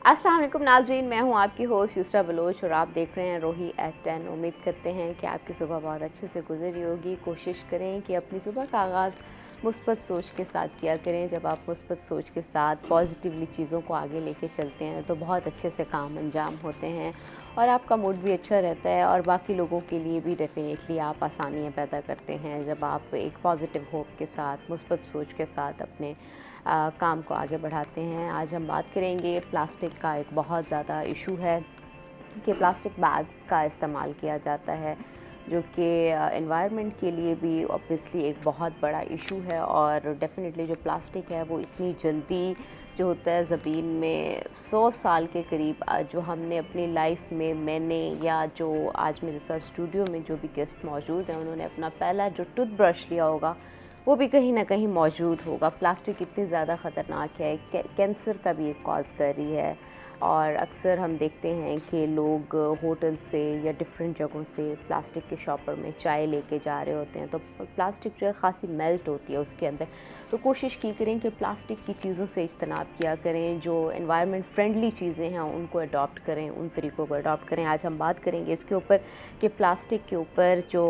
अस्सलाम वालेकुम नाज़रीन, मैं हूं आपकी होस्ट युसरा बलोच और आप देख रहे हैं रोही एट 10। उम्मीद करते हैं कि आपकी सुबह बहुत अच्छे से गुजरी होगी। कोशिश करें कि अपनी सुबह का आगाज़ मुस्बत सोच के साथ किया करें। जब आप मुस्बत सोच के साथ पॉजिटिवली चीज़ों को आगे लेके चलते हैं तो बहुत अच्छे से काम अंजाम होते हैं और आपका मूड भी अच्छा रहता है और बाकी लोगों के लिए भी डेफ़िनेटली आप आसानियाँ पैदा करते हैं जब आप एक पॉजिटिव होप के साथ मुस्बत सोच के साथ अपने काम को आगे बढ़ाते हैं। आज हम बात करेंगे प्लास्टिक का एक बहुत ज़्यादा इशू है कि प्लास्टिक बैग्स का इस्तेमाल किया जाता है, जो कि एनवायरनमेंट के लिए भी ऑब्वियसली एक बहुत बड़ा इशू है। और डेफ़िनेटली जो प्लास्टिक है वो इतनी जल्दी जो होता है ज़मीन में 100 साल के करीब जो हमने अपनी लाइफ में मैंने या जो आज मेरे साथ स्टूडियो में जो भी गेस्ट मौजूद हैं उन्होंने अपना पहला जो टूथब्रश लिया होगा वो भी कहीं ना कहीं मौजूद होगा। प्लास्टिक इतनी ज़्यादा ख़तरनाक है, कैंसर का भी एक कॉज कर रही है। और अक्सर हम देखते हैं कि लोग होटल से या डिफरेंट जगहों से प्लास्टिक के शॉपर में चाय लेके जा रहे होते हैं तो प्लास्टिक जो है ख़ासी मेल्ट होती है उसके अंदर। तो कोशिश की करें कि प्लास्टिक की चीज़ों से इज्तनाब किया करें, जो एनवायरनमेंट फ्रेंडली चीज़ें हैं उनको अडॉप्ट करें, उन तरीक़ों को अडॉप्ट करें। आज हम बात करेंगे इसके ऊपर कि प्लास्टिक के ऊपर जो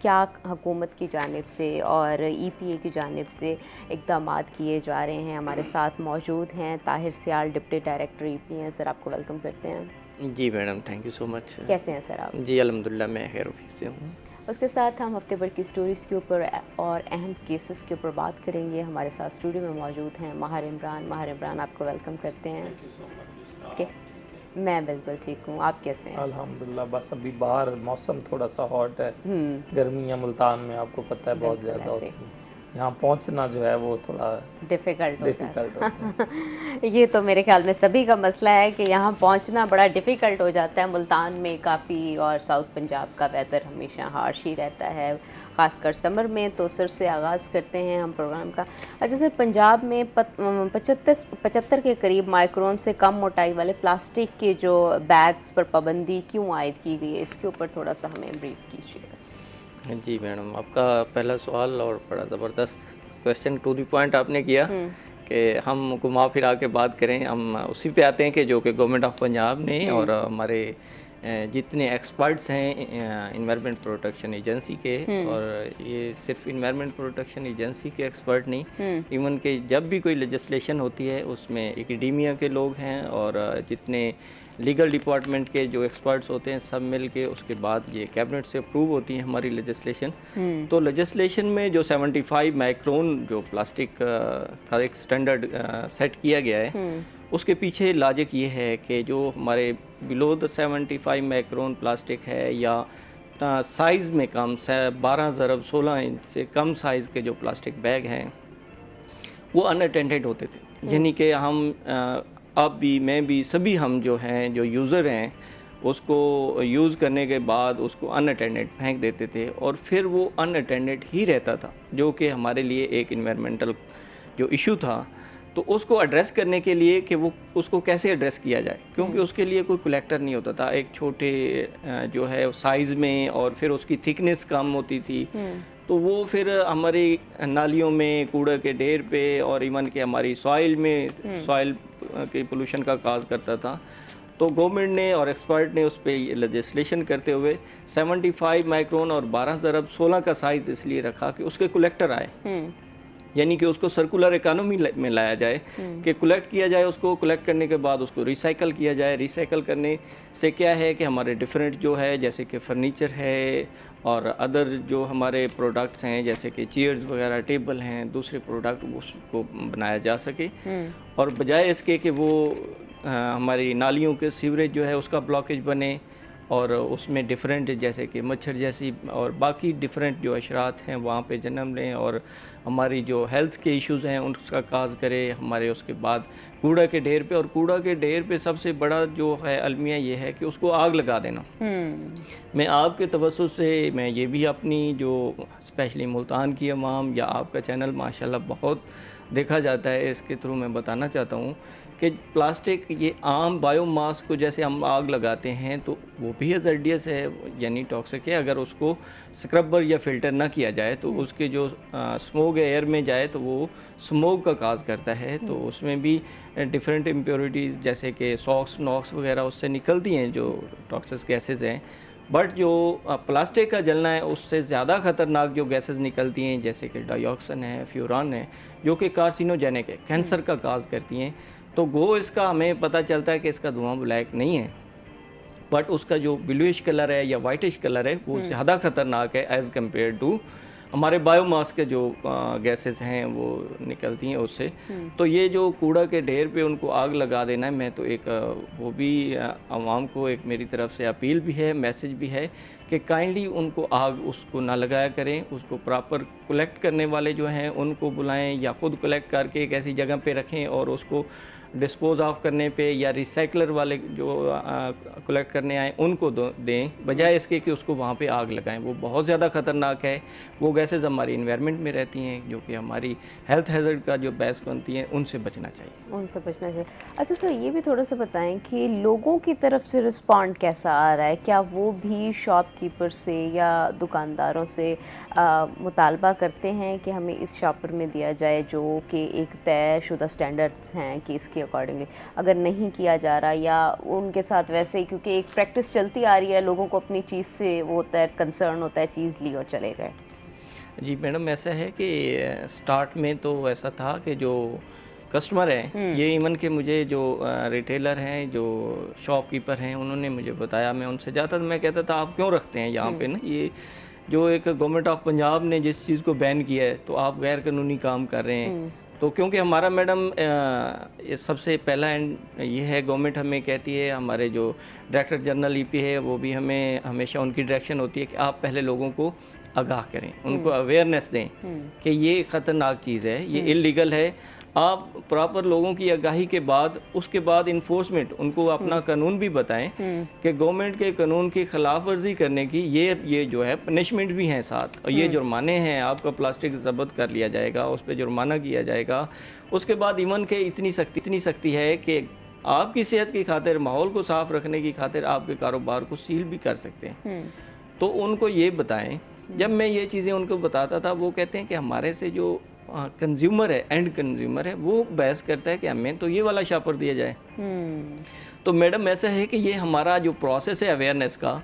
क्या हुकूमत की जानिब से और EPA की जानिब से इक़दाम किए जा रहे हैं। हमारे साथ मौजूद हैं Tahir Sial, deputy director EPA हैं। सर, आपको वेलकम करते हैं। जी madam, thank you so much. कैसे हैं सर आप? जी अल्हम्दुलिल्लाह, मैं खैर ऑफिस से हूँ। उसके साथ हम हफ्ते भर की स्टोरीज़ के ऊपर और अहम केसेस के ऊपर बात करेंगे। हमारे साथ स्टूडियो में मौजूद हैं माहिर इमरान। माहिर इमरान, आपको वेलकम करते हैं। ओके, मैं बिल्कुल ठीक हूँ, आप कैसे हैं? अल्हम्दुलिल्लाह। बस अभी बाहर मौसम थोड़ा सा हॉट है, गर्मियाँ मुल्तान में आपको पता है बहुत ज़्यादा होती है। यहाँ पहुँचना जो है वो थोड़ा डिफ़िकल्ट होता है। ये तो मेरे ख्याल में सभी का मसला है कि यहाँ पहुँचना बड़ा डिफ़िकल्ट हो जाता है। मुल्तान में काफ़ी और साउथ पंजाब का वेदर हमेशा हार्श ही रहता है, ख़ासकर समर में। तो सर से आगाज़ करते हैं हम प्रोग्राम का। अच्छा सर, पंजाब में 75 के करीब माइक्रोन से कम मोटाई वाले प्लास्टिक के जो बैग्स पर पाबंदी क्यों आयद की गई है, इसके ऊपर थोड़ा सा हमें ब्रीफ कीजिएगा। जी मैडम, आपका पहला सवाल और बड़ा ज़बरदस्त क्वेश्चन, टू द पॉइंट आपने किया कि हम घुमा फिरा के बात करें। हम उसी पे आते हैं कि जो कि गवर्नमेंट ऑफ पंजाब ने और हमारे जितने एक्सपर्ट्स हैं इन्वायरमेंट प्रोटेक्शन एजेंसी के, और ये सिर्फ इन्वायरमेंट प्रोटेक्शन एजेंसी के एक्सपर्ट नहीं, इवन के जब भी कोई लेजिस्लेशन होती है उसमें एकेडेमिया के लोग हैं और जितने लीगल डिपार्टमेंट के जो एक्सपर्ट्स होते हैं सब मिल के उसके बाद ये कैबिनेट से अप्रूव होती है हमारी लेजिस्लेशन। तो लेजिस्लेशन में जो 75 माइक्रोन जो प्लास्टिक का एक स्टैंडर्ड सेट किया गया है, उसके पीछे लॉजिक ये है कि जो हमारे बिलो द 75 माइक्रोन प्लास्टिक है या साइज़ में कम 12 ज़रब 16 इंच से कम साइज़ के जो प्लास्टिक बैग हैं वो अनअटेंडेड होते थे। यानी कि हम आप भी, मैं भी, सभी हम जो हैं, जो यूज़र हैं, उसको यूज़ करने के बाद उसको अनअटेंडेड फेंक देते थे और फिर वो अनअटेंडेड ही रहता था, जो कि हमारे लिए एक इन्वायरमेंटल जो इशू था। तो उसको एड्रेस करने के लिए कि वो उसको कैसे एड्रेस किया जाए, क्योंकि उसके लिए कोई कलेक्टर नहीं होता था। एक छोटे जो है साइज़ में और फिर उसकी थिकनेस कम होती थी, तो वो फिर हमारी नालियों में, कूड़ा के ढेर पे और इवन के हमारी सॉइल में, सॉइल के पोल्यूशन का काज करता था। तो गवर्नमेंट ने और एक्सपर्ट ने उस पर लेजिस्लेशन करते हुए 75 माइक्रोन और 12 ज़रब 16 का साइज़ इसलिए रखा कि उसके कलेक्टर आए, यानी कि उसको सर्कुलर इकोनॉमी में लाया जाए कि कलेक्ट किया जाए, उसको कलेक्ट करने के बाद उसको रिसाइकल किया जाए। रिसाइकल करने से क्या है कि हमारे डिफरेंट जो है, जैसे कि फ़र्नीचर है और अदर जो हमारे प्रोडक्ट्स हैं जैसे कि चेयर्स वगैरह, टेबल हैं, दूसरे प्रोडक्ट उसको बनाया जा सके, और बजाय इसके कि वो हमारी नालियों के सीवरेज जो है उसका ब्लॉकेज बने और उसमें डिफरेंट जैसे कि मच्छर जैसी और बाकी डिफरेंट जो अशरात हैं वहाँ पे जन्म लें और हमारी जो हेल्थ के इश्यूज़ हैं उनका काज करे हमारे। उसके बाद कूड़ा के ढेर पे, और कूड़ा के ढेर पे सबसे बड़ा जो है अलमिया ये है कि उसको आग लगा देना। मैं आपके तवज्जुह से मैं ये भी अपनी जो स्पेशली मुल्तान की अवाम या आपका चैनल माशाल्लाह बहुत देखा जाता है, इसके थ्रू मैं बताना चाहता हूँ कि प्लास्टिक ये आम बायोमास को जैसे हम आग लगाते हैं तो वो भी हज़ार्डियस है, यानी टॉक्सिक है। अगर उसको स्क्रबर या फ़िल्टर ना किया जाए तो उसके जो स्मोक एयर में जाए तो वो स्मोक का काज करता है। तो उसमें भी डिफरेंट इम्प्योरिटीज़ जैसे कि सॉक्स नॉक्स वगैरह उससे निकलती हैं जो टॉक्सिक गैसेस हैं। बट जो प्लास्टिक का जलना है उससे ज़्यादा ख़तरनाक जो गैसेस निकलती हैं जैसे कि डाइऑक्सिन है, फ्यूरान है, जो कि कार्सिनोजेनिक है, कैंसर का काज करती हैं। तो वो इसका हमें पता चलता है कि इसका धुआं ब्लैक नहीं है, बट उसका जो ब्लूइश कलर है या वाइटिश कलर है वो ज़्यादा ख़तरनाक है एज़ कम्पेयर टू हमारे बायोमास के जो गैसेस हैं वो निकलती हैं उससे। तो ये जो कूड़ा के ढेर पे उनको आग लगा देना है, मैं तो एक वो भी आवाम को एक मेरी तरफ से अपील भी है, मैसेज भी है कि काइंडली उनको आग उसको ना लगाया करें। उसको प्रॉपर कलेक्ट करने वाले जो हैं उनको बुलाएं या ख़ुद कलेक्ट करके एक ऐसी जगह पे रखें और उसको डिस्पोज ऑफ करने पे या रिसाइकलर वाले जो कलेक्ट करने आए उनको दें, बजाय इसके कि उसको वहाँ पे आग लगाएं। वो बहुत ज़्यादा ख़तरनाक है। वो गैसेस हमारी इन्वायरमेंट में रहती हैं जो कि हमारी हेल्थ हैज़र्ड का जो बैस बनती हैं, उनसे बचना चाहिए। उनसे बचना चाहिए। अच्छा सर, ये भी थोड़ा सा बताएं कि लोगों की तरफ से रिस्पॉन्ड कैसा आ रहा है? क्या वो भी शॉपकीपर से या दुकानदारों से मुतालबा करते हैं कि हमें इस शॉपर में दिया जाए जो कि एक तयशुदा स्टैंडर्ड्स हैं कि इसके अकॉर्डिंगली अगर नहीं किया जा रहा, या उनके साथ वैसे ही क्योंकि एक प्रैक्टिस चलती आ रही है, लोगों को अपनी चीज़ से वो होता है, कंसर्न होता है, चीज़ ली और चले गए? जी मैडम, ऐसा है कि स्टार्ट में तो ऐसा था कि जो कस्टमर हैं ये इवन के मुझे जो रिटेलर हैं, जो शॉपकीपर हैं, उन्होंने मुझे बताया, मैं उनसे जाता था, मैं कहता था आप क्यों रखते हैं यहाँ पे ना, ये जो एक गवर्नमेंट ऑफ पंजाब ने जिस चीज़ को बैन किया है तो आप गैर कानूनी काम कर रहे हैं। तो क्योंकि हमारा मैडम ये सबसे पहला एंड ये है, गवर्नमेंट हमें कहती है, हमारे जो डायरेक्टर जनरल ईपी है वो भी हमें हमेशा उनकी डायरेक्शन होती है कि आप पहले लोगों को आगाह करें, उनको अवेयरनेस दें कि ये ख़तरनाक चीज़ है, ये इलीगल है। आप प्रॉपर लोगों की आगाही के बाद उसके बाद इन्फोर्समेंट उनको अपना कानून भी बताएं कि गवर्नमेंट के कानून की खिलाफ वर्जी करने की ये जो है पनिशमेंट भी हैं साथ, और ये जुर्माने हैं। आपका प्लास्टिक जब्त कर लिया जाएगा, उस पर जुर्माना किया जाएगा। उसके बाद इवन के इतनी सख्ती है कि आपकी सेहत की खातिर, माहौल को साफ़ रखने की खातिर आपके कारोबार को सील भी कर सकते हैं। तो उनको ये बताएं। जब मैं ये चीज़ें उनको बताता था, वो कहते हैं कि हमारे से जो कंज्यूमर है, एंड कंज्यूमर है, वो बहस करता है कि हमें तो ये वाला शॉपर दिया जाए। तो मैडम ऐसा है कि ये हमारा जो प्रोसेस है अवेयरनेस का,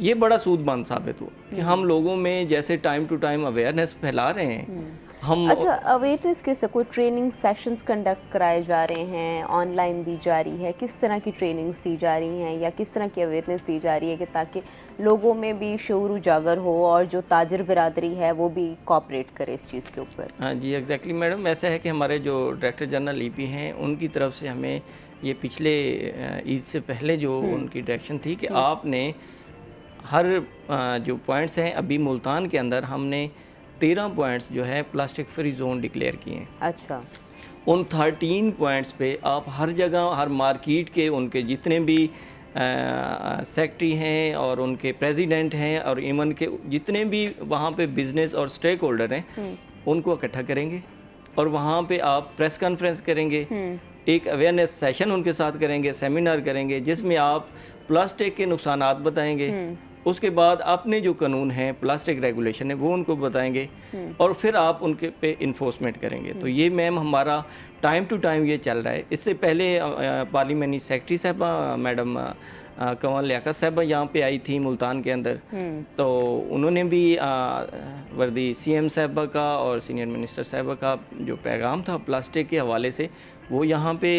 ये बड़ा सूदमंद साबित हुआ कि हम लोगों में जैसे टाइम टू टाइम अवेयरनेस फैला रहे हैं हम। अच्छा, अवेयरनेस के कोई ट्रेनिंग सेशंस कंडक्ट कराए जा रहे हैं, ऑनलाइन दी जा रही है, किस तरह की ट्रेनिंग्स दी जा रही हैं या किस तरह की अवेयरनेस दी जा रही है कि ताकि लोगों में भी शऊर उजागर हो और जो ताजर बिरादरी है वो भी कोऑपरेट करे इस चीज़ के ऊपर? हाँ जी, एग्जैक्टली मैडम, ऐसा है कि हमारे जो डायरेक्टर जनरल ईपी हैं उनकी तरफ से हमें ये पिछले ईद से पहले जो उनकी डायरेक्शन थी कि आपने हर जो पॉइंट्स हैं, अभी मुल्तान के अंदर हमने 13 पॉइंट्स जो है प्लास्टिक फ्री जोन डिक्लेयर किए हैं। अच्छा। उन 13 पॉइंट्स पे आप हर जगह, हर मार्केट के उनके जितने भी सेक्रेटरी हैं और उनके प्रेसिडेंट हैं और इवन के जितने भी वहाँ पे बिजनेस और स्टेक होल्डर हैं उनको इकट्ठा करेंगे और वहाँ पे आप प्रेस कॉन्फ्रेंस करेंगे, एक अवेयरनेस सेशन उनके साथ करेंगे, सेमिनार करेंगे जिसमें आप प्लास्टिक के नुकसानात बताएंगे। उसके बाद अपने जो कानून हैं, प्लास्टिक रेगुलेशन है, वो उनको बताएंगे और फिर आप उनके पे इन्फोर्समेंट करेंगे। तो ये मैम हमारा टाइम टू टाइम ये चल रहा है। इससे पहले पार्लियामेंट्री सेक्रेटरी साहबा मैडम कंवल लियाकत साहबा यहाँ पे आई थी मुल्तान के अंदर, तो उन्होंने भी वर्दी सीएम साहबा का और सीनियर मिनिस्टर साहबा का जो पैगाम था प्लास्टिक के हवाले से, वो यहाँ पे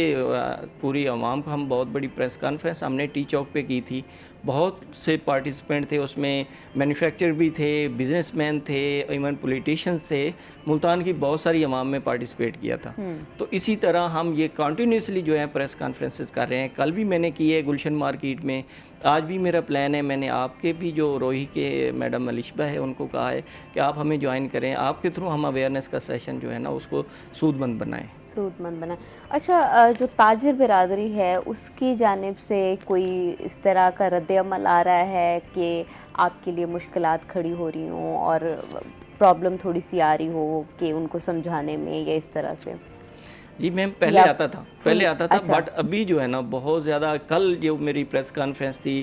पूरी आवाम का हम बहुत बड़ी प्रेस कॉन्फ्रेंस हमने टी चौक पे की थी। बहुत से पार्टिसिपेंट थे उसमें, मैन्युफैक्चरर भी थे, बिजनेसमैन थे, इवन पॉलिटिशियंस थे, मुल्तान की बहुत सारी आवाम में पार्टिसिपेट किया था। तो इसी तरह हम ये कंटिन्यूसली जो है प्रेस कॉन्फ्रेंसेस कर रहे हैं। कल भी मैंने की है गुलशन मार्केट में, आज भी मेरा प्लान है। मैंने आपके भी जो रोही के मैडम अलिशबा है उनको कहा है कि आप हमें ज्वाइन करें, आपके थ्रू हम अवेयरनेस का सेशन जो है ना उसको सूदमंद बनाएं। अच्छा, जो ताजिर बिरादरी है उसकी जानिब से कोई इस तरह का रद्द-ए-अमल आ रहा है कि आपके लिए मुश्किलात खड़ी हो रही हों और प्रॉब्लम थोड़ी सी आ रही हो कि उनको समझाने में या इस तरह से? जी मैम, पहले आता था, अच्छा। बट अभी जो है ना बहुत ज़्यादा, कल जो मेरी प्रेस कॉन्फ्रेंस थी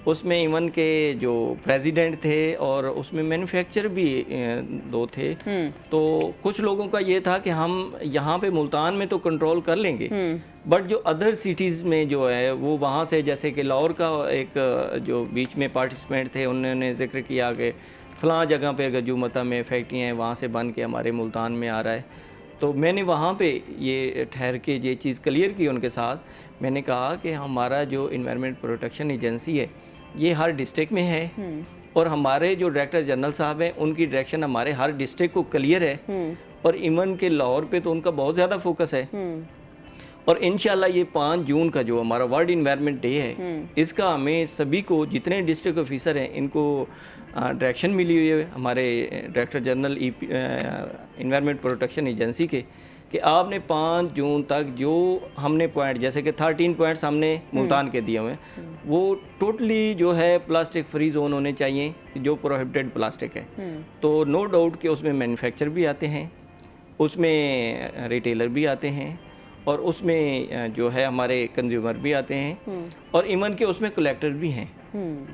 उसमें इवन के जो प्रेसिडेंट थे और उसमें मैन्युफैक्चर भी दो थे, तो कुछ लोगों का ये था कि हम यहाँ पे मुल्तान में तो कंट्रोल कर लेंगे, बट जो अदर सिटीज़ में जो है वो वहाँ से, जैसे कि लाहौर का एक जो बीच में पार्टिसिपेंट थे उन्होंने जिक्र किया कि फ़लाँ जगह पे गजूमता में फैक्ट्रियाँ हैं, वहाँ से बन के हमारे मुल्तान में आ रहा है। तो मैंने वहाँ पे ये ठहर के ये चीज़ क्लियर की उनके साथ। मैंने कहा कि हमारा जो इन्वायरमेंट प्रोटेक्शन एजेंसी है ये हर डिस्ट्रिक्ट में है, और हमारे जो डायरेक्टर जनरल साहब हैं उनकी डायरेक्शन हमारे हर डिस्ट्रिक्ट को क्लियर है, और इवन के लाहौर पे तो उनका बहुत ज़्यादा फोकस है। और इंशाल्लाह ये 5 जून का जो हमारा वर्ल्ड इन्वायरमेंट डे है, इसका हमें सभी को, जितने डिस्ट्रिक्ट ऑफिसर हैं, इनको डायरेक्शन मिली हुई है हमारे director general environment protection agency के, कि आपने 5 जून तक जो हमने पॉइंट, जैसे कि 13 पॉइंट्स हमने मुल्तान के दिए हुए हैं, वो टोटली जो है प्लास्टिक फ्री जोन होने चाहिए, जो प्रोहिबिटेड प्लास्टिक है। तो नो डाउट कि उसमें मैन्युफैक्चर भी आते हैं, उसमें रिटेलर भी आते हैं, और उसमें जो है हमारे कंज्यूमर भी आते हैं, और इवन के उसमें कलेक्टर भी हैं।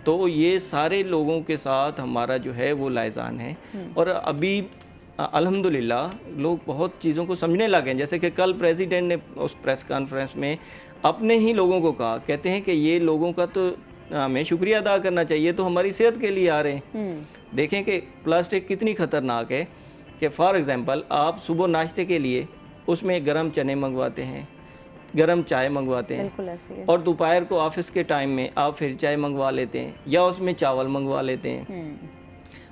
तो ये सारे लोगों के साथ हमारा जो है वो लाइजान है, और अभी अल्हम्दुलिल्लाह लोग बहुत चीज़ों को समझने लगे हैं। जैसे कि कल प्रेसिडेंट ने उस प्रेस कॉन्फ्रेंस में अपने ही लोगों को कहा, कहते हैं कि ये लोगों का तो हमें शुक्रिया अदा करना चाहिए, तो हमारी सेहत के लिए आ रहे हैं। देखें कि प्लास्टिक कितनी ख़तरनाक है, कि फॉर एग्ज़ाम्पल आप सुबह नाश्ते के लिए उसमें गरम चने मंगवाते हैं, गरम चाय मंगवाते हैं, और दोपहर को ऑफिस के टाइम में आप फिर चाय मंगवा लेते हैं, या उसमें चावल मंगवा लेते हैं।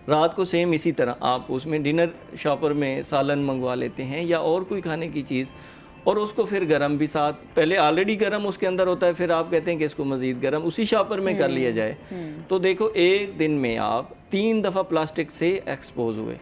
रात को सेम इसी तरह आप उसमें डिनर शॉपर में सालन मंगवा लेते हैं, या और कोई खाने की चीज़, और उसको फिर गरम भी साथ, पहले ऑलरेडी गरम उसके अंदर होता है, फिर आप कहते हैं कि इसको मज़ीद गरम उसी शॉपर में कर लिया जाए। तो देखो एक दिन में आप 3 दफ़ा प्लास्टिक से एक्सपोज हुए,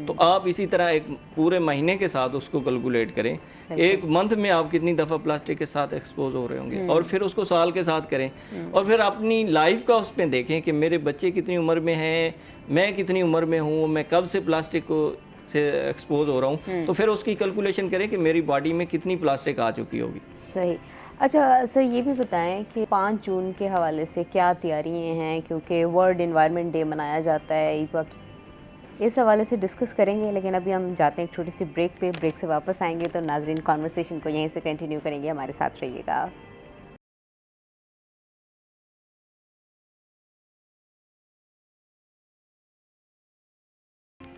तो आप इसी तरह एक पूरे महीने के साथ उसको कैलकुलेट करें, एक मंथ में आप कितनी दफ़ा प्लास्टिक के साथ एक्सपोज हो रहे होंगे, और फिर उसको साल के साथ करें, और फिर अपनी लाइफ का उस पर देखें कि मेरे बच्चे कितनी उम्र में हैं, मैं कितनी उम्र में हूँ, मैं कब से प्लास्टिक को से एक्सपोज हो रहा हूँ, तो फिर उसकी कैलकुलेशन करें कि मेरी बॉडी में कितनी प्लास्टिक आ चुकी होगी। सही। अच्छा सर, ये भी बताएं कि 5 जून के हवाले से क्या तैयारियां हैं, क्योंकि वर्ल्ड इन्वायरमेंट डे मनाया जाता है इस वक्त, इस हवाले से डिस्कस करेंगे। लेकिन अभी हम जाते हैं एक छोटी सी ब्रेक पे, ब्रेक से वापस आएंगे तो नाजरीन कॉन्वर्सेशन को यहीं से कंटिन्यू करेंगे, हमारे साथ रहिएगा।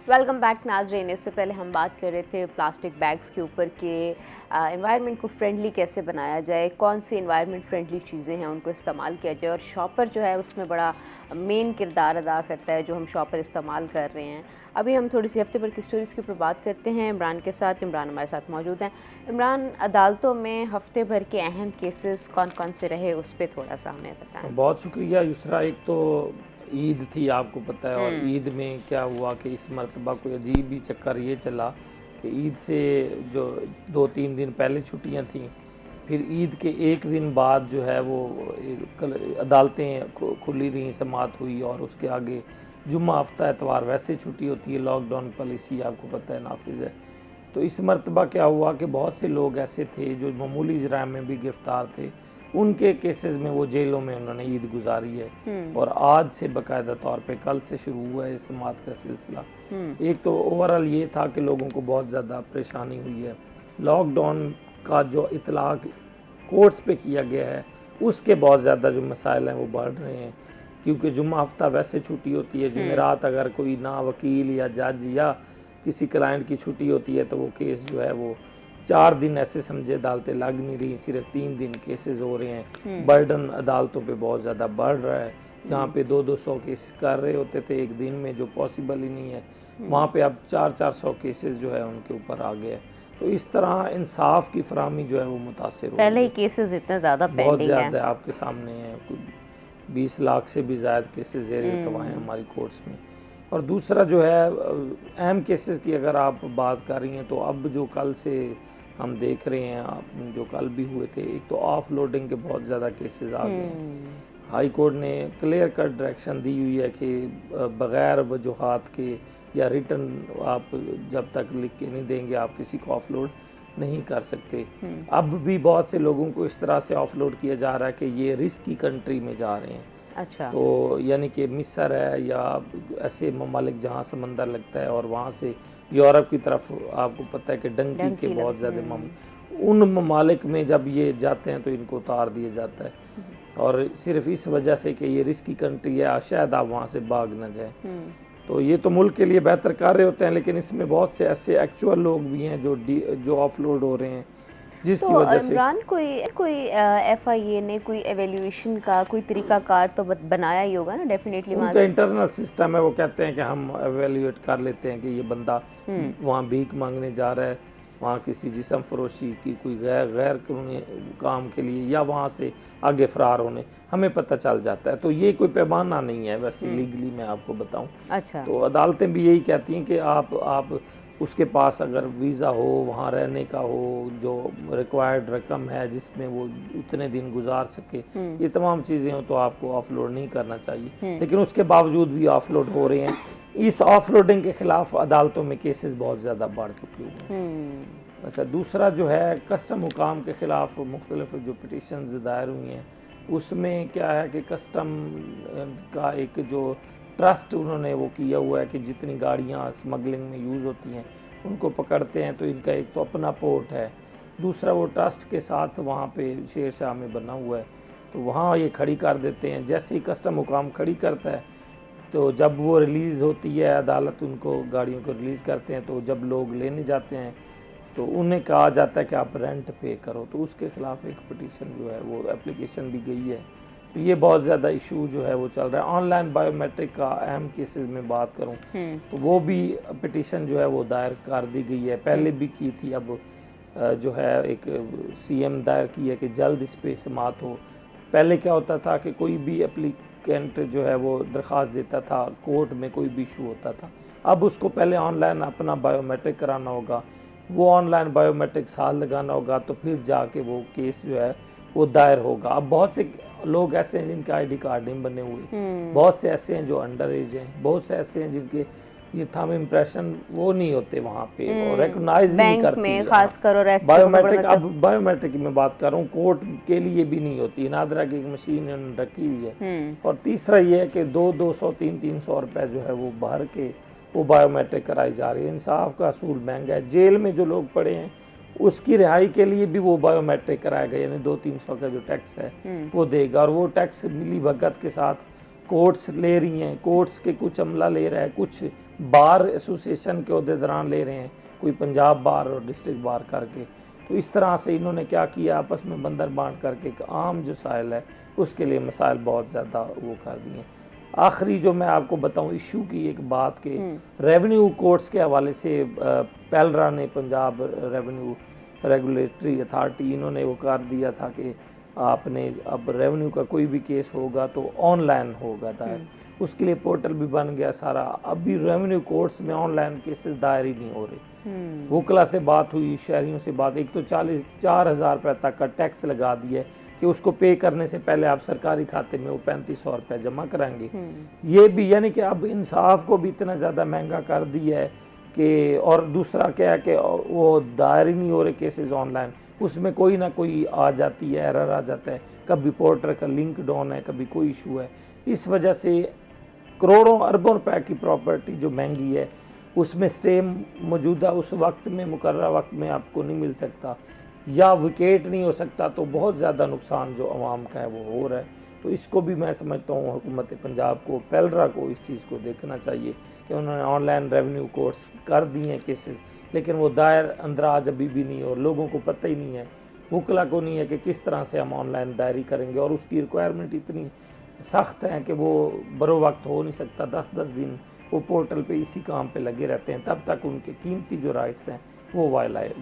वेलकम बैक नाजरीन। इससे पहले हम बात कर रहे थे प्लास्टिक बैग्स के ऊपर कि एनवायरनमेंट को फ्रेंडली कैसे बनाया जाए, कौन सी एनवायरनमेंट फ्रेंडली चीज़ें हैं उनको इस्तेमाल किया जाए, और शॉपर जो है उसमें बड़ा मेन किरदार अदा करता है जो हम शॉपर इस्तेमाल कर रहे हैं। अभी हम थोड़ी सी हफ्ते भर की स्टोरीज़ के ऊपर बात करते हैं इमरान के साथ। इमरान हमारे साथ मौजूद हैं। इमरान, अदालतों में हफ्ते भर के अहम केसेस कौन कौन से रहे, उस पर थोड़ा सा हमें बताएं। बहुत शुक्रिया युसरा। एक तो ईद थी, आपको पता है, और ईद में क्या हुआ कि इस मरतबा कोई अजीब ही चक्कर ये चला कि ईद से जो 2-3 दिन पहले छुट्टियां थीं, फिर ईद के एक दिन बाद जो है वो अदालतें खुली रहीं, समाअत हुई, और उसके आगे जुम्मा हफ्ता एतवार वैसे छुट्टी होती है, लॉकडाउन पॉलिसी आपको पता है नाफिज है। तो इस मरतबा क्या हुआ कि बहुत से लोग ऐसे थे जो मामूली जराइम में भी गिरफ्तार थे, उनके केसेस में वो जेलों में उन्होंने ईद गुजारी है, और आज से बाकायदा तौर पे कल से शुरू हुआ है इस समाअत का सिलसिला। एक तो ओवरऑल ये था कि लोगों को बहुत ज़्यादा परेशानी हुई है, लॉकडाउन का जो इतलाक कोर्ट्स पे किया गया है उसके बहुत ज़्यादा जो मसाइल हैं वो बढ़ रहे हैं, क्योंकि जुम्मा हफ्ता वैसे छुट्टी होती है, जुमेरात अगर कोई ना वकील या जज या किसी क्लाइंट की छुट्टी होती है तो वो केस जो है वो 4 दिन ऐसे समझे अदालतें लग नहीं रही, सिर्फ 3 दिन केसेस हो रहे हैं। बर्डन अदालतों पे बहुत ज़्यादा बढ़ रहा है, जहाँ पे 200-200 केस कर रहे होते थे एक दिन में, जो पॉसिबल ही नहीं है, वहाँ पे अब 400-400 केसेस जो है उनके ऊपर आ गए। तो इस तरह इंसाफ की फराहमी जो है वो मुतासिर हो, पहले ही केसेस इतना ज़्यादा बहुत ज़्यादा आपके सामने है, 20 लाख से भी ज़्यादा केसेस ज़ेर-ए-तवा हैं हमारी कोर्ट्स में। और दूसरा जो है अहम केसेस की अगर आप बात कर रही हैं, तो अब जो कल से हम देख रहे हैं, आप जो कल भी हुए थे, एक तो ऑफ लोडिंग के बहुत ज़्यादा केसेस आ गए हैं। हाई कोर्ट ने क्लियर कट डायरेक्शन दी हुई है कि बग़ैर वजूहात के या रिटर्न आप जब तक लिख के नहीं देंगे आप किसी को ऑफ लोड नहीं कर सकते। अब भी बहुत से लोगों को इस तरह से ऑफलोड किया जा रहा है कि ये रिस्की कंट्री में जा रहे हैं। अच्छा। तो यानी कि मिस्र है या ऐसे ममालिक जहाँ समंदर लगता है, और वहाँ से यूरोप की तरफ आपको पता है कि डंकी के बहुत ज़्यादा मामले, उन ममालिक में जब ये जाते हैं तो इनको उतार दिया जाता है, और सिर्फ इस वजह से कि ये रिस्की कंट्री है, शायद आप वहाँ से भाग ना जाए। तो ये तो मुल्क के लिए बेहतर कर रहे होते हैं, लेकिन इसमें बहुत से ऐसे एक्चुअल लोग भी हैं जो ऑफलोड हो रहे हैं, जिसकी तो वजह से इमरान कोई FIA ने कोई एवेल्यूएशन का कोई तरीकाकार तो बनाया ही होगा ना, डेफिनेटली उनका इंटरनल सिस्टम है। वो कहते हैं कि हम एवेल्यूएट कर लेते हैं कि ये बंदा वहाँ भीख मांगने जा रहा है, वहाँ किसी जिस्म फरोशी की कोई गैर कानूनी काम के लिए, या वहाँ से आगे फरार होने, हमें पता चल जाता है। तो ये कोई पैमाना नहीं है वैसे लीगली, मैं आपको बताऊं। अच्छा। तो अदालतें भी यही कहती हैं कि आप उसके पास अगर वीज़ा हो, वहाँ रहने का हो, जो रिक्वायर्ड रकम है जिसमें वो उतने दिन गुजार सके, ये तमाम चीज़ें हो, तो आपको ऑफलोड नहीं करना चाहिए। लेकिन उसके बावजूद भी ऑफलोड हो रहे हैं। इस ऑफलोडिंग के खिलाफ अदालतों में केसेस बहुत ज़्यादा बढ़ चुके हुए हैं। अच्छा, दूसरा जो है कस्टम हुकाम के ख़िलाफ़ मुख्तलिफ जो पिटिशन्स दायर हुई हैं, उसमें क्या है कि कस्टम का एक जो ट्रस्ट उन्होंने वो किया हुआ है कि जितनी गाड़ियाँ स्मगलिंग में यूज़ होती हैं उनको पकड़ते हैं, तो इनका एक तो अपना पोर्ट है, दूसरा वो ट्रस्ट के साथ वहाँ पे शेर शाह में बना हुआ है, तो वहाँ ये खड़ी कर देते हैं। जैसे ही कस्टम हुकाम खड़ी करता है, तो जब वो रिलीज़ होती है, अदालत उनको गाड़ियों को रिलीज़ करते हैं, तो जब लोग लेने जाते हैं तो उन्हें कहा जाता है कि आप रेंट पे करो, तो उसके ख़िलाफ़ एक पिटीशन जो है वो एप्लीकेशन भी गई है। तो ये बहुत ज़्यादा इशू जो है वो चल रहा है। ऑनलाइन बायोमेट्रिक का अहम केसेस में बात करूं तो वो भी पिटीशन जो है वो दायर कर दी गई है, पहले भी की थी, अब जो है एक CM दायर की है कि जल्द इस पर समाअत हो। पहले क्या होता था कि कोई भी एप्लीकेंट जो है वो दरख्वास्त देता था, कोर्ट में कोई भी इशू होता था, अब उसको पहले ऑनलाइन अपना बायोमेट्रिक कराना होगा, वो ऑनलाइन बायोमेट्रिक साल लगाना होगा, तो फिर जाके वो केस जो है वो दायर होगा। अब बहुत से लोग ऐसे हैं जिनके ID कार्ड नहीं बने हुए, बहुत से ऐसे हैं जो अंडर एज हैं, बहुत से ऐसे हैं जिनके ये थंब इम्प्रेशन वो नहीं होते वहाँ पे, और रिकॉग्नाइज नहीं करती में खासकर, और बायोमेट्रिक। अब बायोमेट्रिक की मैं बात कर रहा हूँ, कोर्ट के लिए भी नहीं होती, नादरा की एक मशीन रखी हुई है। और तीसरा ये है कि 200 300 रुपये जो है वो भर के वो बायोमेट्रिक कराई जा रही है। इंसाफ का असूल महंगा है। जेल में जो लोग पड़े हैं उसकी रिहाई के लिए भी वो बायोमेट्रिक कराएगा, यानी 200-300 का जो टैक्स है वो देगा, और वो टैक्स मिली भगत के साथ कोर्ट्स ले रही हैं, कोर्ट्स के कुछ अमला ले रहा है, कुछ बार एसोसिएशन के अहदेदारान ले रहे हैं, कोई पंजाब बार और डिस्ट्रिक्ट बार करके। तो इस तरह से इन्होंने क्या किया, आपस में बंदर बांट करके एक आम जो साइल है उसके लिए मसाइल बहुत ज़्यादा वो कर दिए। आखिरी जो मैं आपको बताऊं इशू की एक बात के रेवेन्यू कोर्ट्स के हवाले से, पेलरा ने, पंजाब रेवेन्यू रेगुलेटरी अथॉरिटी, इन्होंने वो कर दिया था कि आपने अब रेवेन्यू का कोई भी केस होगा तो ऑनलाइन होगा दायर, उसके लिए पोर्टल भी बन गया सारा। अभी रेवेन्यू कोर्ट्स में ऑनलाइन केसेस दायर ही नहीं हो रहे। वकला से बात हुई, शहरियों से बात, एक तो 4,000 रुपये तक का टैक्स लगा दिया कि उसको पे करने से पहले आप सरकारी खाते में वो 3500 रुपये जमा कराएंगे। ये भी यानी कि अब इंसाफ को भी इतना ज़्यादा महंगा कर दिया है कि, और दूसरा क्या है कि वो दायर ही नहीं हो रहे केसेस ऑनलाइन, उसमें कोई ना कोई आ जाती है, एरर आ जाता है, कभी पोर्टर का लिंक डाउन है, कभी कोई इशू है। इस वजह से करोड़ों अरबों रुपए की प्रॉपर्टी जो महंगी है उसमें स्टे मौजूदा उस वक्त में, मुकर्रर वक्त में आपको नहीं मिल सकता, या विकेट नहीं हो सकता, तो बहुत ज़्यादा नुकसान जो आवाम का है वो हो रहा है। तो इसको भी मैं समझता हूँ हुकूमत पंजाब को, पेलरा को इस चीज़ को देखना चाहिए कि उन्होंने ऑनलाइन रेवेन्यू कोर्ट्स कर दिए हैं केसेस, लेकिन वो दायर अंदराज अभी भी नहीं, और लोगों को पता ही नहीं है, वकला को नहीं है कि किस तरह से हम ऑनलाइन दायरी करेंगे, और उसकी रिक्वायरमेंट इतनी सख्त है कि वो बरो वक्त हो नहीं सकता। 10-10 दिन वो पोर्टल पे इसी काम पे लगे रहते हैं, तब तक उनके कीमती जो राइट्स हैं वो वायलेट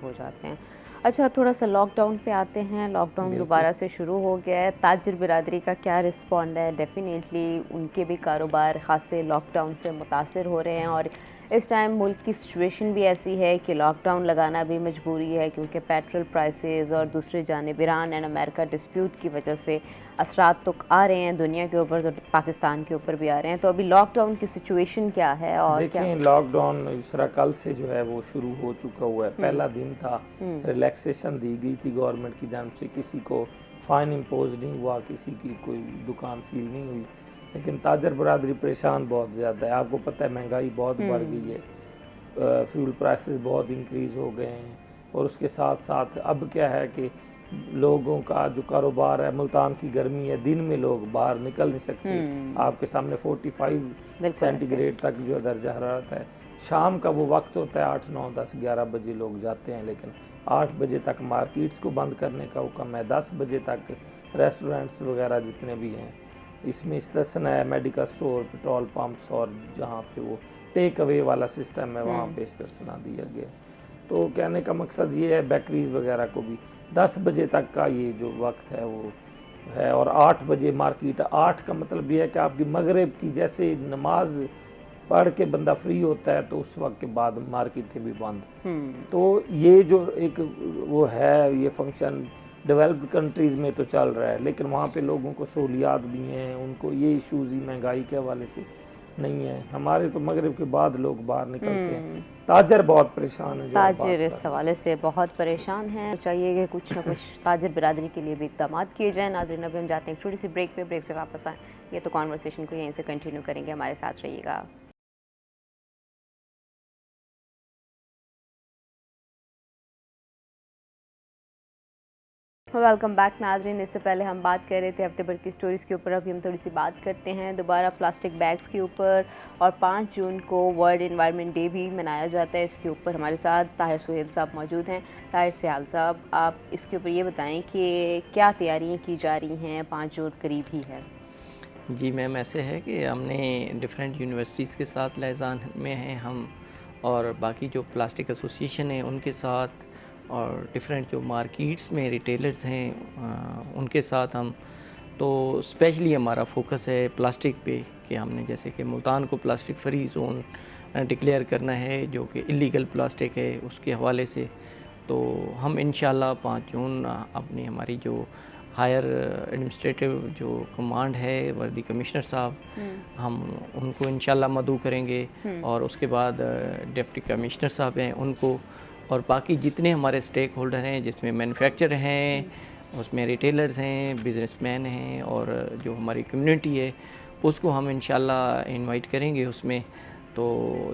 हो जाते हैं। अच्छा, थोड़ा सा लॉकडाउन पे आते हैं। लॉकडाउन दोबारा से शुरू हो गया है, ताजिर बिरादरी का क्या रिस्पॉन्ड है? डेफिनेटली उनके भी कारोबार खासे लॉकडाउन से मुतासर हो रहे हैं, और इस टाइम मुल्क की सिचुएशन भी ऐसी है कि लॉकडाउन लगाना भी मजबूरी है, क्योंकि पेट्रोल प्राइसेस और दूसरी जानिब ईरान एंड अमेरिका डिस्प्यूट की वजह से असरात तो आ रहे हैं दुनिया के ऊपर, तो पाकिस्तान के ऊपर भी आ रहे हैं। तो अभी लॉकडाउन की सिचुएशन क्या है? और क्या देखें, लॉकडाउन इस तरह कल से जो है वो शुरू हो चुका हुआ है। पहला दिन था, रिलैक्सेशन दी गई थी गवर्नमेंट की जानब से, किसी को फ़ाइन इम्पोज नहीं हुआ, किसी की कोई दुकान सील नहीं हुई, लेकिन ताजर बरादरी परेशान बहुत ज़्यादा है। आपको पता है महंगाई बहुत बढ़ गई है, फ्यूल प्राइसेस बहुत इंक्रीज़ हो गए हैं, और उसके साथ साथ अब क्या है कि लोगों का जो कारोबार है, मुल्तान की गर्मी है, दिन में लोग बाहर निकल नहीं सकते। आपके सामने 45 सेंटीग्रेड तक जो दर्जा हरारत है। शाम का वो वक्त होता है 8, 9, 10, 11 बजे लोग जाते हैं, लेकिन 8 बजे तक मार्केट्स को बंद करने का हुक्म है। 10 बजे तक रेस्टोरेंट्स वगैरह जितने भी हैं, इसमें इस्तेस्ना है मेडिकल स्टोर, पेट्रोल पंप्स, और जहाँ पे वो टेक अवे वाला सिस्टम है वहाँ पे इस्तेस्ना दिया गया। तो कहने का मकसद ये है, बेकरीज वगैरह को भी 10 बजे तक का ये जो वक्त है वो है, और 8 बजे मार्केट। 8 का मतलब ये है कि आपकी मगरिब की जैसे नमाज पढ़ के बंदा फ्री होता है, तो उस वक्त के बाद मार्केटें भी बंद। तो ये जो एक वो है, ये फंक्शन डेवलप्ड कंट्रीज़ में तो चल रहा है, लेकिन वहाँ पे लोगों को सहूलियात भी हैं, उनको ये इश्यूज़ ही महंगाई के हवाले से नहीं है। हमारे तो मगरिब के बाद लोग बाहर निकलते हैं, ताजर बहुत परेशान है। ताजिर इस हवाले से बहुत परेशान हैं। चाहिए कि कुछ ना कुछ ताजिर बिरादरी के लिए भी इक़दाम किए जाएँ। नाज़रीन, अभी हम जाते हैं एक छोटी सी ब्रेक पे, ब्रेक से वापस आएँ ये तो कॉन्वर्सेशन को यहीं से कंटिन्यू करेंगे। हमारे साथ रहिएगा। वेलकम बैक नाज़रीन। इससे पहले हम बात कर रहे थे हफ्ते भर की स्टोरीज़ के ऊपर, अभी हम थोड़ी सी बात करते हैं दोबारा प्लास्टिक बैग्स के ऊपर। और 5 जून को वर्ल्ड एनवायरनमेंट डे भी मनाया जाता है। इसके ऊपर हमारे साथ ताहिर सुहेल साहब मौजूद हैं। ताहिर सियाल साहब, आप इसके ऊपर ये बताएं कि क्या तैयारियाँ की जा रही हैं? 5 जून करीब ही है। जी मैम, ऐसे है कि हमने डिफरेंट यूनिवर्सिटीज़ के साथ लिहाज़ान में हैं हम, और बाकी जो प्लास्टिक एसोसिएशन है उनके साथ, और डिफरेंट जो मार्केट्स में रिटेलर्स हैं उनके साथ हम, तो स्पेशली हमारा फोकस है प्लास्टिक पे कि हमने जैसे कि मुल्तान को प्लास्टिक फ्री जोन डिक्लेयर करना है, जो कि इलीगल प्लास्टिक है उसके हवाले से। तो हम इंशाल्लाह 5 जून अपनी हमारी जो हायर एडमिनिस्ट्रेटिव जो कमांड है, वर्दी कमिश्नर साहब, हम उनको इंशाल्लाह मदऊ करेंगे, और उसके बाद डिप्टी कमिश्नर साहब हैं उनको, और बाकी जितने हमारे स्टेक होल्डर हैं, जिसमें मैन्युफैक्चरर हैं, उसमें रिटेलर्स हैं, बिजनेसमैन हैं, और जो हमारी कम्युनिटी है उसको हम इंशाल्लाह इनवाइट करेंगे उसमें। तो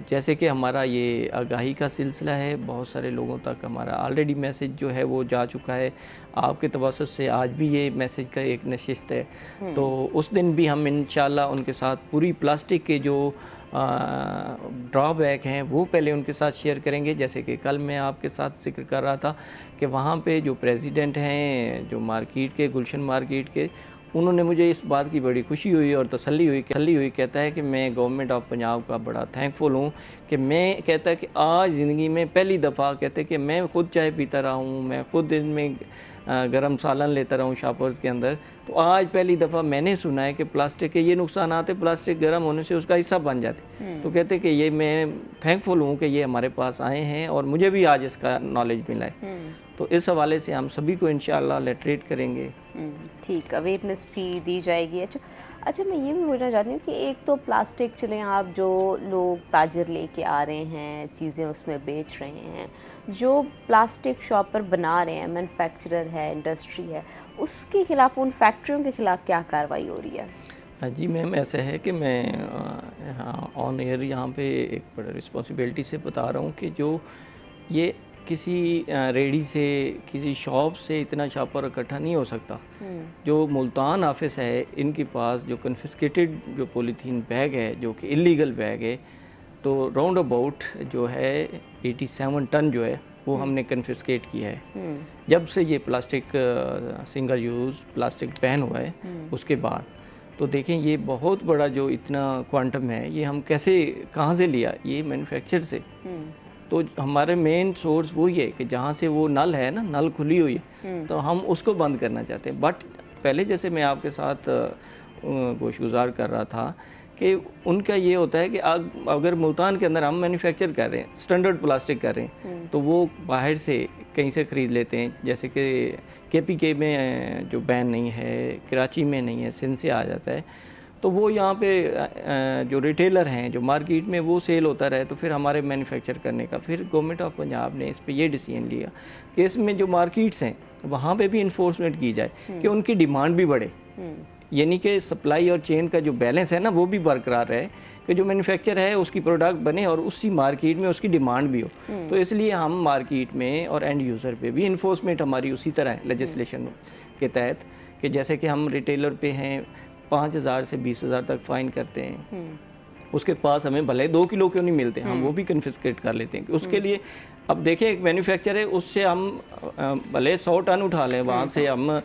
जैसे कि हमारा ये आगाही का सिलसिला है, बहुत सारे लोगों तक हमारा ऑलरेडी मैसेज जो है वो जा चुका है। आपके तवस्सुत से आज भी ये मैसेज का एक नशिस्त है, तो उस दिन भी हम इंशाल्लाह उनके साथ पूरी प्लास्टिक के जो ड्रॉबैक हैं वो पहले उनके साथ शेयर करेंगे। जैसे कि कल मैं आपके साथ जिक्र कर रहा था कि वहाँ पे जो प्रेसिडेंट हैं जो मार्केट के, गुलशन मार्केट के, उन्होंने मुझे इस बात की बड़ी खुशी हुई और तसल्ली हुई। कहता है कि मैं गवर्नमेंट ऑफ पंजाब का बड़ा थैंकफुल हूँ कि मैं, कहता है कि आज ज़िंदगी में पहली दफ़ा, कहते हैं कि मैं ख़ुद चाय पीता रहा हूँ, मैं ख़ुद दिन में गरम सालन लेता रहा हूँ शॉपर्स के अंदर, तो आज पहली दफ़ा मैंने सुना है कि प्लास्टिक के ये नुकसान आते, प्लास्टिक गर्म होने से उसका हिस्सा बन जाते। तो कहते कि ये मैं थैंकफुल हूँ कि ये हमारे पास आए हैं और मुझे भी आज इसका नॉलेज मिला है। तो इस हवाले से हम सभी को इंशाअल्लाह लेटरेट करेंगे। ठीक, अवेयरनेस भी दी जाएगी। अच्छा, मैं ये भी पूछना चाहती हूँ कि एक तो प्लास्टिक, चलें आप जो लोग ताजर लेके आ रहे हैं, चीज़ें उसमें बेच रहे हैं, जो प्लास्टिक शॉपर बना रहे हैं, मैन्युफैक्चरर है, इंडस्ट्री है, उसके ख़िलाफ़, उन फैक्ट्रियों के ख़िलाफ़ क्या कार्रवाई हो रही है? जी मैम, ऐसा है कि मैं यहाँ ऑन एयर यहाँ पे एक बड़ा रिस्पॉन्सिबिलिटी से बता रहा हूँ कि जो ये किसी रेडी से, किसी शॉप से इतना शॉपर इकट्ठा नहीं हो सकता। जो मुल्तान ऑफिस है, इनके पास जो कन्फिस्केटेड जो पॉलीथीन बैग है, जो कि इलीगल बैग है, तो राउंड अबाउट जो है 87 टन जो है वो हमने कन्फिस्केट किया है जब से ये plastic single use plastic ban हुआ है उसके बाद। तो देखें, ये बहुत बड़ा जो इतना क्वांटम है, ये हम कैसे, कहाँ से लिया, ये मैन्युफैक्चर से। तो हमारे मेन सोर्स वही है कि जहाँ से वो नल है ना, नल खुली हुई है, तो हम उसको बंद करना चाहते हैं। बट पहले जैसे मैं आपके साथ गोशगुजार कर रहा था कि उनका ये होता है कि अगर मुल्तान के अंदर हम मैन्युफैक्चर कर रहे हैं, स्टैंडर्ड प्लास्टिक कर रहे हैं, तो वो बाहर से कहीं से ख़रीद लेते हैं। जैसे कि KPK में जो बैन नहीं है, कराची में नहीं है, सिंध से आ जाता है, तो वो यहाँ पे जो रिटेलर हैं, जो मार्केट में वो सेल होता रहे, तो फिर हमारे मैन्युफैक्चर करने का, फिर गवर्नमेंट ऑफ पंजाब ने इस पे ये डिसीजन लिया कि इसमें जो मार्केट्स हैं वहाँ पे भी इन्फोर्समेंट की जाए कि उनकी डिमांड भी बढ़े, यानी कि सप्लाई और चेन का जो बैलेंस है ना वो भी बरकरार रहे, कि जो मैन्युफैक्चर है उसकी प्रोडक्ट बने और उसी मार्केट में उसकी डिमांड भी हो। तो इसलिए हम मार्केट में और एंड यूज़र पे भी इन्फोर्समेंट हमारी उसी तरह है लेजिस्लेशन के तहत, कि जैसे कि हम रिटेलर पे हैं 5,000 से 20,000 तक फ़ाइन करते हैं, उसके पास हमें भले 2 किलो क्यों नहीं मिलते, हम वो भी कन्फिस्केट कर लेते हैं। कि उसके लिए अब देखिए एक मैन्युफैक्चर है, उससे हम भले 100 टन उठा लें, वहाँ से हम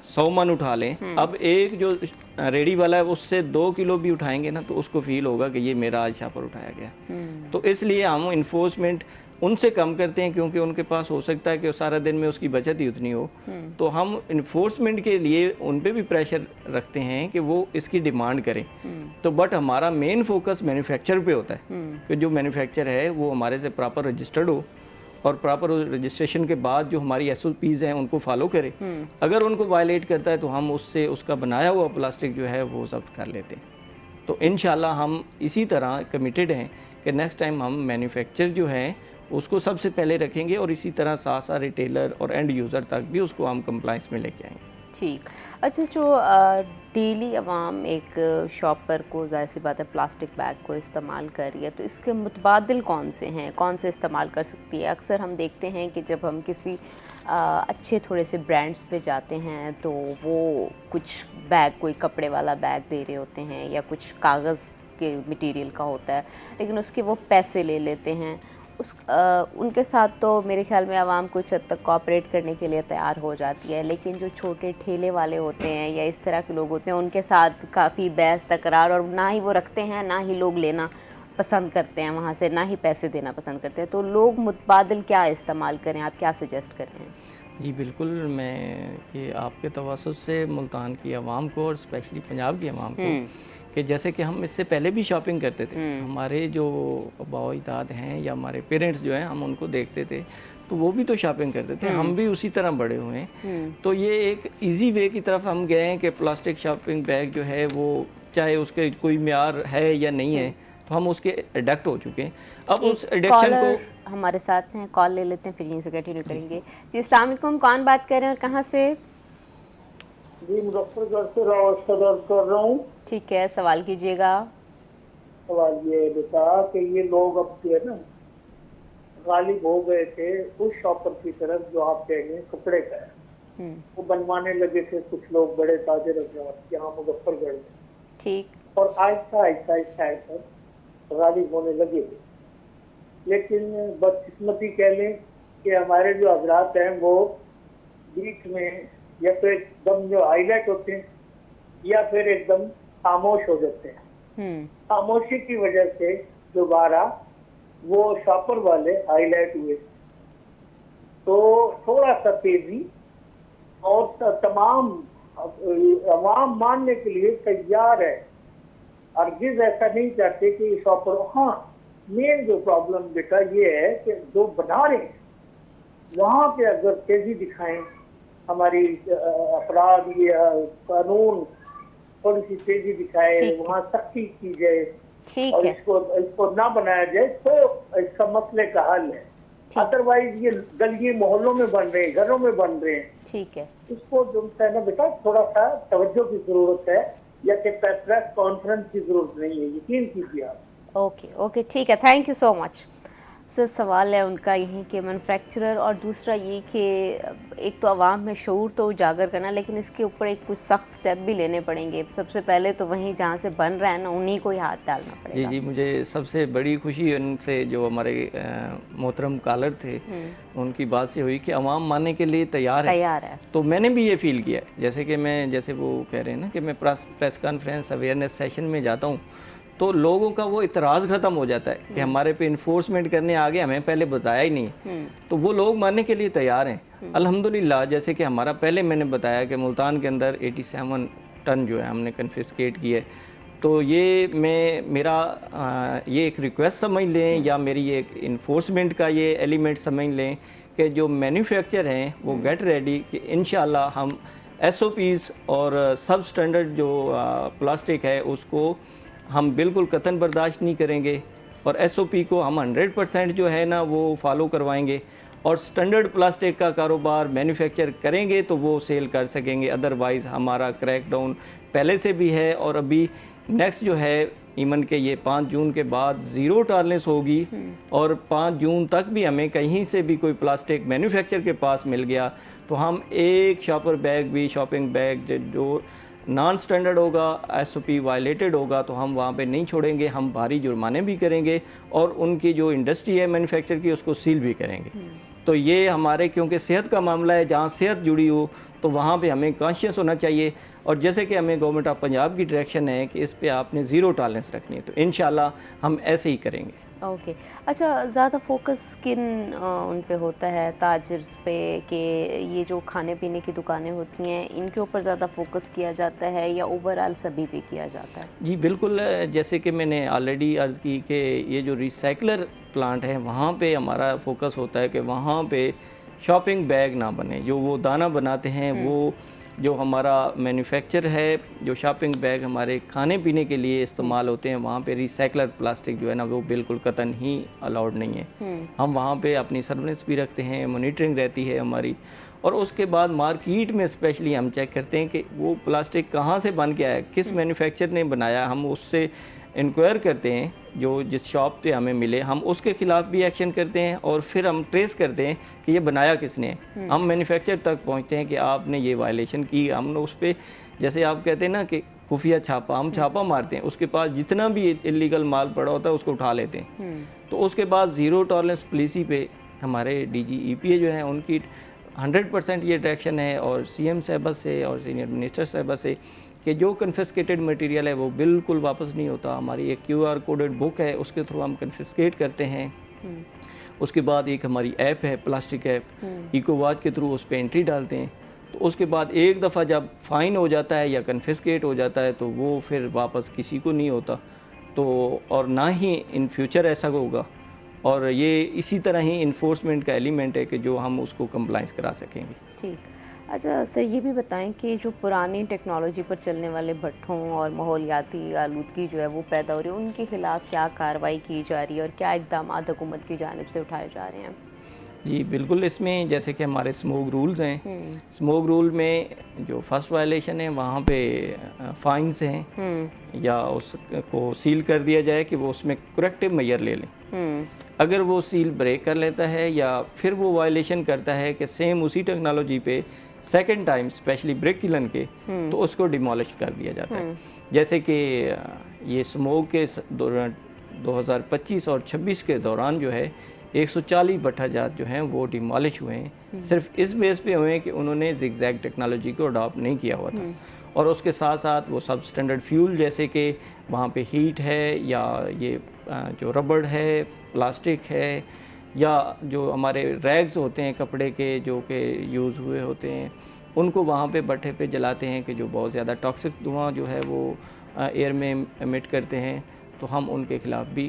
100 मन उठा लें, अब एक जो रेडी वाला है उससे 2 किलो भी उठाएंगे ना, तो उसको फील होगा कि ये मेरा आज यहाँ पर उठाया गया। तो इसलिए हम इन्फोर्समेंट उनसे कम करते हैं, क्योंकि उनके पास हो सकता है कि सारा दिन में उसकी बचत ही उतनी हो। तो हम इन्फोर्समेंट के लिए उन पे भी प्रेशर रखते हैं कि वो इसकी डिमांड करें। तो बट हमारा मेन फोकस मैन्युफैक्चर पे होता है कि जो मैन्युफैक्चर है वो हमारे से प्रॉपर रजिस्टर्ड हो, और प्रॉपर रजिस्ट्रेशन के बाद जो हमारी SOPs हैं उनको फॉलो करे। अगर उनको वायलेट करता है तो हम उससे उसका बनाया हुआ प्लास्टिक जो है वो जब्त कर लेते हैं। तो इंशाल्लाह हम इसी तरह कमिटेड हैं कि नेक्स्ट टाइम हम मैन्युफैक्चर जो है उसको सबसे पहले रखेंगे, और इसी तरह साथ साथ रिटेलर और एंड यूज़र तक भी उसको हम कंप्लाइंस में लेके आएंगे। ठीक। अच्छा, जो डेली आवाम एक शॉपर को ज़ाहिर सी बात है प्लास्टिक बैग को इस्तेमाल कर रही है, तो इसके मुतबादिल कौन से हैं, कौन से इस्तेमाल कर सकती है? अक्सर हम देखते हैं कि जब हम किसी अच्छे थोड़े से ब्रांड्स पे जाते हैं तो वो कुछ बैग, कोई कपड़े वाला बैग दे रहे होते हैं या कुछ कागज़ के मटेरियल का होता है, लेकिन उसके वो पैसे ले लेते हैं। उनके साथ तो मेरे ख्याल में आवाम कुछ हद तक कोऑपरेट करने के लिए तैयार हो जाती है, लेकिन जो छोटे ठेले वाले होते हैं या इस तरह के लोग होते हैं उनके साथ काफ़ी बहस तकरार, और ना ही वो रखते हैं ना ही लोग लेना पसंद करते हैं वहाँ से, ना ही पैसे देना पसंद करते हैं। तो लोग मुतबादिल क्या इस्तेमाल करें, आप क्या सजेस्ट कर रहे हैं? जी बिल्कुल, मैं ये आपके तवज्जुह से मुल्तान की आवाम को और स्पेशली पंजाब की आवाम को, कि जैसे कि हम इससे पहले भी शॉपिंग करते थे, हमारे जो आबा-ओ-अजदाद हैं या हमारे पेरेंट्स जो हैं, हम उनको देखते थे तो वो भी तो शॉपिंग करते थे, हम भी उसी तरह बड़े हुए हैं। तो ये एक इजी वे की तरफ हम गए हैं कि प्लास्टिक शॉपिंग बैग जो है वो चाहे उसके कोई म्यार है या नहीं है, तो हम उसके एडिक्ट हो चुके हैं। अब उस एडिक्शन को हमारे साथ हैं, कॉल ले लेते हैं, फिर यहीं से कंटिन्यू करेंगे। जी अस्सलाम वालेकुम, कौन बात कर रहे हैं और कहाँ से? जी मुजफ्फरगढ़ से रावत सदर कर रहा हूँ। ठीक है, सवाल कीजिएगा। सवाल ये है बेटा कि ये लोग अब जो है ना गालिब हो गए थे उस शॉपर की तरफ जो आप कह रहे हैं कपड़े का है, वो बनवाने लगे थे कुछ लोग बड़े ताजिर यहाँ मुजफ्फरगढ़ में। ठीक। और आहिस्ता आहिस्ता आहिस्ता आहिस्ता गालिब होने लगे थे, लेकिन बदकिस्मती कह लें कि हमारे जो हजरात हैं वो बीच में या तो एकदम जो हाईलाइट होते हैं या फिर एकदम खामोश हो जाते हैं। खामोशी की वजह से दोबारा वो शॉपर वाले हाईलाइट हुए। तो थोड़ा सा तेजी और तमाम अवाम मानने के लिए तैयार है, अर्गिज ऐसा नहीं चाहते कि शॉपर। हाँ, मेन जो प्रॉब्लम बेटा ये है कि जो बना रहे हैं वहाँ पे अगर तेजी दिखाएं, हमारी अपराध या कानून थोड़ी सी तेजी दिखाए, वहाँ सख्ती की जाए और इसको ना बनाया जाए तो इसका मसले का हल है। अदरवाइज ये गलिए मोहल्लों में बन रहे हैं, घरों में बन रहे हैं। ठीक है, इसको जो है ना बेटा थोड़ा सा तवज्जो की जरूरत है, या कि प्रेस कॉन्फ्रेंस की जरूरत नहीं है, यकीन कीजिए आप। ओके ओके, ठीक है, thank you so much. Sir सवाल है उनका यही कि मैन्युफैक्चरर, और दूसरा ये कि एक तो आवाम में शऊर तो उजागर करना, लेकिन इसके ऊपर एक कुछ सख्त स्टेप भी लेने पड़ेंगे। सबसे पहले तो वहीं जहाँ से बन रहा है ना उन्हीं को ही हाथ डालना पड़ेगा। जी जी, मुझे सबसे बड़ी खुशी उनसे जो हमारे मोहतरम कॉलर थे उनकी बात से हुई कि आवाम मानने के लिए तैयार है। तो मैंने भी ये फील किया, जैसे वो कह रहे हैं ना कि मैं प्रेस कॉन्फ्रेंस अवेयरनेस सेशन में जाता हूँ तो लोगों का वो इतराज़ ख़त्म हो जाता है कि हमारे पे इन्फोर्समेंट करने आ गए, हमें पहले बताया ही नहीं। तो वो लोग मानने के लिए तैयार हैं अल्हम्दुलिल्लाह। जैसे कि हमारा पहले मैंने बताया कि मुल्तान के अंदर 87 टन जो है हमने कन्फिस्केट किए, तो ये मेरा ये एक रिक्वेस्ट समझ लें या मेरी एक इन्फोर्समेंट का ये एलिमेंट समझ लें कि जो मैन्युफैक्चर हैं वो गेट रेडी कि इंशाल्लाह हम SOPs और सब स्टैंडर्ड जो प्लास्टिक है उसको हम बिल्कुल कतन बर्दाश्त नहीं करेंगे और SOP को हम 100% जो है ना वो फॉलो करवाएंगे और स्टैंडर्ड प्लास्टिक का कारोबार मैन्युफैक्चर करेंगे तो वो सेल कर सकेंगे। अदरवाइज़ हमारा क्रैकडाउन पहले से भी है और अभी नेक्स्ट जो है इवन के ये 5 जून के बाद ज़ीरो टॉलरेंस होगी और 5 जून तक भी हमें कहीं से भी कोई प्लास्टिक मैन्युफैक्चर के पास मिल गया तो हम एक शॉपर बैग भी शॉपिंग बैग जो नॉन स्टैंडर्ड होगा SOP वायलेटेड होगा तो हम वहाँ पे नहीं छोड़ेंगे, हम भारी जुर्माने भी करेंगे और उनकी जो इंडस्ट्री है मैन्युफैक्चर की उसको सील भी करेंगे। तो ये हमारे क्योंकि सेहत का मामला है, जहाँ सेहत जुड़ी हो तो वहाँ पे हमें कॉन्शियस होना चाहिए और जैसे कि हमें गवर्नमेंट ऑफ पंजाब की डायरेक्शन है कि इस पे आपने ज़ीरो टॉलरेंस रखनी है तो इंशाल्लाह हम ऐसे ही करेंगे। ओके अच्छा, ज़्यादा फोकस किन उन पे होता है ताजिर्स पे कि ये जो खाने पीने की दुकानें होती हैं इनके ऊपर ज़्यादा फोकस किया जाता है या ओवरऑल सभी पे किया जाता है? जी बिल्कुल, जैसे कि मैंने ऑलरेडी अर्ज़ की कि ये जो रिसाइकलर प्लांट है वहाँ पे हमारा फोकस होता है कि वहाँ पे शॉपिंग बैग ना बने। जो वो दाना बनाते हैं वो जो हमारा मैन्युफैक्चर है, जो शॉपिंग बैग हमारे खाने पीने के लिए इस्तेमाल होते हैं वहाँ पे रिसाइकलर प्लास्टिक जो है ना वो बिल्कुल कतन ही अलाउड नहीं है। हम वहाँ पे अपनी सर्वेलेंस भी रखते हैं, मॉनिटरिंग रहती है हमारी और उसके बाद मार्केट में स्पेशली हम चेक करते हैं कि वो प्लास्टिक कहाँ से बन के आया, किस मैन्युफैक्चर ने बनाया। हम उससे इंक्वायर करते हैं, जो जिस शॉप पे हमें मिले हम उसके ख़िलाफ़ भी एक्शन करते हैं और फिर हम ट्रेस करते हैं कि ये बनाया किसने है। हम मैन्युफैक्चर तक पहुंचते हैं कि आपने ये वायलेशन की, हमने उस पर जैसे आप कहते हैं ना कि खुफिया छापा, हम छापा मारते हैं, उसके पास जितना भी इलीगल माल पड़ा होता है उसको उठा लेते हैं। तो उसके बाद ज़ीरो टॉलरेंस पॉलिसी पे हमारे DG EPA जो हैं उनकी 100% ये डायरेक्शन है और CM साहब से और सीनियर मिनिस्टर साहब से कि जो कन्फिस्केटेड मटेरियल है वो बिल्कुल वापस नहीं होता। हमारी एक QR कोडेड बुक है उसके थ्रू हम कन्फिस्केट करते हैं। उसके बाद एक हमारी ऐप है, प्लास्टिक ऐप, इकोवाच के थ्रू उस पर एंट्री डालते हैं। तो उसके बाद एक दफ़ा जब फ़ाइन हो जाता है या कन्फिस्केट हो जाता है तो वो फिर वापस किसी को नहीं होता। तो और ना ही इन फ्यूचर ऐसा होगा और ये इसी तरह ही इन्फोर्समेंट का एलिमेंट है कि जो हम उसको कंप्लाइंस करा सकेंगे। ठीक। अच्छा सर, ये भी बताएं कि जो पुरानी टेक्नोलॉजी पर चलने वाले भट्ठों और माहौलियाती आलूदगी जो है वो पैदा हो रही है, उनके खिलाफ क्या कार्रवाई की जा रही है और क्या इक़दाम हुकूमत की जानिब से उठाए जा रहे हैं? जी बिल्कुल, इसमें जैसे कि हमारे स्मोक रूल्स हैं, स्मोक रूल में जो फर्स्ट वायलेशन है वहाँ पे फाइन्स हैं या उसको सील कर दिया जाए कि वो उसमें करेक्टिव मेजर ले लें। अगर वो सील ब्रेक कर लेता है या फिर वो वायलेशन करता है कि सेम उसी टेक्नोलॉजी पे second time specially break kiln के तो उसको डिमोलिश कर दिया जाता है। जैसे कि ये स्मोक के 2025 और 26 के दौरान जो है 140 भट्ठा जात जो हैं वो डिमोलिश हुए हैं, सिर्फ इस बेस पे हुए हैं कि उन्होंने जिगजैग टेक्नोलॉजी को अडॉप्ट नहीं किया हुआ था। और उसके साथ साथ वो सब स्टैंडर्ड फ्यूल जैसे कि वहाँ पे हीट है या ये जो रबड़ है, प्लास्टिक है या जो हमारे रैग्स होते हैं कपड़े के जो कि यूज़ हुए होते हैं उनको वहाँ पे भट्ठे पे जलाते हैं कि जो बहुत ज़्यादा टॉक्सिक धुआं जो है वो एयर में एमिट करते हैं। तो हम उनके ख़िलाफ़ भी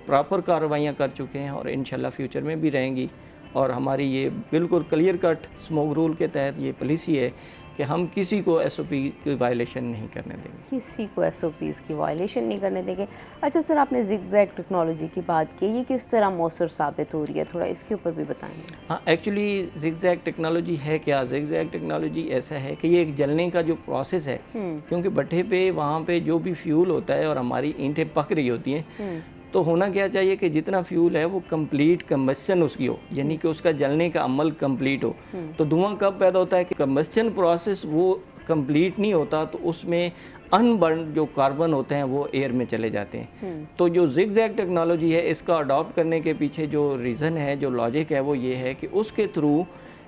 प्रॉपर कार्रवाइयाँ कर चुके हैं और इंशाल्लाह फ्यूचर में भी रहेंगी। और हमारी ये बिल्कुल क्लियर कट स्मोक रूल के तहत ये पॉलिसी है कि हम किसी को SOP की वायलेशन नहीं करने देंगे, किसी को SOPs की वायलेशन नहीं करने देंगे। अच्छा सर, आपने जिगजैग टेक्नोलॉजी की बात की, ये किस तरह मौसर साबित हो रही है, थोड़ा इसके ऊपर भी बताएंगे? हाँ, एक्चुअली जिगजैग टेक्नोलॉजी है क्या? जिगजैग टेक्नोलॉजी ऐसा है कि ये एक जलने का जो प्रोसेस है, क्योंकि भट्ठे पे वहाँ पे जो भी फ्यूल होता है और हमारी ईंटें पक रही होती हैं तो होना क्या चाहिए कि जितना फ्यूल है वो कंप्लीट कंबस्चन उसकी हो, यानी कि उसका जलने का अमल कंप्लीट हो। तो धुआं कब पैदा होता है कि कंबस्चन प्रोसेस वो कंप्लीट नहीं होता तो उसमें अनबर्न जो कार्बन होते हैं वो एयर में चले जाते हैं। तो जो जिगजैग टेक्नोलॉजी है इसका अडॉप्ट करने के पीछे जो रीज़न है, जो लॉजिक है वो ये है कि उसके थ्रू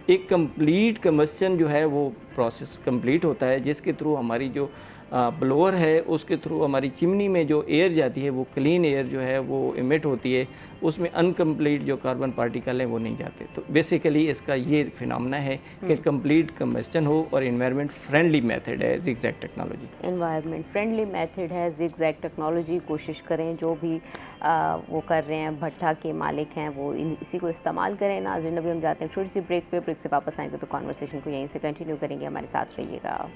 एक कंप्लीट कंबस्चन जो है वो प्रोसेस कंप्लीट होता है जिसके थ्रू हमारी जो ब्लोअर है उसके थ्रू हमारी चिमनी में जो एयर जाती है वो क्लीन एयर जो है वो इमिट होती है, उसमें अनकम्प्लीट जो कार्बन पार्टिकल हैं वो नहीं जाते। तो बेसिकली इसका ये फिनोमेना है कि कंप्लीट कंबस्टन हो और इन्वायरमेंट फ्रेंडली मेथड है zigzag technology. Environment friendly method है ज़िगज़ैग टेक्नोलॉजी। कोशिश करें जो भी वो कर रहे हैं, भट्ठा के मालिक हैं, वो इसी को इस्तेमाल करें। नाज़रीन अभी हम जाते हैं छोटी सी ब्रेक पे, ब्रेक से वापस आएंगे तो कॉन्वर्सेशन को यहीं से कंटिन्यू करेंगे। हमारे साथ रहिएगा।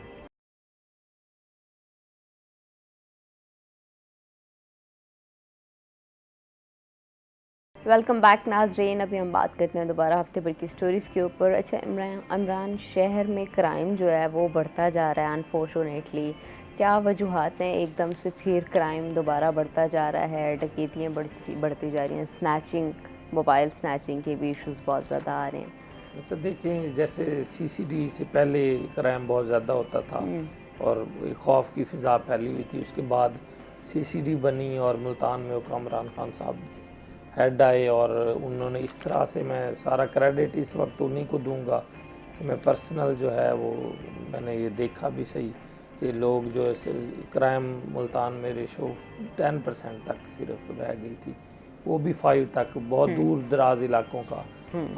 वेलकम बैक नाज़रीन। अभी हम बात करते हैं दोबारा हफ्ते भर की स्टोरीज़ के ऊपर। अच्छा इमरान, शहर में क्राइम जो है वो बढ़ता जा रहा है अनफॉर्चुनेटली। क्या वजूहात हैं एकदम से फिर क्राइम दोबारा बढ़ता जा रहा है? डकैतियाँ बढ़ती जा रही हैं, स्नैचिंग, मोबाइल स्नैचिंग के भी इश्यूज़ बहुत ज़्यादा आ रहे हैं। अच्छा देखें, जैसे सीसीडी से पहले क्राइम बहुत ज़्यादा होता था और खौफ की फ़िज़ा फैली हुई थी। उसके बाद सीसीडी बनी और मुल्तान में कामरान खान साहब हेड आए और उन्होंने इस तरह से, मैं सारा क्रेडिट इस वक्त उन्हीं को दूंगा कि मैं पर्सनल जो है वो मैंने ये देखा भी सही कि लोग जो है क्राइम मुल्तान में रेशो 10% तक सिर्फ रह गई थी, वो भी 5 तक, बहुत दूर दराज इलाकों का।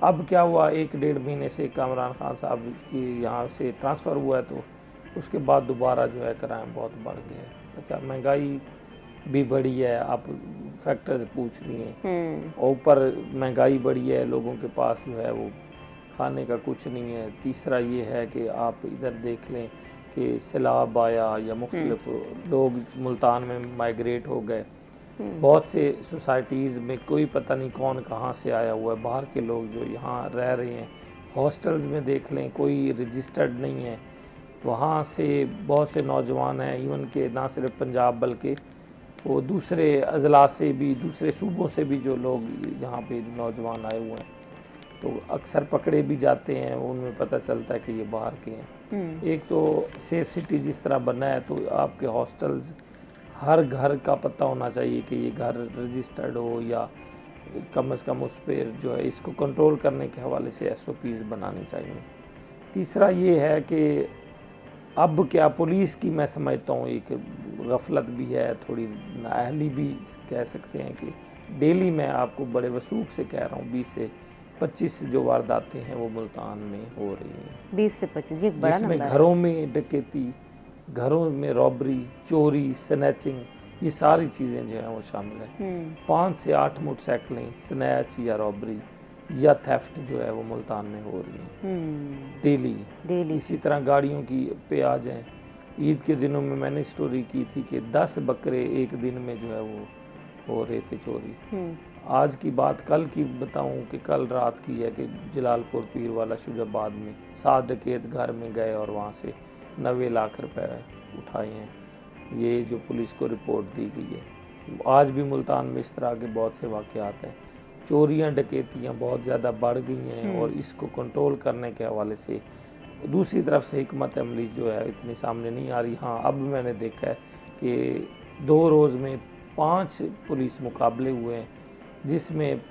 अब क्या हुआ, 1-1.5 महीने से कामरान खान साहब की यहाँ से ट्रांसफ़र हुआ है तो उसके बाद दोबारा जो है क्राइम बहुत बढ़ गया है। अच्छा, महंगाई भी बढ़ी है, आप फैक्टर्स पूछ रही हैं, और ऊपर महंगाई बढ़ी है, लोगों के पास जो है वो खाने का कुछ नहीं है। तीसरा ये है कि आप इधर देख लें कि सैलाब आया या मुख्तलिफ लोग मुल्तान में माइग्रेट हो गए। बहुत से सोसाइटीज़ में कोई पता नहीं कौन कहाँ से आया हुआ है, बाहर के लोग जो यहाँ रह रहे हैं। हॉस्टल्स में देख लें, कोई रजिस्टर्ड नहीं है, वहाँ से बहुत से नौजवान हैं, इवन के ना सिर्फ पंजाब बल्कि वो दूसरे अजला से भी, दूसरे सूबों से भी जो लोग यहाँ पे नौजवान आए हुए हैं, तो अक्सर पकड़े भी जाते हैं, उनमें पता चलता है कि ये बाहर के हैं। एक तो सेफ सिटी जिस तरह बना है तो आपके हॉस्टल्स हर घर का पता होना चाहिए कि ये घर रजिस्टर्ड हो, या कम से कम उस पर जो है इसको कंट्रोल करने के हवाले से SOPs बनाने चाहिए। तीसरा ये है कि अब क्या पुलिस की मैं समझता हूँ एक गफलत भी है, थोड़ी नाअहली भी कह सकते हैं कि डेली मैं आपको बड़े वसूख से कह रहा हूँ 20 से 25 जो वारदातें हैं वो मुल्तान में हो रही हैं। 20 से 25, ये एक बड़ा नंबर है। घरों में डकैती, घरों में रॉबरी, चोरी, स्नैचिंग, ये सारी चीज़ें जो हैं वो शामिल हैं। 5 से 8 मोटरसाइकिलें स्नैच या रॉबरी या थेफ्ट जो है वो मुल्तान में हो रही हैं डेली। इसी तरह गाड़ियों की पे आ जाएं, ईद के दिनों में मैंने स्टोरी की थी कि 10 बकरे एक दिन में जो है वो हो रहे थे चोरी। आज की बात कल की बताऊं कि कल रात की है कि जलालपुर पीर वाला शुजाबाद में 7 डकैत घर में गए और वहाँ से 90 लाख रुपए उठाए हैं। ये जो पुलिस को रिपोर्ट दी गई है। आज भी मुल्तान में इस तरह के बहुत से वाक़यात हैं। चोरियां डकैतियां बहुत ज़्यादा बढ़ गई हैं और इसको कंट्रोल करने के हवाले से दूसरी तरफ से हिकमत अमली जो है इतनी सामने नहीं आ रही। हाँ, अब मैंने देखा है कि 2 रोज़ में 5 पुलिस मुकाबले हुए हैं जिसमें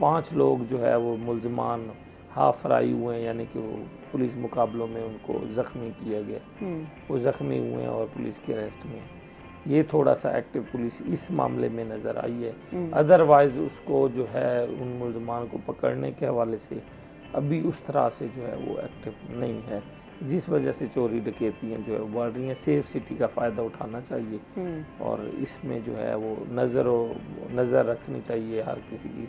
5 लोग जो है वो मुल्ज़मान हाफ फ्राई हुए हैं, यानी कि वो पुलिस मुकाबलों में उनको ज़ख्मी किया गया, वो ज़ख्मी हुए हैं और पुलिस के अरेस्ट में। ये थोड़ा सा एक्टिव पुलिस इस मामले में नज़र आई है। अदरवाइज़ उसको जो है उन मुल्ज़मान को पकड़ने के हवाले से अभी उस तरह से जो है वो एक्टिव नहीं है, जिस वजह से चोरी डकैतियाँ जो है बढ़ रही हैं। सेफ सिटी का फ़ायदा उठाना चाहिए और इसमें जो है वो नज़र रखनी चाहिए हर किसी की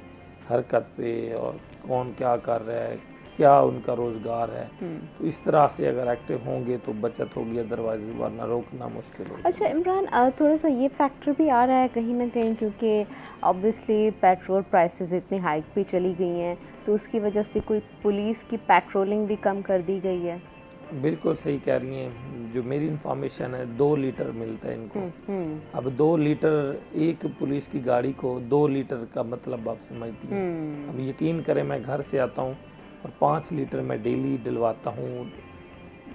हरकत पे और कौन क्या कर रहा है, क्या उनका रोज़गार है। तो इस तरह से अगर एक्टिव होंगे तो बचत होगी, अदरवाइज वरना रोकना मुश्किल होगा। अच्छा इमरान, थोड़ा सा ये फैक्टर भी आ रहा है कहीं ना कहीं, क्योंकि ऑब्वियसली पेट्रोल प्राइसेस इतनी हाइक भी चली गई हैं, तो उसकी वजह से कोई पुलिस की पेट्रोलिंग भी कम कर दी गई है। बिल्कुल सही कह रही हैं। जो मेरी इंफॉर्मेशन है 2 लीटर मिलता है इनको। अब 2 लीटर, एक पुलिस की गाड़ी को 2 लीटर का मतलब आप समझती हैं। अब यकीन करें, मैं घर से आता हूँ और 5 लीटर मैं डेली डलवाता हूँ।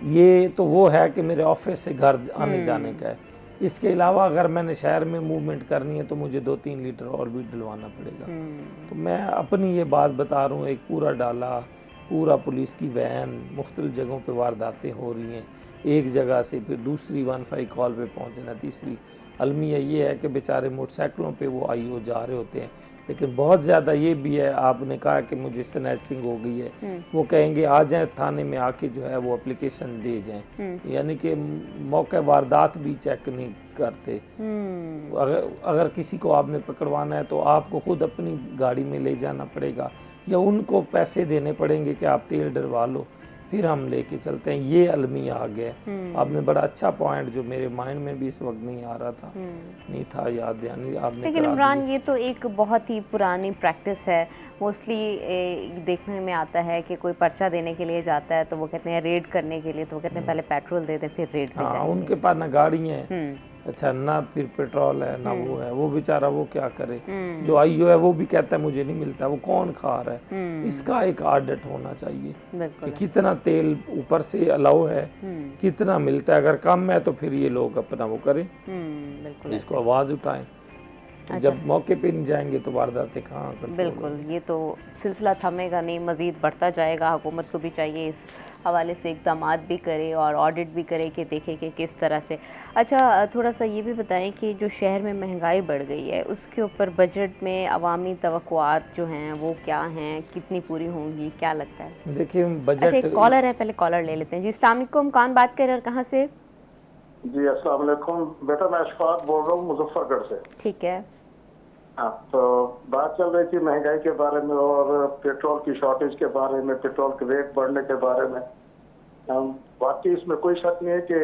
ये तो वो है कि मेरे ऑफिस से घर आने जाने का है। इसके अलावा अगर मैंने शहर में मूवमेंट करनी है तो मुझे 2-3 लीटर और भी डलवाना पड़ेगा। तो मैं अपनी ये बात बता रहा हूँ, एक पूरा डाला, पूरा पुलिस की वैन, मुख्तलिफ जगहों पे वारदातें हो रही हैं, एक जगह से फिर दूसरी 15 कॉल पे पहुंचना। तीसरी अलमिया ये है कि बेचारे मोटरसाइकिलों पे वो आईओ जा रहे होते हैं, लेकिन बहुत ज़्यादा ये भी है, आपने कहा कि मुझे स्नैचिंग हो गई है, वो कहेंगे आ जाएं थाने में आके जो है वो एप्लीकेशन दे जाएं, यानी कि मौके वारदात भी चेक नहीं करते। अगर किसी को आपने पकड़वाना है तो आपको खुद अपनी गाड़ी में ले जाना पड़ेगा या उनको पैसे देने पड़ेंगे कि आप तेल डलवा लो, फिर हम लेके चलते हैं। ये अलमिया आ गया। आपने बड़ा अच्छा पॉइंट जो मेरे माइंड में भी इस वक्त नहीं आ रहा था, नहीं था याद, यानी आपने लेकिन इमरान ये तो एक बहुत ही पुरानी प्रैक्टिस है। मोस्टली देखने में आता है कि कोई पर्चा देने के लिए जाता है तो वो कहते हैं रेड करने के लिए, तो वो कहते हैं पहले पेट्रोल दे दें फिर रेड पे जाएंगे। उनके पास ना गाड़ी है, अच्छा ना फिर पेट्रोल है ना वो है, वो बेचारा वो क्या करे। जो आईओ है वो भी कहता है मुझे नहीं मिलता, वो कौन खा रहा है। इसका एक ऑडिट होना चाहिए कि कितना तेल ऊपर से अलाउ है, कितना मिलता है। अगर कम है तो फिर ये लोग अपना वो करें, इसको आवाज उठाएं। अच्छा। जब मौके पे नहीं जाएंगे तो वारदातें कहाँ करते। बिल्कुल, ये तो सिलसिला थमेगा नहीं, मज़ीद बढ़ता जाएगा। हुकूमत को भी चाहिए इस हवाले से इक़दाम भी करे और ऑडिट भी करे कि देखें कि किस तरह से। अच्छा, थोड़ा सा ये भी बताएं कि जो शहर में महंगाई बढ़ गई है उसके ऊपर बजट में अवामी तवक्कुआत जो हैं वो क्या हैं, कितनी पूरी होंगी, क्या लगता है? देखिए बजट। अच्छा, एक कॉलर है, पहले कॉलर ले लेते हैं। जी अस्सलाम वालेकुम, कौन बात कर रहे हैं और कहाँ से? जी अस्सलाम वालेकुम बेटा, मैं अशफाक बोल रहा हूँ मुजफ्फरगढ़ से। ठीक है। हाँ, तो बात चल रही थी महंगाई के बारे में और पेट्रोल की शॉर्टेज के बारे में, पेट्रोल के रेट बढ़ने के बारे में। बाकी इसमें कोई शक नहीं है कि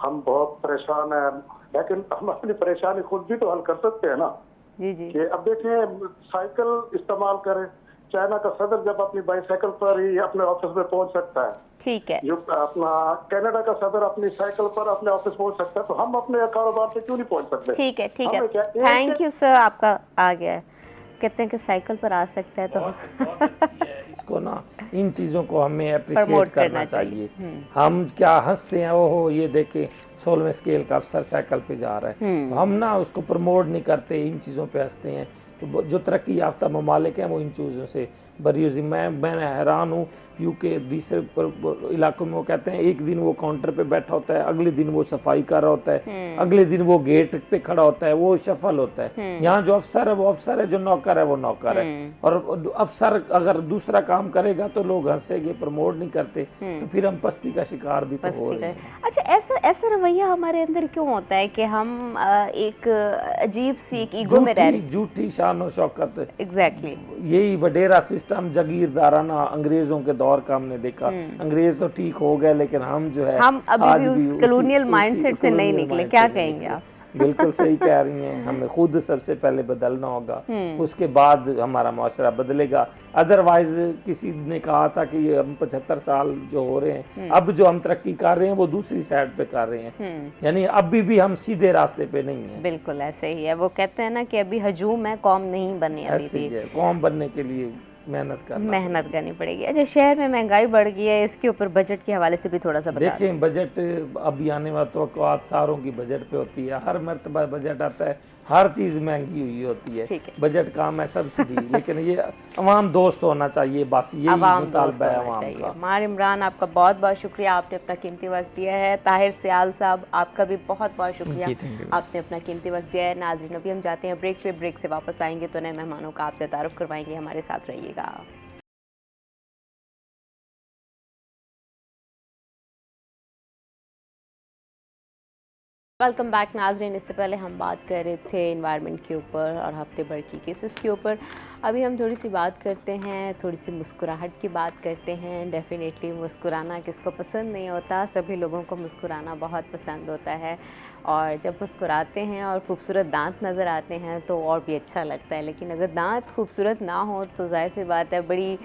हम बहुत परेशान हैं, लेकिन हम अपनी परेशानी खुद भी तो हल कर सकते हैं ना। जी जी। कि अब देखें, साइकिल इस्तेमाल करें। चाइना का सदर जब अपनी बाईसाइकिल पर ही अपने ऑफिस में पहुंच सकता है, ठीक है, जो अपना कनाडा का सदर अपनी साइकिल पर अपने ऑफिस पहुंच सकता है, तो हम अपने कारोबार से क्यों नहीं पहुंच सकते? ठीक है, ठीक है, थैंक यू सर, आपका आ गया है। कहते हैं कि साइकिल पर आ सकता है तो बहुत अच्छी है। इसको ना इन चीज़ों को हमें अप्रिशिएट करना चाहिए। हम क्या हंसते हैं, ओहो ये देखें 16वें स्केल का अफसर साइकिल पे जा रहा है, तो हम ना उसको प्रमोट नहीं करते, इन चीज़ों पे हंसते हैं। तो जो तरक्की याफ्ता ममालिक हैं वो इन चीज़ों से बरी। मैं हैरान हूँ, यूके दूसरे इलाकों में वो कहते हैं एक दिन वो काउंटर पे बैठा होता है, अगले दिन वो सफाई कर रहा होता है, अगले दिन वो गेट पे खड़ा होता है, वो शफल होता है। यहाँ जो अफसर है वो अफसर है, जो नौकर है वो नौकर है। और अफसर अगर दूसरा काम करेगा तो लोग हंसेंगे, प्रमोट नहीं करते, तो फिर हम पस्ती का शिकार भी तो हो रहे हैं। अच्छा, ऐसा रवैया हमारे अंदर क्यों होता है कि हम एक अजीब सी एक ईगो में रह रहे हैं? झूठी शान और शौकत। एग्जैक्टली, यही वडेरा सिस्टम जागीरदाराना अंग्रेजों के दौर का हमने देखा। अंग्रेज तो ठीक हो गए, लेकिन हम जो है हम अभी भी उस कॉलोनियल माइंडसेट से नहीं निकले। क्या कहेंगे आप? बिल्कुल सही कह रही हैं। हमें खुद सबसे पहले बदलना होगा, उसके बाद हमारा माशरा बदलेगा। अदरवाइज किसी ने कहा था कि ये हम 75 साल जो हो रहे हैं, अब जो हम तरक्की कर रहे हैं वो दूसरी साइड पे कर रहे हैं, यानी अभी भी हम सीधे रास्ते पे नहीं है। बिल्कुल ऐसे ही है। वो कहते हैं ना कि अभी हजूम है, कौम नहीं बनी। ऐसे ही है, कौम बनने के लिए मेहनत करनी पड़ेगी। अच्छा, शहर में महंगाई बढ़ गई है, इसके ऊपर बजट के हवाले से भी थोड़ा सा बता देखें। बजट अभी आने वाला तो सारों की बजट पे होती है, हर मरतबा बजट आता है, हर चीज़ महंगी हुई होती है। बजट काम है सब्सिडी, लेकिन ये अवाम दोस्त होना चाहिए, बस यही मुतालबा है अवाम का। मार इमरान, आपका बहुत बहुत शुक्रिया, आपने अपना कीमती वक्त दिया है। ताहिर सियाल साहब, आपका भी बहुत बहुत शुक्रिया, आपने अपना कीमती वक्त दिया है। नाज़रीन, अभी हम जाते हैं ब्रेक पे, ब्रेक से वापस आएंगे तो नए मेहमानों का आपसे तारुफ करवाएंगे, हमारे साथ रहिएगा। वेलकम बैक नाज़रीन। इससे पहले हम बात कर रहे थे एनवायरनमेंट के ऊपर और हफ्ते भर की केसेस के ऊपर। अभी हम थोड़ी सी बात करते हैं, थोड़ी सी मुस्कुराहट की बात करते हैं। डेफिनेटली मुस्कुराना किसको पसंद नहीं होता, सभी लोगों को मुस्कुराना बहुत पसंद होता है। और जब मुस्कुराते हैं और खूबसूरत दांत नज़र आते हैं तो और भी अच्छा लगता है। लेकिन अगर दांत खूबसूरत ना हो तो जाहिर सी बात है बड़ी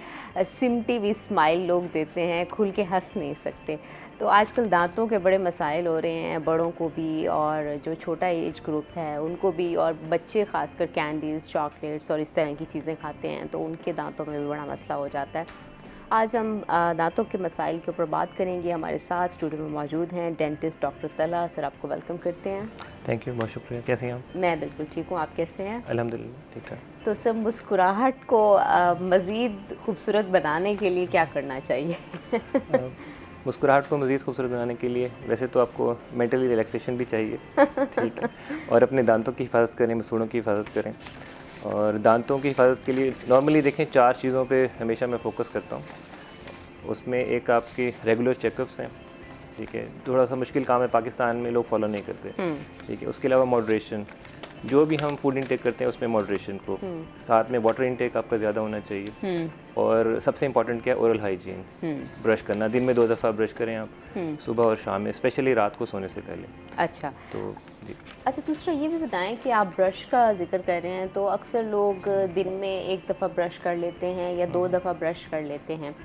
सिमटी हुई स्माइल लोग देते हैं, खुल के हंस नहीं सकते। तो आजकल दांतों के बड़े मसाइल हो रहे हैं, बड़ों को भी और जो छोटा एज ग्रुप है उनको भी, और बच्चे खासकर कैंडीज़, चॉकलेट्स और इस तरह की चीज़ें खाते हैं तो उनके दांतों में भी बड़ा मसला हो जाता है। आज हम दांतों के मसाइल के ऊपर बात करेंगे। हमारे साथ स्टूडियो में मौजूद हैं डेंटिस्ट डॉक्टर तला सर, आपको वेलकम करते हैं। थैंक यू, बहुत शुक्रिया। कैसे हैं आप? मैं बिल्कुल ठीक हूँ, आप कैसे हैं? अल्हम्दुलिल्लाह ठीक ठाक। तो सब मुस्कुराहट को मज़ीद खूबसूरत बनाने के लिए क्या करना चाहिए? मुस्कुराहट को मज़ीद खूबसूरत बनाने के लिए वैसे तो आपको मेंटली रिलैक्सेशन भी चाहिए, ठीक है, और अपने दांतों की हिफाजत करें, मसूड़ों की हिफाजत करें। और दांतों की हिफाजत के लिए नॉर्मली देखें 4 चीज़ों पे हमेशा मैं फोकस करता हूँ। उसमें एक आपके रेगुलर चेकअप्स हैं, ठीक है, थोड़ा सा मुश्किल काम है, पाकिस्तान में लोग फॉलो नहीं करते, ठीक है। उसके अलावा मॉडरेशन, जो भी हम फूड इंटेक करते हैं उसमें मॉडरेशन को, साथ में वाटर इंटेक आपका ज़्यादा होना चाहिए, और सबसे इंपॉर्टेंट क्या है, ओरल हाइजीन, ब्रश करना, दिन में 2 दफ़ा ब्रश करें आप, सुबह और शाम में, स्पेशली रात को सोने से पहले। अच्छा, तो जी। अच्छा, दूसरा ये भी बताएं कि आप ब्रश का जिक्र कर रहे हैं, तो अक्सर लोग दिन में 1 दफ़ा ब्रश कर लेते हैं या 2 दफ़ा ब्रश कर लेते हैं।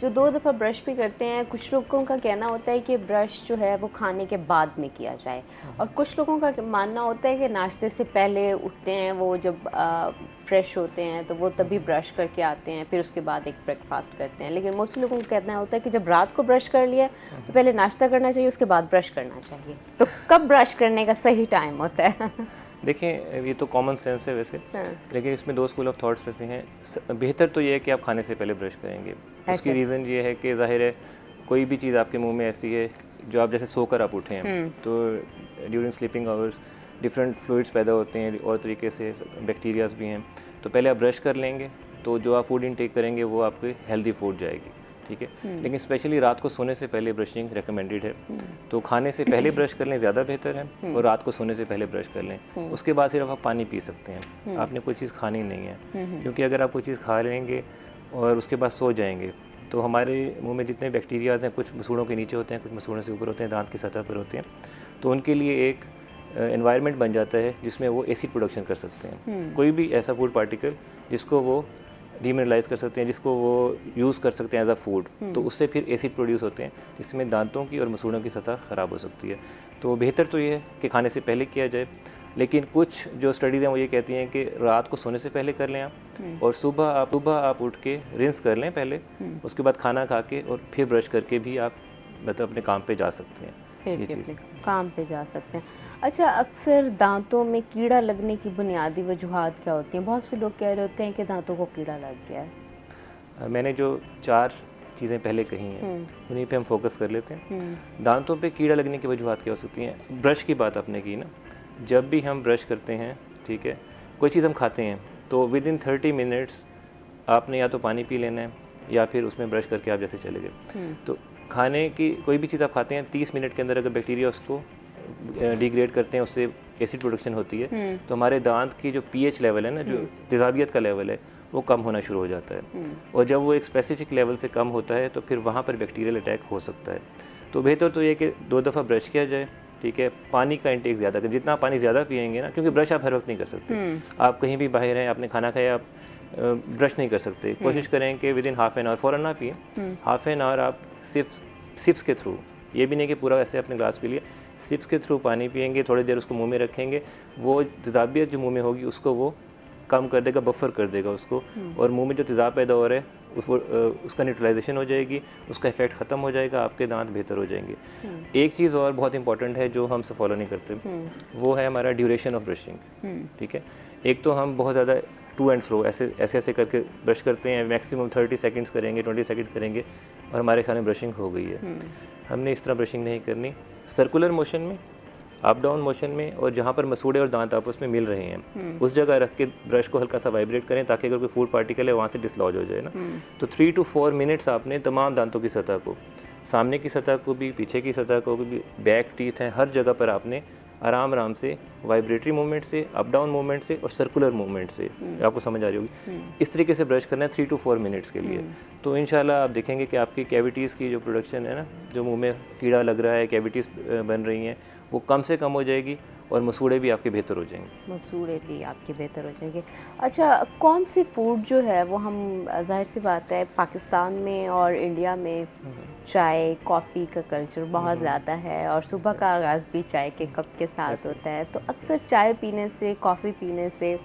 जो 2 दफ़ा ब्रश भी करते हैं, कुछ लोगों का कहना होता है कि ब्रश जो है वो खाने के बाद में किया जाए, और कुछ लोगों का मानना होता है कि नाश्ते से पहले उठते हैं वो, जब फ्रेश होते हैं तो वो तभी ब्रश करके आते हैं, फिर उसके बाद एक ब्रेकफास्ट करते हैं। लेकिन मोस्टली लोगों का कहना होता है कि जब रात को ब्रश कर लिया तो पहले नाश्ता करना चाहिए, उसके बाद ब्रश करना चाहिए। तो कब ब्रश करने का सही टाइम होता है? देखें, ये तो कॉमन सेंस है वैसे, लेकिन इसमें 2 स्कूल ऑफ थॉट्स वैसे हैं। बेहतर तो ये है कि आप खाने से पहले ब्रश करेंगे। उसकी रीज़न ये है कि ज़ाहिर है कोई भी चीज़ आपके मुंह में ऐसी है जो आप जैसे सोकर आप उठे हैं, तो during sleeping hours different fluids पैदा होते हैं और तरीके से, बैक्टीरियाज भी हैं। तो पहले आप ब्रश कर लेंगे तो जो आप फूड इनटेक करेंगे वो आपके हेल्दी फूड जाएगी, ठीक है। लेकिन स्पेशली रात को सोने से पहले ब्रशिंग रिकमेंडेड है, तो खाने से पहले ब्रश कर लें ज़्यादा बेहतर है, और रात को सोने से पहले ब्रश कर लें। उसके बाद सिर्फ आप पानी पी सकते हैं, आपने कोई चीज़ खानी नहीं है, क्योंकि अगर आप कोई चीज़ खा लेंगे और उसके बाद सो जाएंगे तो हमारे मुंह में जितने बैक्टीरियाज हैं, कुछ मसूड़ों के नीचे होते हैं, कुछ मसूड़ों से ऊपर होते हैं, दांत की सतह पर होते हैं, तो उनके लिए एक एनवायरनमेंट बन जाता है जिसमें वो एसिड प्रोडक्शन कर सकते हैं। कोई भी ऐसा फूड पार्टिकल जिसको वो डीमिनरलाइज कर सकते हैं, जिसको वो यूज़ कर सकते हैं एज अ फूड, तो उससे फिर एसिड प्रोड्यूस होते हैं, जिसमें दांतों की और मसूड़ों की सतह ख़राब हो सकती है। तो बेहतर तो ये है कि खाने से पहले किया जाए, लेकिन कुछ जो स्टडीज़ हैं वो ये कहती हैं कि रात को सोने से पहले कर लें आप, और सुबह आप उठ के रिंस कर लें पहले, उसके बाद खाना खा के और फिर ब्रश करके भी आप मतलब अपने काम पे जा सकते हैं, फिर अपने काम पे जा सकते हैं। अच्छा, अक्सर दांतों में कीड़ा लगने की बुनियादी वजूहात क्या होती हैं? बहुत से लोग कह रहे होते हैं कि दांतों को कीड़ा लग गया है। मैंने जो 4 चीज़ें पहले कही हैं उन्हीं पे हम फोकस कर लेते हैं। दांतों पे कीड़ा लगने की वजूहात क्या हो सकती हैं? ब्रश की बात आपने की ना, जब भी हम ब्रश करते हैं, ठीक है, कोई चीज़ हम खाते हैं तो विद इन 30 मिनट्स आपने या तो पानी पी लेना है या फिर उसमें ब्रश करके आप जैसे चले गए। तो खाने की कोई भी चीज़ आप खाते हैं, 30 मिनट के अंदर अगर बैक्टीरिया उसको डिग्रेड करते हैं, उससे एसिड प्रोडक्शन होती है, तो हमारे दांत की जो पीएच लेवल है ना, जो तेज़ाबियत का लेवल है, वो कम होना शुरू हो जाता है। और जब वो एक स्पेसिफिक लेवल से कम होता है तो फिर वहाँ पर बैक्टीरियल अटैक हो सकता है। तो बेहतर तो ये कि 2 दफ़ा ब्रश किया जाए, ठीक है। पानी का इंटेक ज़्यादा करें, जितना पानी ज़्यादा पिएंगे ना, क्योंकि ब्रश आप हर वक्त नहीं कर सकते, आप कहीं भी बाहर हैं, आपने खाना खाया, आप ब्रश नहीं कर सकते। कोशिश करें कि with in half an hour, फ़ौरन ना पिए, हाफ एन आवर आप सिप्स के थ्रू, ये भी नहीं कि पूरा ऐसे अपने ग्लास पी लिया, सिप्स के थ्रू पानी पिएंगे, थोड़ी देर उसको मुंह में रखेंगे, वो तेज़ाबियत जो मुंह में होगी उसको वो कम कर देगा, बफर कर देगा उसको, और मुंह में जो तेज़ाब पैदा हो रहा है उसका न्यूट्रलाइजेशन हो जाएगी, उसका इफेक्ट ख़त्म हो जाएगा, आपके दांत बेहतर हो जाएंगे। एक चीज़ और बहुत इंपॉर्टेंट है जो हम सब फॉलो नहीं करते, वो है हमारा ड्यूरेशन ऑफ ब्रशिंग, ठीक है। एक तो हम बहुत ज़्यादा टू एंड फ्रो ऐसे करके ब्रश करते हैं, मैक्सिमम 30 सेकंड्स करेंगे, 20 सेकंड करेंगे और हमारे खाने ब्रशिंग हो गई है। हमने इस तरह ब्रशिंग नहीं करनी, सर्कुलर मोशन में, अप डाउन मोशन में, और जहाँ पर मसूड़े और दांत आपस में मिल रहे हैं उस जगह रख के ब्रश को हल्का सा वाइब्रेट करें, ताकि अगर कोई फूड पार्टिकल है वहाँ से डिसलॉज हो जाए ना। तो 3 to 4 मिनट्स आपने तमाम दांतों की सतह को, सामने की सतह को भी, पीछे की सतह को भी, बैक टीथ हैं, हर जगह पर आपने आराम से वाइब्रेटरी मूवमेंट से, अप डाउन मूवमेंट से और सर्कुलर मूवमेंट से, आपको समझ आ रही होगी, इस तरीके से ब्रश करना है 3 to 4 मिनट्स के लिए। तो इंशाल्लाह आप देखेंगे कि आपकी कैविटीज़ की जो प्रोडक्शन है ना, जो मुंह में कीड़ा लग रहा है, कैविटीज़ बन रही हैं, वो कम से कम हो जाएगी और मसूड़े भी आपके बेहतर हो जाएंगे। मसूड़े भी आपके बेहतर हो जाएंगे। अच्छा, कौन सी फूड जो है वो हम, जाहिर सी बात है पाकिस्तान में और इंडिया में चाय कॉफ़ी का कल्चर बहुत ज़्यादा है, और सुबह का आगाज़ भी चाय के कप के साथ होता है, तो अक्सर चाय पीने से, कॉफ़ी पीने से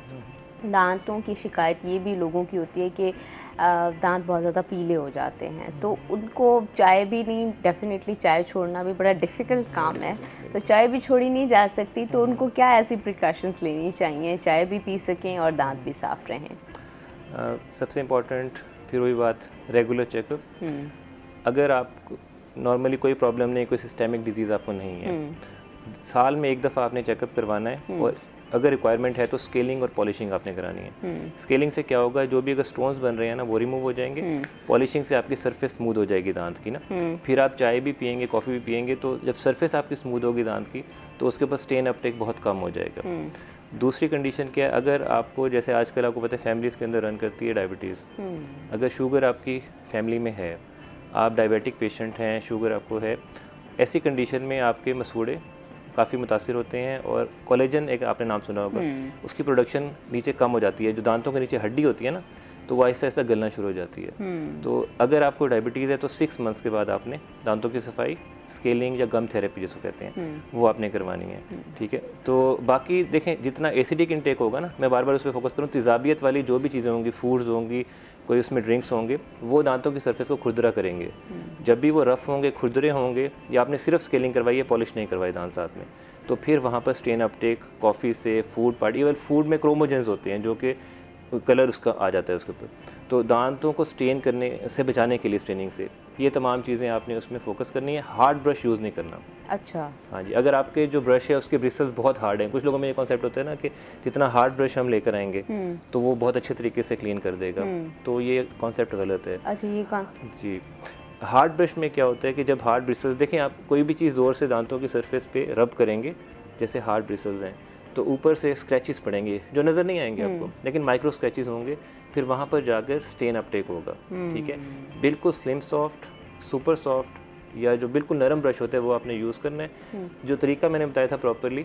दांतों की शिकायत ये भी लोगों की होती है कि दांत बहुत ज़्यादा पीले हो जाते हैं, तो उनको चाय भी नहीं, डेफिनेटली चाय छोड़ना भी बड़ा डिफ़िकल्ट काम है, तो चाय भी छोड़ी नहीं जा सकती, तो उनको क्या ऐसी प्रिकॉशंस लेनी चाहिए चाय भी पी सकें और दांत भी साफ़ रहें? सबसे इम्पोर्टेंट फिर वही बात, रेगुलर चेकअप। अगर आप नॉर्मली कोई प्रॉब्लम नहीं, कोई सिस्टेमिक डिजीज़ आपको नहीं है। साल में एक दफ़ा आपने चेकअप करवाना है और अगर रिक्वायरमेंट है तो स्केलिंग और पॉलिशिंग आपने करानी है। स्केलिंग से क्या होगा, जो भी अगर स्टोन्स बन रहे हैं ना वो रिमूव हो जाएंगे। पॉलिशिंग से आपकी सरफेस स्मूथ हो जाएगी दांत की ना। फिर आप चाय भी पियेंगे, कॉफ़ी भी पियेंगे, तो जब सरफेस आपकी स्मूथ होगी दांत की तो उसके ऊपर स्टेन अपटेक बहुत कम हो जाएगा। दूसरी कंडीशन क्या है, अगर आपको जैसे आजकल आपको पता है फैमिलीज़ के अंदर रन करती है डायबिटीज़, अगर शुगर आपकी फैमिली में है, आप डायबिटिक पेशेंट हैं, शुगर आपको है, ऐसी कंडीशन में आपके मसूड़े काफ़ी मुतासिर होते हैं और कोलेजन एक आपने नाम सुना होगा, उसकी प्रोडक्शन नीचे कम हो जाती है। जो दांतों के नीचे हड्डी होती है ना, तो वो आहिस्ता आहिस्ता गलना शुरू हो जाती है। तो अगर आपको डायबिटीज़ है तो 6 मंथ्स के बाद आपने दांतों की सफाई, स्केलिंग या गम थेरेपी जिसको कहते हैं, वो आपने करवानी है। ठीक है, तो बाकी देखें जितना एसिडिक इंटेक होगा ना, मैं बार बार उस पर फोकस करूँ, तेज़ाबियत वाली जो भी चीज़ें होंगी, फूड्स होंगी, कोई उसमें ड्रिंक्स होंगे, वो दांतों की सरफेस को खुरदरा करेंगे। जब भी वो रफ़ होंगे, खुरदरे होंगे, या आपने सिर्फ स्केलिंग करवाई है, पॉलिश नहीं करवाई दांत साथ में, तो फिर वहाँ पर स्टेन अपटेक, कॉफ़ी से, फूड पार्टी, इवन फूड में क्रोमोजेंस होते हैं जो कि कलर उसका आ जाता है उसके ऊपर। तो दांतों को स्टेन करने से बचाने के लिए स्टेनिंग से ये तमाम चीज़ें आपने उसमें फोकस करनी है। हार्ड ब्रश यूज़ नहीं करना। अच्छा। हाँ जी, अगर आपके जो ब्रश है उसके ब्रिसल्स बहुत हार्ड हैं, कुछ लोगों में ये कॉन्सेप्ट होता है ना कि जितना हार्ड ब्रश हम लेकर आएंगे तो वो बहुत अच्छे तरीके से क्लीन कर देगा, तो ये कॉन्सेप्ट गलत है। अच्छा, ये कौन जी, हार्ड ब्रश में क्या होता है कि जब हार्ड ब्रिसल्स, देखें आप कोई भी चीज़ ज़ोर से दांतों की सरफेस पे रब करेंगे, जैसे हार्ड ब्रिसल्स हैं, तो ऊपर से स्क्रैचेस पड़ेंगे जो नज़र नहीं आएंगे आपको, लेकिन माइक्रो स्क्रैचेस होंगे, फिर वहाँ पर जाकर स्टेन अपटेक होगा। ठीक है, बिल्कुल स्लिम सॉफ्ट, सुपर सॉफ्ट या जो बिल्कुल नरम ब्रश होता है वो आपने यूज़ करना है। जो तरीका मैंने बताया था प्रॉपरली,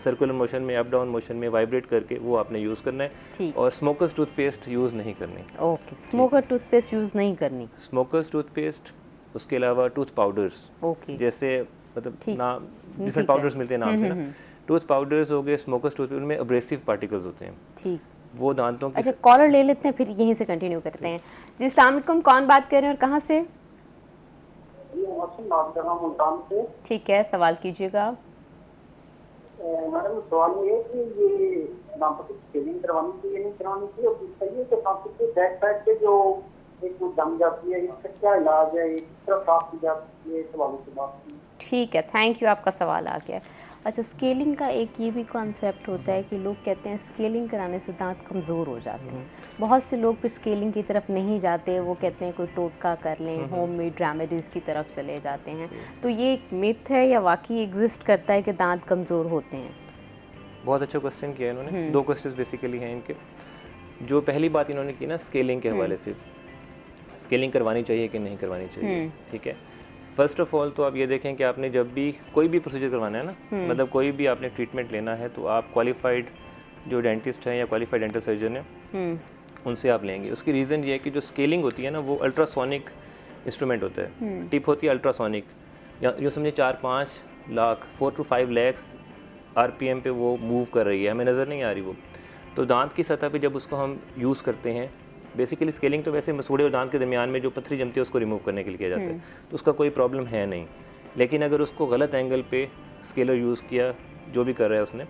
सर्कुलर मोशन में, अप डाउन मोशन में वाइब्रेट करके, वो आपने यूज़ करना है। और स्मोकर्स टूथपेस्ट यूज़ नहीं करनी। ओके, स्मोकर टूथपेस्ट यूज़ नहीं करनी। स्मोकर्स टूथपेस्ट, उसके अलावा टूथ पाउडर्स, ओके, जैसे मतलब नाम डिफरेंट पाउडर्स मिलते हैं नाम से ना, टूथ पाउडर्स हो गए, स्मोकर्स टूथ, उनमें अब्रेसिव पार्टिकल्स होते हैं। ठीक, वो दांतों की। अच्छा, कॉलर ले लेते हैं, फिर यहीं से कंटिन्यू करते हैं। जी, अस्सलाम वालेकुम, कौन बात कर रहे हैं और कहाँ से? ठीक है, सवाल कीजिएगा। मैडम, सवाल ये है कि ये दांतों की स्केलिंग करवानी चाहिए, नहीं करवानी चाहिए, और दूसरा ये कि दांतों के बैक साइड पे जो एक जम जाती है, इसका क्या इलाज है, किस तरह साफ की जाती है, सवालों से बात की। ठीक है, थैंक यू, आपका सवाल आ गया। अच्छा, स्केलिंग का एक ये भी कॉन्सेप्ट होता है कि लोग कहते हैं स्केलिंग कराने से दांत कमज़ोर हो जाते हैं। बहुत से लोग फिर स्केलिंग की तरफ नहीं जाते, वो कहते हैं कोई टोटका कर लें, होममेड रेमेडीज़ की तरफ चले जाते हैं। तो ये एक मिथ है या वाकई एग्जिस्ट करता है कि दांत कमज़ोर होते हैं? बहुत अच्छा क्वेश्चन किया इन्होंने। 2 क्वेश्चन बेसिकली हैं इनके। जो पहली बात इन्होंने की ना स्केलिंग के हवाले से, स्केलिंग करवानी चाहिए कि नहीं करवानी चाहिए। ठीक है, फर्स्ट ऑफ ऑल तो आप ये देखें कि आपने जब भी कोई भी प्रोसीजर करवाना है ना, मतलब कोई भी आपने ट्रीटमेंट लेना है, तो आप क्वालिफाइड जो डेंटिस्ट हैं या क्वालिफाइड डेंटल सर्जन हैं उनसे आप लेंगे। उसकी रीज़न ये है कि जो स्केलिंग होती है ना, वो अल्ट्रासोनिक इंस्ट्रूमेंट होता है। टिप होती है अल्ट्रासोनिक, या यूँ समझे 4-5 लाख 4 to 5 lakhs RPM पे वो मूव कर रही है, हमें नज़र नहीं आ रही वो। तो दांत की सतह पे जब उसको हम यूज़ करते हैं, बेसिकली स्केलिंग तो वैसे मसूड़े और दांत के दरमियान में जो पथरी जमती है उसको रिमूव करने के लिए किया जाता है, तो उसका कोई प्रॉब्लम है नहीं। लेकिन अगर उसको गलत एंगल पे स्केलर यूज़ किया, जो भी कर रहा है उसने,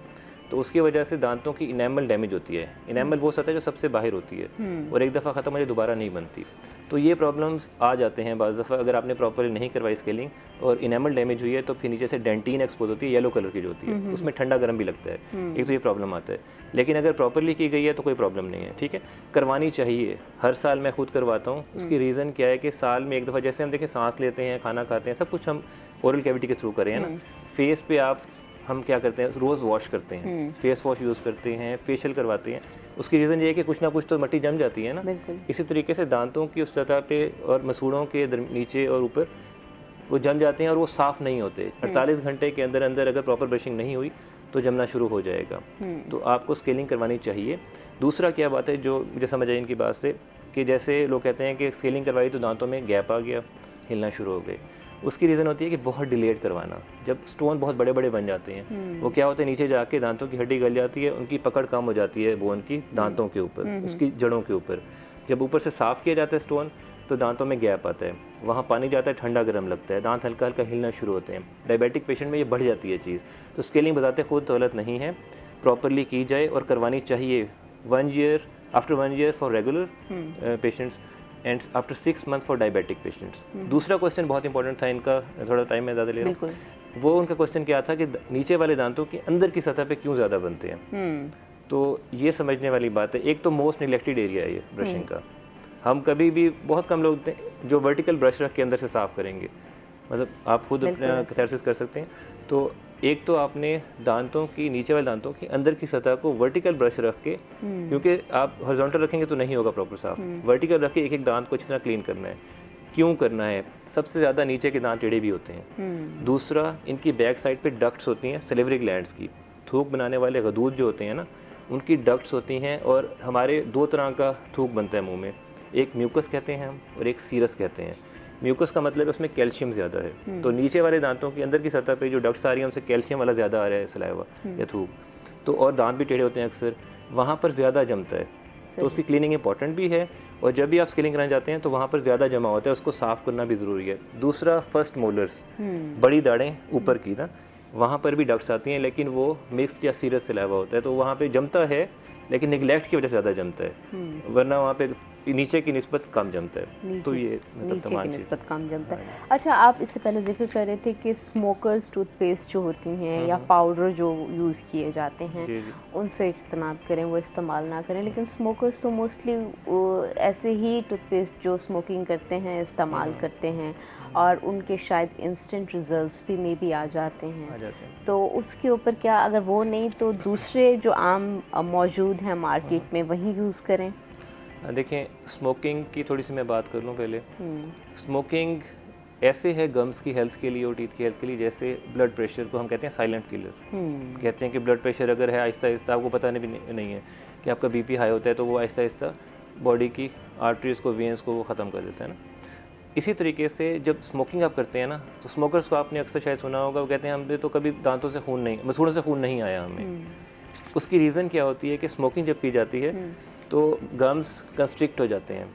तो उसकी वजह से दांतों की इनेमल डैमेज होती है। इनेमल वो सतह जो सबसे बाहर होती है और एक दफ़ा ख़त्म हो जाए दोबारा नहीं बनती। तो ये प्रॉब्लम्स आ जाते हैं बाज़ दफ़ा अगर आपने प्रॉपरली नहीं करवाई स्केलिंग और इनेमल डैमेज हुई है, तो फिर नीचे से डेंटीन एक्सपोज होती है, येलो कलर की जो होती है, उसमें ठंडा गर्म भी लगता है। एक तो ये प्रॉब्लम आता है, लेकिन अगर प्रॉपरली की गई है तो कोई प्रॉब्लम नहीं है। ठीक है, करवानी चाहिए। हर साल मैं खुद करवाता हूँ। उसकी रीज़न क्या है कि साल में एक दफ़ा, जैसे हम देखें सांस लेते हैं, खाना खाते हैं, सब कुछ हम ओरल कैविटी के थ्रू करें, है ना। फेस पे आप हम क्या करते हैं, रोज़ वॉश करते हैं, फेस वॉश यूज़ करते हैं, फेशियल करवाते हैं। उसकी रीज़न ये है कि कुछ ना कुछ तो मिट्टी जम जाती है ना। इसी तरीके से दांतों की उस सतह पे और मसूड़ों के नीचे और ऊपर वो जम जाते हैं और वो साफ़ नहीं होते। 48 घंटे के अंदर अंदर अगर प्रॉपर ब्रशिंग नहीं हुई तो जमना शुरू हो जाएगा। तो आपको स्केलिंग करवानी चाहिए। दूसरा क्या बात है जो मुझे समझ आई इनकी बात से, कि जैसे लोग कहते हैं कि स्केलिंग करवाई तो दांतों में गैप आ गया, हिलना शुरू हो गए। उसकी रीज़न होती है कि बहुत डिलेड करवाना। जब स्टोन बहुत बड़े बड़े बन जाते हैं, वो क्या होता है, नीचे जाके दांतों की हड्डी गल जाती है, उनकी पकड़ कम हो जाती है बोन की दांतों के ऊपर, उसकी जड़ों के ऊपर। जब ऊपर से साफ़ किया जाता है स्टोन, तो दांतों में गैप आता है, वहाँ पानी जाता है, ठंडा गर्म लगता है, दांत हल्का हल्का हिलना शुरू होते हैं। डायबिटिक पेशेंट में ये बढ़ जाती है चीज़। तो स्केलिंग बताते खुद तो गलत नहीं है, प्रॉपरली की जाए और करवानी चाहिए। 1 year, after 1 year for regular patients, and after 6 month for diabetic patients. दूसरा क्वेश्चन बहुत इंपॉर्टेंट था इनका, थोड़ा टाइम मैं ज़्यादा ले रहा हूँ, वो उनका क्वेश्चन क्या था कि नीचे वाले दांतों के अंदर की सतह पे क्यों ज़्यादा बनते हैं। तो ये समझने वाली बात है। एक तो मोस्ट निगलेक्टेड एरिया है ये ब्रशिंग का। हम कभी भी, बहुत कम लोग जो वर्टिकल ब्रश रख के अंदर से साफ़ करेंगे, मतलब आप खुद अपना कैथारसिस कर सकते हैं। तो एक तो आपने दांतों की, नीचे वाले दांतों की अंदर की सतह को वर्टिकल ब्रश रख के, क्योंकि आप हॉरिजॉन्टल रखेंगे तो नहीं होगा प्रॉपर साफ, वर्टिकल रख के एक एक दांत को अच्छी तरह क्लीन करना है। क्यों करना है? सबसे ज़्यादा नीचे के दांत टेढ़े भी होते हैं। दूसरा, इनकी बैक साइड पे डक्ट्स होती हैं सेलिवरी ग्लैंड्स की, थूक बनाने वाले गदूद जो होते हैं ना, उनकी डक्ट्स होती हैं। और हमारे 2 तरह का थूक बनता है मुंह में, एक म्यूकस कहते हैं हम और एक सीरस कहते हैं। म्यूकस का मतलब है उसमें कैल्शियम ज़्यादा है, तो नीचे वाले दांतों की अंदर की सतह पे जो डक्ट्स आ रही हैं उनसे कैल्शियम वाला ज़्यादा आ रहा है सलाइवा या थूक, तो और दांत भी टेढ़े होते हैं अक्सर, वहाँ पर ज़्यादा जमता है। तो उसकी क्लीनिंग इंपॉर्टेंट भी है, और जब भी आप स्केलिंग कराने जाते हैं तो वहाँ पर ज़्यादा जमा होता है, उसको साफ़ करना भी ज़रूरी है। दूसरा, फर्स्ट मोलर्स, बड़ी दाढ़ें ऊपर की ना, वहाँ पर भी डक्ट्स आती हैं, लेकिन वो मिक्स्ड या सीरस सलाइवा होता है, तो वहाँ पे जमता है, लेकिन निगलेक्ट की वजह से ज़्यादा जमता है, वरना वहाँ पे नीचे की निस्बत कम जमता है। तो ये मतलब तमाम चीज़ निस्बत कम जमता है। अच्छा, आप इससे पहले जिक्र कर रहे थे कि स्मोकर्स टूथपेस्ट जो होती हैं या पाउडर जो यूज़ किए जाते हैं, उनसे इज्तनाब करें, वो इस्तेमाल ना करें। लेकिन स्मोकर्स तो मोस्टली ऐसे ही टूथपेस्ट जो स्मोकिंग करते हैं इस्तेमाल करते हैं, और उनके शायद इंस्टेंट रिजल्ट्स भी मे भी आ जाते हैं। तो उसके ऊपर क्या, अगर वो नहीं तो दूसरे जो आम मौजूद हैं मार्केट में, वही यूज़ करें? देखें, स्मोकिंग की थोड़ी सी मैं बात कर लूँ पहले। स्मोकिंग ऐसे है गम्स की हेल्थ के लिए और टीथ की हेल्थ के लिए, जैसे ब्लड प्रेशर को हम कहते हैं साइलेंट किलर। कहते हैं कि ब्लड प्रेशर अगर है, आहिस्ता आहिस्ता, आपको पता नहीं है कि आपका बीपी हाई होता है, तो वो आहिस्ता आहिस्ता बॉडी की आर्टरीज को, वेन्स को वो ख़त्म कर देता है ना। इसी तरीके से जब स्मोकिंग आप करते हैं ना, तो स्मोकर्स को आपने अक्सर शायद सुना होगा, वो कहते हैं हमने तो कभी दांतों से खून नहीं, मसूड़ों से खून नहीं आया हमें। उसकी रीज़न क्या होती है कि स्मोकिंग जब की जाती है तो गम्स कंस्ट्रिक्ट हो जाते हैं,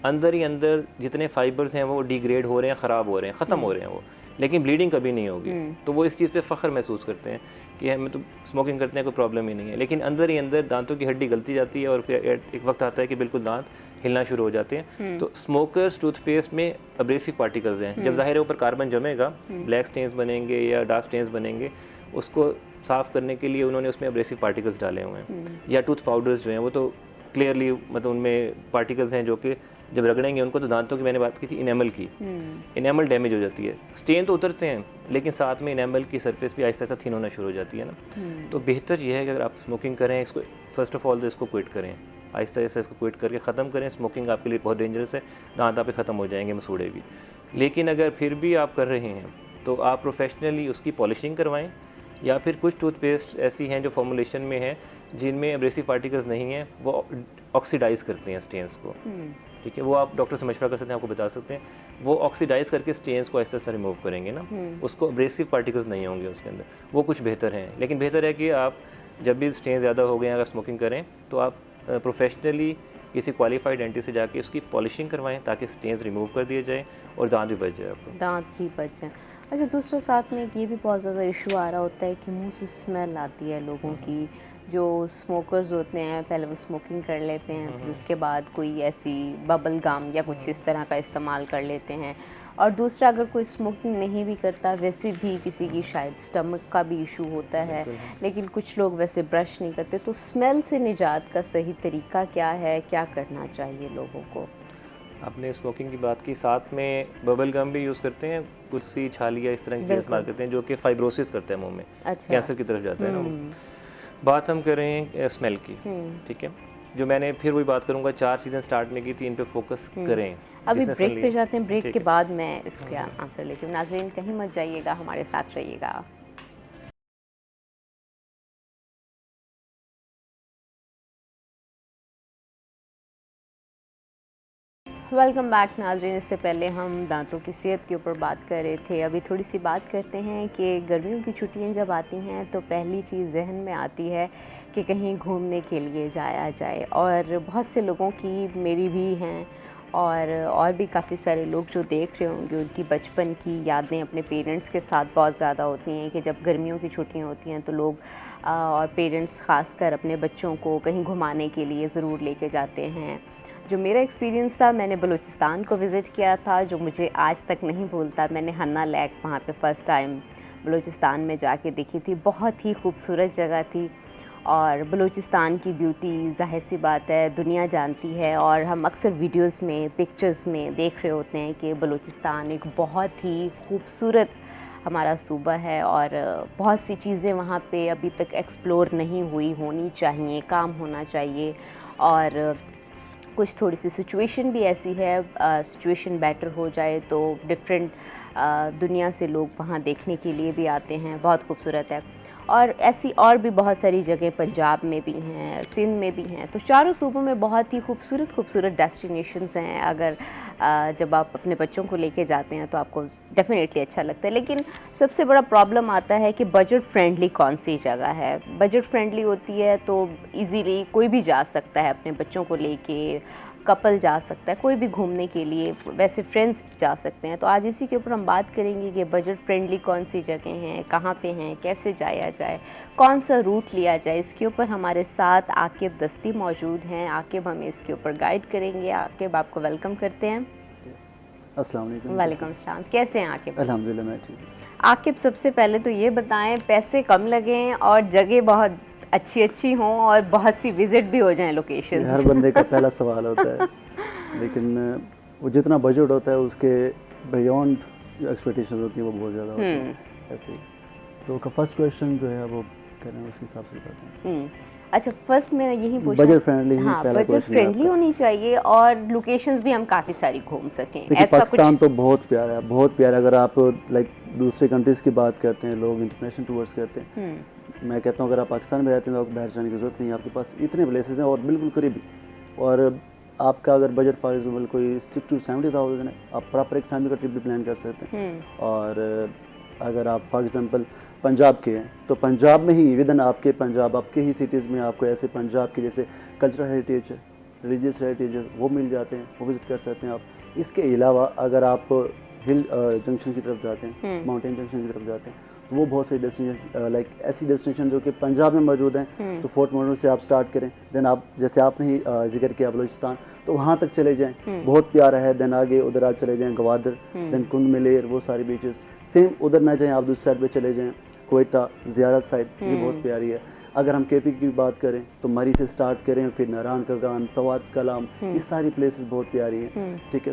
अंदर ही अंदर जितने फाइबर्स हैं वो डिग्रेड हो रहे हैं, ख़राब हो रहे हैं, ख़त्म हो रहे हैं वो, लेकिन ब्लीडिंग कभी नहीं होगी। तो वो इस चीज़ पे फ़ख्र महसूस करते हैं कि हमें तो स्मोकिंग करते हैं, कोई प्रॉब्लम ही नहीं है। लेकिन अंदर ही अंदर दांतों की हड्डी गलती जाती है, और फिर एक वक्त आता है कि बिल्कुल दांत हिलना शुरू हो जाते हैं। तो स्मोकर्स टूथपेस्ट में अब्रेसिव पार्टिकल्स हैं, जब ज़ाहिर है ऊपर कार्बन जमेगा, ब्लैक स्टेन्स बनेंगे या डार्क स्टेन्स बनेंगे, उसको साफ़ करने के लिए उन्होंने उसमें अब्रेसिव पार्टिकल्स डाले हुए हैं। या टूथ पाउडर्स जो हैं वो तो क्लियरली, मतलब उनमें पार्टिकल्स हैं जो कि जब रगड़ेंगे उनको, तो दांतों की मैंने बात की थी इनेमल की, इनेमल डैमेज हो जाती है। स्टेन तो उतरते हैं, लेकिन साथ में इनेमल की सरफेस भी आहिस्ता आहिस्ता थिन होना शुरू हो जाती है ना। तो बेहतर यह है कि अगर आप स्मोकिंग करें, इसको फर्स्ट ऑफ ऑल तो इसको क्विट करें, आहिस्ता आहिस्ता इसको क्विट करके ख़त्म करें। स्मोकिंग आपके लिए बहुत डेंजरस है, दांत आपके ख़त्म हो जाएंगे, मसूड़े भी। लेकिन अगर फिर भी आप कर रहे हैं तो आप प्रोफेशनली उसकी पॉलिशिंग करवाएं, या फिर कुछ टूथपेस्ट ऐसी हैं जो फॉर्मुलेशन में है जिनमें एब्रेसिव पार्टिकल्स नहीं हैं, वो ऑक्सीडाइज़ करते हैं स्टेन्स को। ठीक है, वो आप डॉक्टर से मशवरा कर सकते हैं, आपको बता सकते हैं, वो ऑक्सीडाइज़ करके स्टेन्स को ऐसे ऐसे रिमूव करेंगे ना, उसको एब्रेसिव पार्टिकल्स नहीं होंगे उसके अंदर, वो कुछ बेहतर हैं। लेकिन बेहतर है कि आप जब भी स्टेन ज़्यादा हो गए अगर स्मोकिंग करें, तो आप प्रोफेशनली किसी क्वालिफाइड डेंटिस्ट से जाके उसकी पॉलिशिंग करवाएं, ताकि स्टेन्स रिमूव कर दिए जाएँ और दांत भी बच जाए आपको। दांत भी बच जाए। अच्छा, दूसरा साथ में ये भी बहुत ज़्यादा इशू आ रहा होता है कि मुंह से स्मेल आती है लोगों की। जो स्मोकर्स होते हैं, पहले वो स्मोकिंग कर लेते हैं, फिर उसके बाद कोई ऐसी बबल गम या कुछ इस तरह का इस्तेमाल कर लेते हैं। और दूसरा, अगर कोई स्मोकिंग नहीं भी करता, वैसे भी किसी की शायद स्टमक का भी इशू होता है, लेकिन कुछ लोग वैसे ब्रश नहीं करते। तो स्मेल से निजात का सही तरीका क्या है, क्या करना चाहिए लोगों को? आपने स्मोकिंग की बात की, साथ में बबल गम भी यूज़ करते हैं, कुर्सी, छालिया, इस तरह की चीज़ें इस्तेमाल करते हैं, जो कि फाइब्रोसिस करते हैं मुंह में, कैंसर की तरफ जाता है ना। बात हम कर रहे हैं स्मेल की, ठीक है, जो मैंने फिर वही बात करूंगा, 4 चीज़ें स्टार्ट में की थी, इन पे फोकस करें। अभी ब्रेक पे जाते हैं, ब्रेक के बाद मैं इसका आंसर लेती हूँ। नाज़रीन, कहीं मत जाइएगा, हमारे साथ रहिएगा। वेलकम बैक नाज़रीन। इससे पहले हम दांतों की सेहत के ऊपर बात कर रहे थे। अभी थोड़ी सी बात करते हैं कि गर्मियों की छुट्टियां जब आती हैं तो पहली चीज़ जहन में आती है कि कहीं घूमने के लिए जाया जाए। और बहुत से लोगों की, मेरी भी हैं और भी काफ़ी सारे लोग जो देख रहे होंगे, उनकी बचपन की यादें अपने पेरेंट्स के साथ बहुत ज़्यादा होती हैं कि जब गर्मियों की छुट्टियां होती हैं तो लोग और पेरेंट्स ख़ासकर अपने बच्चों को कहीं घुमाने के लिए ज़रूर लेके जाते हैं। जो मेरा एक्सपीरियंस था, मैंने बलूचिस्तान को विज़िट किया था, जो मुझे आज तक नहीं भूलता। मैंने हन्ना लेक वहाँ पे फ़र्स्ट टाइम बलूचिस्तान में जाके देखी थी। बहुत ही खूबसूरत जगह थी और बलूचिस्तान की ब्यूटी ज़ाहिर सी बात है दुनिया जानती है, और हम अक्सर वीडियोस में, पिक्चर्स में देख रहे होते हैं कि बलूचिस्तान एक बहुत ही खूबसूरत हमारा सूबा है और बहुत सी चीज़ें वहाँ पे अभी तक एक्सप्लोर नहीं हुई, होनी चाहिए, काम होना चाहिए। और कुछ थोड़ी सी सिचुएशन भी ऐसी है, सिचुएशन बेटर हो जाए तो डिफरेंट दुनिया से लोग वहाँ देखने के लिए भी आते हैं। बहुत खूबसूरत है। और ऐसी और भी बहुत सारी जगह पंजाब में भी हैं, सिंध में भी हैं। तो चारों सूबों में बहुत ही खूबसूरत खूबसूरत डेस्टिनेशंस हैं। अगर जब आप अपने बच्चों को लेके जाते हैं तो आपको डेफिनेटली अच्छा लगता है। लेकिन सबसे बड़ा प्रॉब्लम आता है कि बजट फ्रेंडली कौन सी जगह है। बजट फ्रेंडली होती है तो इजीली कोई भी जा सकता है, अपने बच्चों को लेके, कपल जा सकता है, कोई भी घूमने के लिए, वैसे फ्रेंड्स जा सकते हैं। तो आज इसी के ऊपर हम बात करेंगे कि बजट फ्रेंडली कौन सी जगह हैं, कहाँ पे हैं, कैसे जाया जाए, कौन सा रूट लिया जाए। इसके ऊपर हमारे साथ आकिब दस्ती मौजूद हैं। आकिब हमें इसके ऊपर गाइड करेंगे। आकिब, आपको वेलकम करते हैं। अस्सलाम वालेकुम। वालेकुम अस्सलाम। कैसे हैं आकिब? अल्हम्दुलिल्लाह मैं ठीक हूँ। आकिब, सबसे पहले तो ये बताएं, पैसे कम लगें और जगह बहुत अच्छी हों और बहुत सी विजिट भी हो जाएं लोकेशन। हर बंदे का पहला सवाल होता है, लेकिन वो जितना बजट होता है उसके बियॉन्ड जो एक्सपेक्टेशन होती है वो बहुत ज़्यादा होती है ऐसे ही। तो फर्स्ट क्वेश्चन जो है वो कह रहे हैं उसके हिसाब से बताते हैं। अच्छा, फर्स्ट मैं यही पूछा, बजट फ्रेंडली ही हाँ, पहला बजट क्वेश्चन फ्रेंडली होनी चाहिए और लोकेशंस भी हम काफ़ी सारी घूम सकें। देखिए ऐसा पाकिस्तान कुछ तो बहुत प्यारा है, बहुत प्यारा। अगर आप लाइक दूसरे कंट्रीज़ की बात करते हैं, लोग इंटरनेशनल टूर्स करते हैं, मैं कहता हूँ अगर आप पाकिस्तान में रहते हैं तो आपको बाहर जाने की ज़रूरत नहीं है। आपके पास इतने प्लेसेस हैं और बिल्कुल करीबी। और आपका अगर बजट फॉर एग्जाम्पल कोई 60 to 70,000 है, आप प्रॉपर एक फैमिली का ट्रिप भी प्लान कर सकते हैं। और अगर आप फॉर एग्जांपल पंजाब के हैं तो पंजाब में ही विद इन आपके पंजाब, आपके ही सिटीज़ में आपको ऐसे पंजाब के जैसे कल्चरल हेरिटेज है, रिलीजियस हेरिटेज है, वो मिल जाते हैं, वो विज़िट कर सकते हैं आप। इसके अलावा अगर आप हिल जंक्शन की तरफ जाते हैं, माउंटेन जंक्शन की तरफ जाते हैं, तो वो बहुत सारी डेस्टिनेशन लाइक ऐसी डेस्टिनेशन जो कि पंजाब में मौजूद हैं। तो फोर्ट मोडल से आप स्टार्ट करें, देन आप जैसे आपने ही जिक्र किया बलूचिस्तान, तो वहाँ तक चले जाएं, बहुत प्यारा है। देन आगे उधर आप चले जाएं गवादर, देन कुंद मिलेर, वो सारी बीचेस। सेम उधर ना जाएं, आप दूसरी साइड पे चले जाएं कोयटा ज़ियारत साइड, ये बहुत प्यारी है। अगर हम केपी की बात करें तो मरी से स्टार्ट करें, फिर नारायण कगान, सवात कलाम, ये सारी प्लेसेस बहुत प्यारी हैं। ठीक है,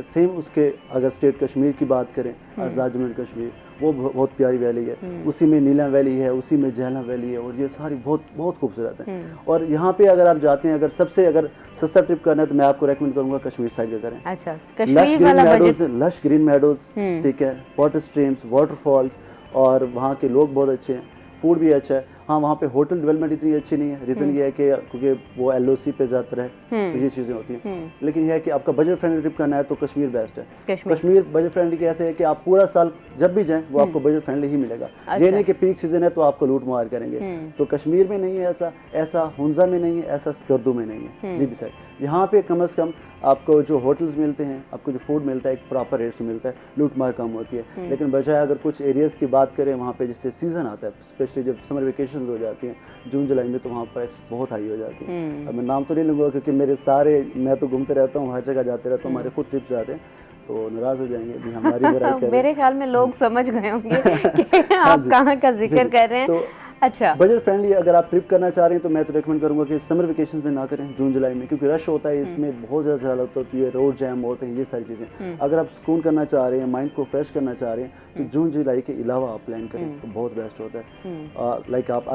सेम उसके अगर स्टेट कश्मीर की बात करें, आज़ाद जम्मू कश्मीर, वो बहुत प्यारी वैली है। उसी में नीला वैली है, उसी में जहला वैली है, और ये सारी बहुत खूबसूरत है। और यहाँ पे अगर आप जाते हैं, अगर सस्ता ट्रिप करना है तो मैं आपको रेकमेंड करूँगा कश्मीर साइड का करें। अच्छा, कश्मीर वाला बजट, लश ग्रीन मेडोज, ठीक है, वाटर स्ट्रीम्स, वाटरफॉल्स, और वहाँ के लोग बहुत अच्छे हैं, फूड भी अच्छा है। हाँ, वहाँ पे होटल डेवलपमेंट इतनी अच्छी नहीं है। रीज़न ये है कि क्योंकि वो LOC पे ज़्यादातर है, तो ये चीज़ें होती हैं। लेकिन यह है कि आपका बजट फ्रेंडली ट्रिप करना है तो कश्मीर बेस्ट है। कश्मीर बजट फ्रेंडली कैसे है कि आप पूरा साल जब भी जाएं वो आपको बजट फ्रेंडली ही मिलेगा। ये नहीं कि पीक सीजन है तो आपको लूट मार करेंगे। तो कश्मीर में नहीं है ऐसा हुंजा में नहीं है, ऐसा स्कर्दू में नहीं है। जी भी सर, यहाँ पे कम से कम आपको जो होटल्स मिलते हैं, आपको जो फूड मिलता है, एक प्रॉपर रेट से मिलता है, लूट मार कम होती है। लेकिन बजाय अगर कुछ एरियाज़ की बात करें, वहाँ पे जिससे सीज़न आता है, स्पेशली जब समर वेकेशन हो जाती हैं जून जुलाई में, तो वहाँ प्राइस बहुत हाई हो जाती है। अब मैं नाम तो नहीं लूँगा क्योंकि मैं तो घूमते रहता हूँ, हर जगह जाते रहता हूँ, हमारे खुद ट्रिप्स जाते हैं, तो नाराज़ हो जाएंगे भी हमारी बुराई करें। मेरे ख्याल में लोग समझ गए होंगे कि आप कहाँ का जिक्र कर रहे हैं। तो अच्छा, बजट फ्रेंडली अगर आप ट्रिप करना चाह रहे हैं तो मैं तो रेकमेंड करूंगा कि समर वेकेशन में ना करें, जून जुलाई में, क्योंकि रश होता है, इसमें बहुत ज़्यादा हालत होती है, रोड जैम होते हैं, ये सारी चीज़ें। अगर आप सुकून करना चाह रहे हैं, माइंड को फ्रेश करना चाह रहे हैं, तो जून जुलाई के अलावा आप प्लान करें तो बहुत बेस्ट होता है। लाइक आप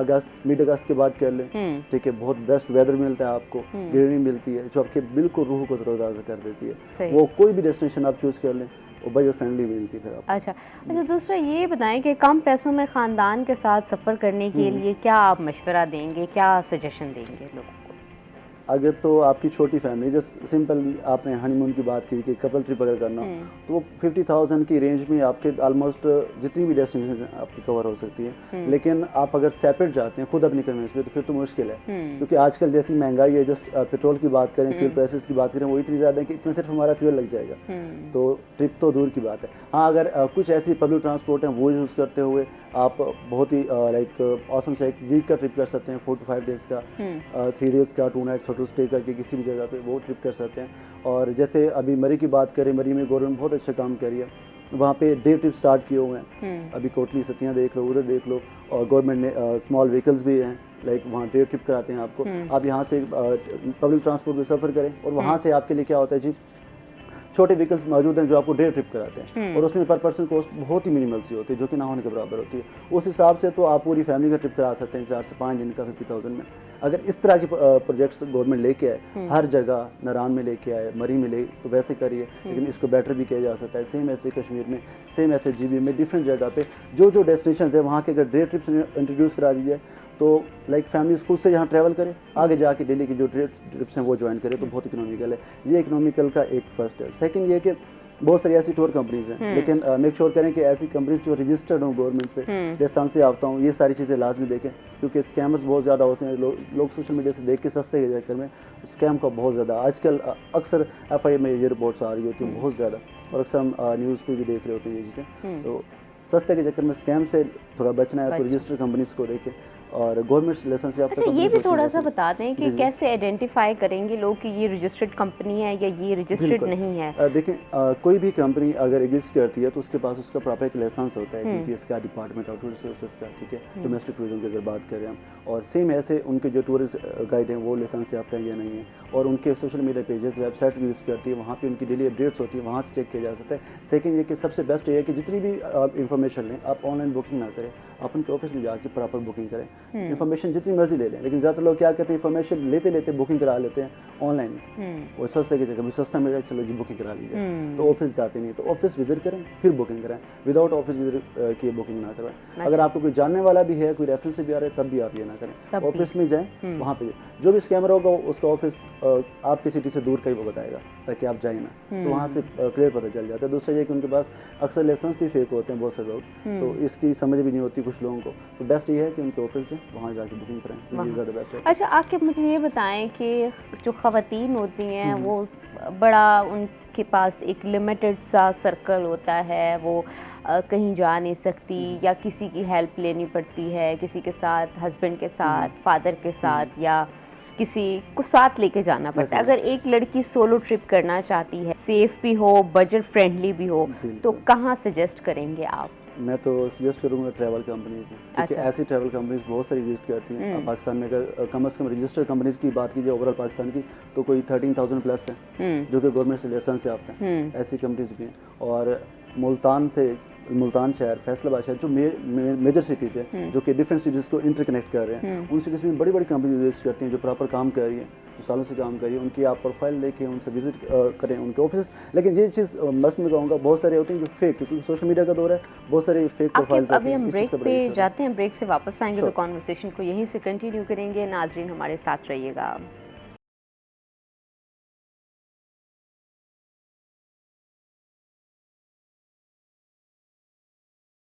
मिड अगस्त की बात कर लें, ठीक है, बहुत बेस्ट वेदर मिलता है आपको, ग्रीनरी मिलती है जो आपके बिल्कुल रूह को तरोताज़ा कर देती है। वो कोई भी डेस्टिनेशन आप चूज़ कर लें वो बजट फ्रेंडली मिलती है फिर आपको। अच्छा, दूसरा ये बताएं कि कम पैसों में ख़ानदान के साथ सफ़र करने के लिए क्या आप मशवरा देंगे, क्या सजेशन देंगे लोगों को? अगर तो आपकी छोटी फैमिली, जस्ट सिंपल आपने हनीमून की बात की कि कपल ट्रिप अगर करना, तो वो 50,000 की रेंज में आपके ऑलमोस्ट जितनी भी डेस्टिनेशन आपकी कवर हो सकती है। लेकिन आप अगर सेपरेट जाते हैं खुद अपनी कन्वेंस पे, तो फिर तो मुश्किल है, क्योंकि आजकल जैसी महंगाई है, जस्ट पेट्रोल की बात करें, फ्यूल प्राइसेस की बात करें, वो इतनी ज़्यादा है कि इतना सिर्फ हमारा फ्यूल लग जाएगा, तो ट्रिप तो दूर की बात है। हाँ, अगर कुछ ऐसी पब्लिक ट्रांसपोर्ट हैं वो यूज़ करते हुए आप बहुत ही लाइक ऑसम से एक वीक का ट्रिप कर सकते हैं, 4 to 5 days का, 3 days का, 2 nights होटल स्टे करके किसी भी जगह पे वो ट्रिप कर सकते हैं। और जैसे अभी मरी की बात करें, मरी में गवर्नमेंट बहुत अच्छा काम कर रही है, वहाँ पे डे ट्रिप स्टार्ट किए हुए हैं। अभी कोटली सतियाँ देख लो, उधर देख लो, और गवर्नमेंट ने स्मॉल व्हीकल्स भी हैं, लाइक वहाँ डे ट्रिप कराते हैं आपको। आप यहाँ से पब्लिक ट्रांसपोर्ट में सफ़र करें और वहाँ से आपके लिए क्या होता है जी, छोटे व्हीकल्स मौजूद हैं जो आपको डे ट्रिप कराते हैं, और उसमें पर पर्सन कॉस्ट बहुत ही मिनिमल सी होती है, जो कि ना होने के बराबर होती है। उस हिसाब से तो आप पूरी फैमिली का ट्रिप करा सकते हैं 4 से 5 दिन का 50,000 में। अगर इस तरह के प्रोजेक्ट्स गवर्नमेंट लेके आए, हर जगह नारायण में लेके आए, मरी में ले, तो वैसे करिए, लेकिन इसको बेटर भी किया जा सकता है। सेम ऐसे कश्मीर में, सेम ऐसे GB में, डिफरेंट जगह पे जो डेस्टिनेशन है वहाँ के अगर डे ट्रिप्स इंट्रोड्यूस करा दीजिए तो लाइक फैमिली खुद से यहाँ ट्रैवल करें, आगे जाके दिल्ली की जो ट्रिप्स हैं वो ज्वाइन करें, तो बहुत इकोनॉमिकल है। ये इकोनॉमिकल का एक फर्स्ट है। सेकंड ये कि बहुत सारी ऐसी टूर कंपनीज हैं, लेकिन मेक श्योर करें कि ऐसी कंपनीज जो रजिस्टर्ड हों गवर्नमेंट से, जैसे से आता हूँ, ये सारी चीज़ें लाजमी देखें, क्योंकि स्कैमर्स बहुत ज़्यादा होते हैं। लोग सोशल मीडिया से देख के सस्ते के चक्कर में स्कैम का बहुत ज़्यादा आजकल अक्सर FI में ये रिपोर्ट्स आ रही होती हैं बहुत ज़्यादा, और अक्सर हम न्यूज़ पे भी देख रहे होते हैं ये चीज़ें। तो सस्ते के चक्कर में स्कैम से थोड़ा बचना है, तो रजिस्टर्ड कंपनीज को देखें और गवर्नमेंट लाइसेंस। अच्छा, ये भी थोड़ा सा बता दें कि कैसे आइडेंटिफाई करेंगे लोग कि ये रजिस्टर्ड कंपनी है या ये रजिस्टर्ड नहीं है? देखें, कोई भी कंपनी अगर एग्जिस्ट करती है तो उसके पास उसका प्रॉपर एक लाइसेंस होता है, DTS का, डिपार्टमेंट ऑफ टूरिस्ट सर्विसेज का, ठीक है, डोमेस्टिक टूरिज्म की अगर बात करें हम। और सेम ऐसे उनके जो टूरिस्ट गाइड हैं वो लाइसेंस याफ्ता है या नहीं है, और उनके सोशल मीडिया पेजेस, वेबसाइट भी विजिट करती है, वहाँ पे उनकी डेली अपडेट्स होती है, वहाँ से चेक किया जा सकता है। सेकंड ये कि सबसे बेस्ट ये है कि जितनी भी आप इंफॉर्मेशन लें, आप ऑनलाइन बुकिंग ना करें, आप उनके ऑफिस में जाके प्रॉपर बुकिंग करें। इन्फॉर्मेशन जितनी मर्जी ले लें, लेकिन ज़्यादातर लोग क्या करते हैं, इन्फॉर्मेशन लेते लेते बुकिंग करा लेते हैं ऑनलाइन, और सस्ते की जगह भी सस्ता मिल जाए, चलो जी बुकिंग करा लीजिए, तो ऑफिस जाते नहीं। तो ऑफिस विजिट करें फिर बुकिंग कराएं, विदाउट ऑफिस विजिट किए बुकिंग ना करवाएं। अगर आपको कोई जानने वाला भी है, कोई रेफरेंस से भी आ रहा है, तब भी आप ये ना करें, ऑफिस में जाएं, वहाँ पे जो भी स्कैमर होगा उसका ऑफिस आपकी सिटी से दूर का ही वो बताएगा, ताकि आप जाए ना, तो वहाँ से क्लियर पता चल जाता है। दूसरा ये कि उनके पास अक्सर लाइसेंस भी फेक होते हैं बहुत से लोग, तो इसकी समझ भी नहीं होती कुछ लोगों को। तो बेस्ट ये है कि उनके ऑफिस से वहाँ जाके बुकिंग कराएं, तो ये ज़्यादा बेस्ट है। अच्छा, आके मुझे ये बताएं कि जो ख़वातीन होती हैं वो बड़ा, उनके पास एक लिमिटेड सा सर्कल होता है, वो कहीं जा नहीं सकती, या किसी की हेल्प लेनी पड़ती है, किसी के साथ, हस्बैंड के साथ, फादर के साथ, या किसी को साथ लेके जाना पड़ता है। अगर एक लड़की सोलो ट्रिप करना चाहती है, सेफ भी हो, बजट फ्रेंडली भी हो, तो कहाँ सजेस्ट करेंगे आप? मैं तो सजेस्ट करूँगा ट्रैवल कंपनीज से, क्योंकि ऐसी ट्रैवल कंपनीज बहुत सारी रजिस्टर करती हैं। पाकिस्तान में अगर कम से कम रजिस्टर्ड कंपनीज की बात कीजिए ओवरऑल पाकिस्तान की, तो कोई 13,000 प्लस है जो कि गवर्नमेंट से लाइसेंस से आते हैं, ऐसी कंपनीज भी हैं। और मुल्तान शहर, फैसलाबाद शहर, जो मेजर सिटीज़ है जो कि डिफरेंट सिटीज़ को इंटरकनेक्ट कर रहे हैं, उन सिटीज़ में बड़ी बड़ी कंपनी रजिस्टर करती हैं जो प्रॉपर काम कर रही हैं, जो सालों से काम कर रही है। उनकी आप प्रोफाइल लेके उनसे विजिट करें, उनके ऑफिस। लेकिन ये चीज़ मस्त में कहूँगा, बहुत सारे होते हैं जो फेक, क्योंकि सोशल मीडिया का दौर है, बहुत सारे फेक प्रोफाइल्स। अभी हम ब्रेक पे जाते हैं, ब्रेक से वापस आएंगे तो कॉन्वर्सेशन को यहीं से कंटिन्यू करेंगे। नाजरीन हमारे साथ रहिएगा।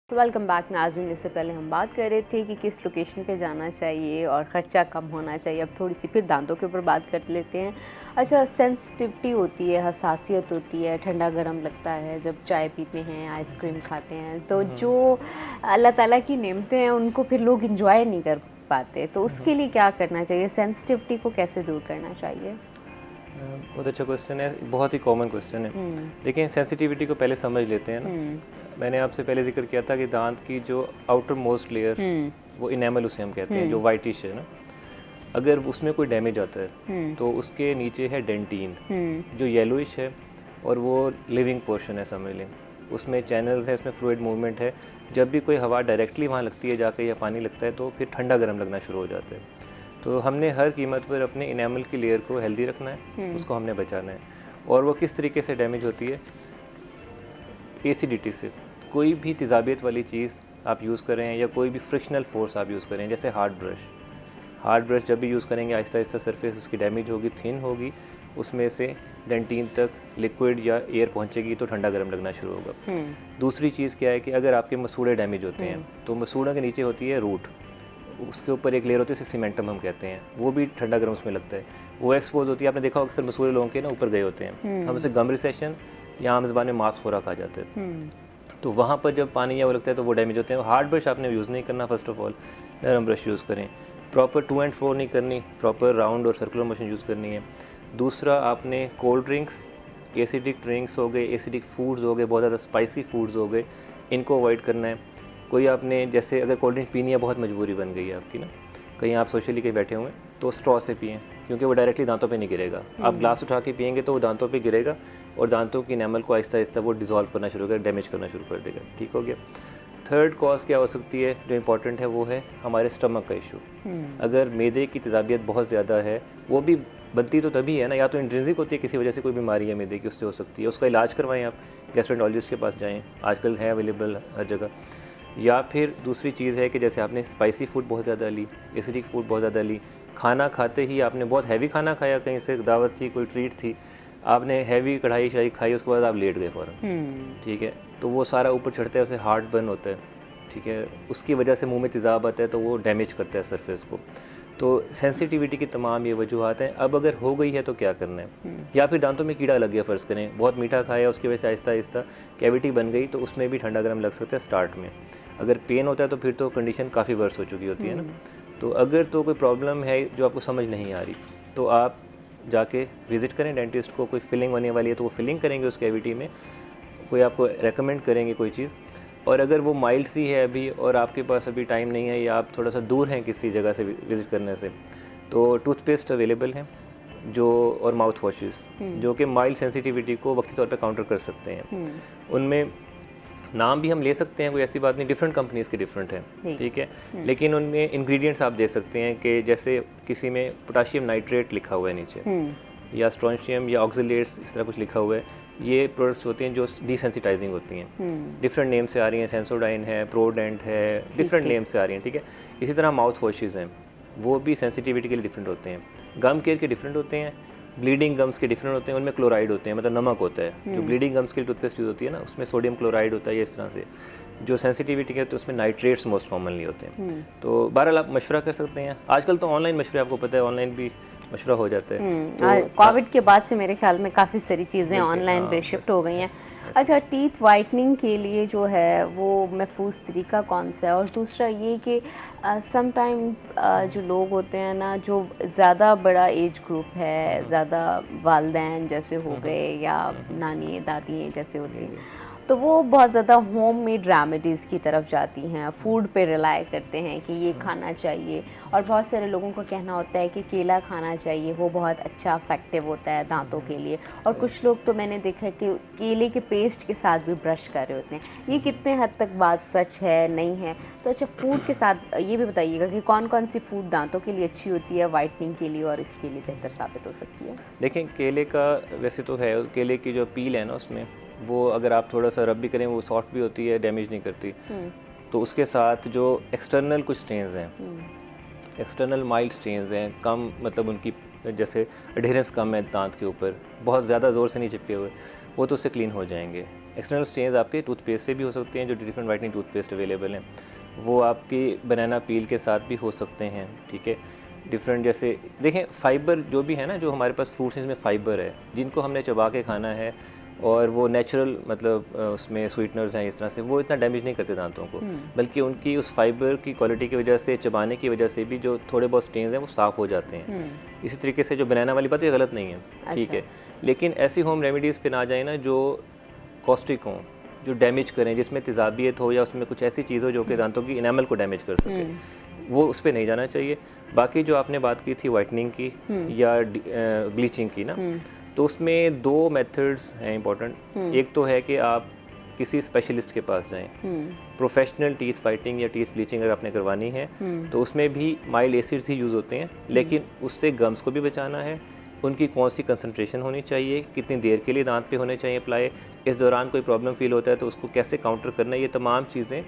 वेलकम बैक नाज़रीन। इससे पहले हम बात कर रहे थे कि किस लोकेशन पे जाना चाहिए और ख़र्चा कम होना चाहिए। अब थोड़ी सी फिर दांतों के ऊपर बात कर लेते हैं। अच्छा, सेंसिटिविटी होती है, हसासियत होती है, ठंडा गर्म लगता है जब चाय पीते हैं, आइसक्रीम खाते हैं, तो जो अल्लाह ताला की नेमतें हैं उनको फिर लोग इंजॉय नहीं कर पाते, तो उसके लिए क्या करना चाहिए? सेंसिटिविटी को कैसे दूर करना चाहिए? बहुत अच्छा क्वेश्चन है, बहुत ही कॉमन क्वेश्चन है। देखिए, सेंसिटिविटी को पहले समझ लेते हैं ना। मैंने आपसे पहले जिक्र किया था कि दांत की जो आउटर मोस्ट लेयर, वो इनेमल उसे हम कहते हैं, जो वाइटिश है ना, अगर उसमें कोई डैमेज आता है तो उसके नीचे है डेंटिन जो येलोइश है, और वो लिविंग पोर्शन है, समझ लें। उसमें चैनल्स है, इसमें फ्लूइड मूवमेंट है। जब भी कोई हवा डायरेक्टली वहाँ लगती है जाके या पानी लगता है, तो फिर ठंडा गर्म लगना शुरू हो जाता है। तो हमने हर कीमत पर अपने इनेमल की लेयर को हेल्दी रखना है, उसको हमने बचाना है। और वो किस तरीके से डैमेज होती है? एसिडिटी से। कोई भी तेज़ाबियत वाली चीज़ आप यूज़ करें या कोई भी फ्रिक्शनल फोर्स आप यूज़ करें, जैसे हार्ड ब्रश जब भी यूज़ करेंगे, आहिस्ता आहिस्ता सरफेस उसकी डैमेज होगी, थिन होगी, उसमें से डेंटिन तक लिक्विड या एयर पहुंचेगी, तो ठंडा गर्म लगना शुरू होगा। दूसरी चीज़ क्या है कि अगर आपके मसूड़े डैमेज होते हैं, तो मसूड़ों के नीचे होती है रूट, उसके ऊपर एक लेयर होती है, उसे सीमेंटम हम कहते हैं, वो भी ठंडा गर्म उसमें लगता है, वो एक्सपोज होती है। आपने देखा अक्सर मसूड़े लोगों के ना ऊपर गए होते हैं, हम उसे गम रिसेशन या आम ज़बान में मांस खोरा कहा जाता है। तो वहाँ पर जब पानी या वो लगता है तो वो डैमेज होते हैं। हार्ड ब्रश आपने यूज़ नहीं करना, फर्स्ट ऑफ ऑल नरम ब्रश यूज़ करें। प्रॉपर टू एंड फ्रो नहीं करनी, प्रॉपर राउंड और सर्कुलर मोशन यूज़ करनी है। दूसरा, आपने कोल्ड ड्रिंक्स, एसिडिक ड्रिंक्स हो गए, एसिडिक फूड्स हो गए, बहुत ज़्यादा स्पाइसी फूड्स हो गए, इनको अवॉइड करना है। कोई आपने जैसे अगर कोल्ड ड्रिंक पीनी है, बहुत मजबूरी बन गई है आपकी ना, कहीं आप सोशली कहीं बैठे हुए हैं, तो स्ट्रॉ से पिएं, क्योंकि वो डायरेक्टली दांतों पे नहीं गिरेगा। आप ग्लास उठा के पिएंगे तो वो दांतों पे गिरेगा और दांतों की एनामल को आहिस्ता आहिस्ता वो डिज़ोल्व करना शुरू कर, डैमेज करना शुरू कर देगा। ठीक हो गया। थर्ड कॉज क्या हो सकती है जो इंपॉर्टेंट है, वो है हमारे स्टमक का इशू। अगर मैदे की तेज़ाबियत बहुत ज़्यादा है, वो भी बनती तो तभी है ना, या तो इंट्रिंसिक होती है किसी वजह से, कोई बीमारी है मैदे की, उससे हो सकती है, उसका इलाज करवाएं, आप गैस्ट्रोएंटरोलॉजिस्ट के पास जाएं, आजकल है अवेलेबल हर जगह। या फिर दूसरी चीज़ है कि जैसे आपने स्पाइसी फूड बहुत ज़्यादा ली, एसिडिक फूड बहुत ज़्यादा ली, खाना खाते ही आपने बहुत हैवी खाना खाया, कहीं से दावत थी, कोई ट्रीट थी, आपने हैवी कढ़ाई शढ़ाई खाई, उसके बाद आप लेट गए फ़ौरन, ठीक है, तो वो सारा ऊपर चढ़ता है, उसे हार्ट बर्न होता है, ठीक है, उसकी वजह से मुंह में तेज़ाब आता है, तो वो डैमेज करता है सरफेस को। तो सेंसिटिविटी की तमाम ये वजूहत हैं। अब अगर हो गई है तो क्या करना है, या फिर दांतों में कीड़ा लग गया, फ़र्ज़ करें बहुत मीठा खाया, उसकी वजह से आहिस्ता आहिस्ता कैविटी बन गई, तो उसमें भी ठंडा गर्म लग सकता है स्टार्ट में। अगर पेन होता है तो फिर तो कंडीशन काफ़ी वर्स हो चुकी होती है ना। तो अगर तो कोई प्रॉब्लम है जो आपको समझ नहीं आ रही, तो आप जाके विज़िट करें डेंटिस्ट को। कोई फिलिंग होने वाली है तो वो फिलिंग करेंगे उस कैविटी में, कोई आपको रेकमेंड करेंगे कोई चीज़। और अगर वो माइल्ड सी है अभी और आपके पास अभी टाइम नहीं है, या आप थोड़ा सा दूर हैं किसी जगह से विज़िट करने से, तो टूथपेस्ट अवेलेबल हैं जो, और माउथ वॉशेस जो कि माइल्ड सेंसिटिविटी को वक्ती तौर पे काउंटर कर सकते हैं। उनमें नाम भी हम ले सकते हैं, कोई ऐसी बात नहीं, डिफरेंट कंपनीज़ के डिफरेंट हैं, ठीक है, लेकिन उनमें इंग्रेडिएंट्स आप दे सकते हैं कि जैसे किसी में पोटाशियम नाइट्रेट लिखा हुआ है नीचे, या स्ट्रोंशियम या ऑक्सिलेट्स, इस तरह कुछ लिखा हुआ है। ये प्रोडक्ट्स होती हैं जो डिसेंसिटाइजिंग होती हैं, डिफरेंट नेम से आ रही हैं, सेंसोडाइन है, प्रोडेंट है, डिफरेंट नेम से आ रही हैं, ठीक है। इसी तरह माउथ वॉशेज़ हैं, वो भी सेंसिटिविटी के लिए डिफरेंट होते हैं, गम केयर के डिफरेंट होते हैं, ब्लीडिंग गम्स के डिफरेंट होते हैं, उनमें क्लोराइड होते हैं, मतलब नमक होता है। जो ब्लीडिंग गम्स के लिए टूथपेस्ट यूज़ होती है ना, उसमें सोडियम क्लोराइड होता है, ये इस तरह से। जो सेंसिटिविटी के तो उसमें नाइट्रेट्स मोस्ट कॉमनली होते हैं। तो बहरहाल आप मशवरा कर सकते हैं। आजकल तो ऑनलाइन मशवरे, आपको पता है, ऑनलाइन भी मशवरा हो जाता है। कोविड के बाद से मेरे ख्याल में काफ़ी सारी चीज़ें ऑनलाइन पे शिफ्ट हो गई हैं। अच्छा, टीथ वाइटनिंग के लिए जो है वो महफूज तरीका कौन सा है? और दूसरा ये कि सम टाइम जो लोग होते हैं ना, जो ज़्यादा बड़ा एज ग्रुप है, ज़्यादा वालिदैन जैसे हो गए या नानी दादी जैसे होती हैं, तो वो बहुत ज़्यादा होम मेड रेमेडीज़ की तरफ जाती हैं, फूड पे रिलाई करते हैं कि ये खाना चाहिए। और बहुत सारे लोगों का कहना होता है कि केला खाना चाहिए, वो बहुत अच्छा इफेक्टिव होता है दांतों के लिए। और कुछ लोग तो मैंने देखा है कि केले के पेस्ट के साथ भी ब्रश कर रहे होते हैं। ये कितने हद तक बात सच है, नहीं है? तो अच्छा, फूड के साथ ये भी बताइएगा कि कौन कौन सी फूड दांतों के लिए अच्छी होती है वाइटनिंग के लिए और इसके लिए बेहतर साबित हो सकती है? देखें, केले का वैसे तो है, केले की जो पील है ना, उसमें वो अगर आप थोड़ा सा रब भी करें, वो सॉफ्ट भी होती है, डैमेज नहीं करती। तो उसके साथ जो एक्सटर्नल कुछ स्टेन्स हैं, एक्सटर्नल माइल्ड स्टेन्स हैं, कम मतलब उनकी जैसे एडहेरेंस कम है दांत के ऊपर, बहुत ज़्यादा ज़ोर से नहीं चिपके हुए, वो तो उससे क्लीन हो जाएंगे। एक्सटर्नल स्टेन्स आपके टूथपेस्ट से भी हो सकते हैं, जो डिफरेंट वाइटनिंग टूथपेस्ट अवेलेबल हैं, वो आपकी बनाना पील के साथ भी हो सकते हैं, ठीक है। डिफरेंट जैसे देखें, फाइबर जो भी है ना, जो हमारे पास फ्रूट्स हैं इसमें फ़ाइबर है, जिनको हमने चबा के खाना है, और वो नेचुरल मतलब उसमें स्वीटनर्स हैं, इस तरह से वो इतना डैमेज नहीं करते दांतों को, बल्कि उनकी उस फाइबर की क्वालिटी की वजह से, चबाने की वजह से भी जो थोड़े बहुत स्टेन्स हैं वो साफ़ हो जाते हैं। इसी तरीके से जो बनाना वाली बात, ये गलत नहीं है, ठीक है, लेकिन ऐसी होम रेमेडीज़ पे ना जाए ना जो कॉस्टिक हों, जो डैमेज करें, जिसमें तेज़ाबियत हो या उसमें कुछ ऐसी चीज़ हो जो कि दांतों की इनामल को डैमेज कर सके, वो उस पर नहीं जाना चाहिए। बाकी जो आपने बात की थी वाइटनिंग की या ब्लीचिंग की ना, तो उसमें दो मेथड्स हैं इंपॉर्टेंट। एक तो है कि आप किसी स्पेशलिस्ट के पास जाएं, प्रोफेशनल टीथ फाइटिंग या टीथ ब्लीचिंग अगर आपने करवानी है, तो उसमें भी माइल्ड एसिड्स ही यूज़ होते हैं, लेकिन उससे गम्स को भी बचाना है, उनकी कौन सी कंसंट्रेशन होनी चाहिए, कितनी देर के लिए दांत पे होने चाहिए अप्लाई, इस दौरान कोई प्रॉब्लम फील होता है तो उसको कैसे काउंटर करना है, ये तमाम चीज़ें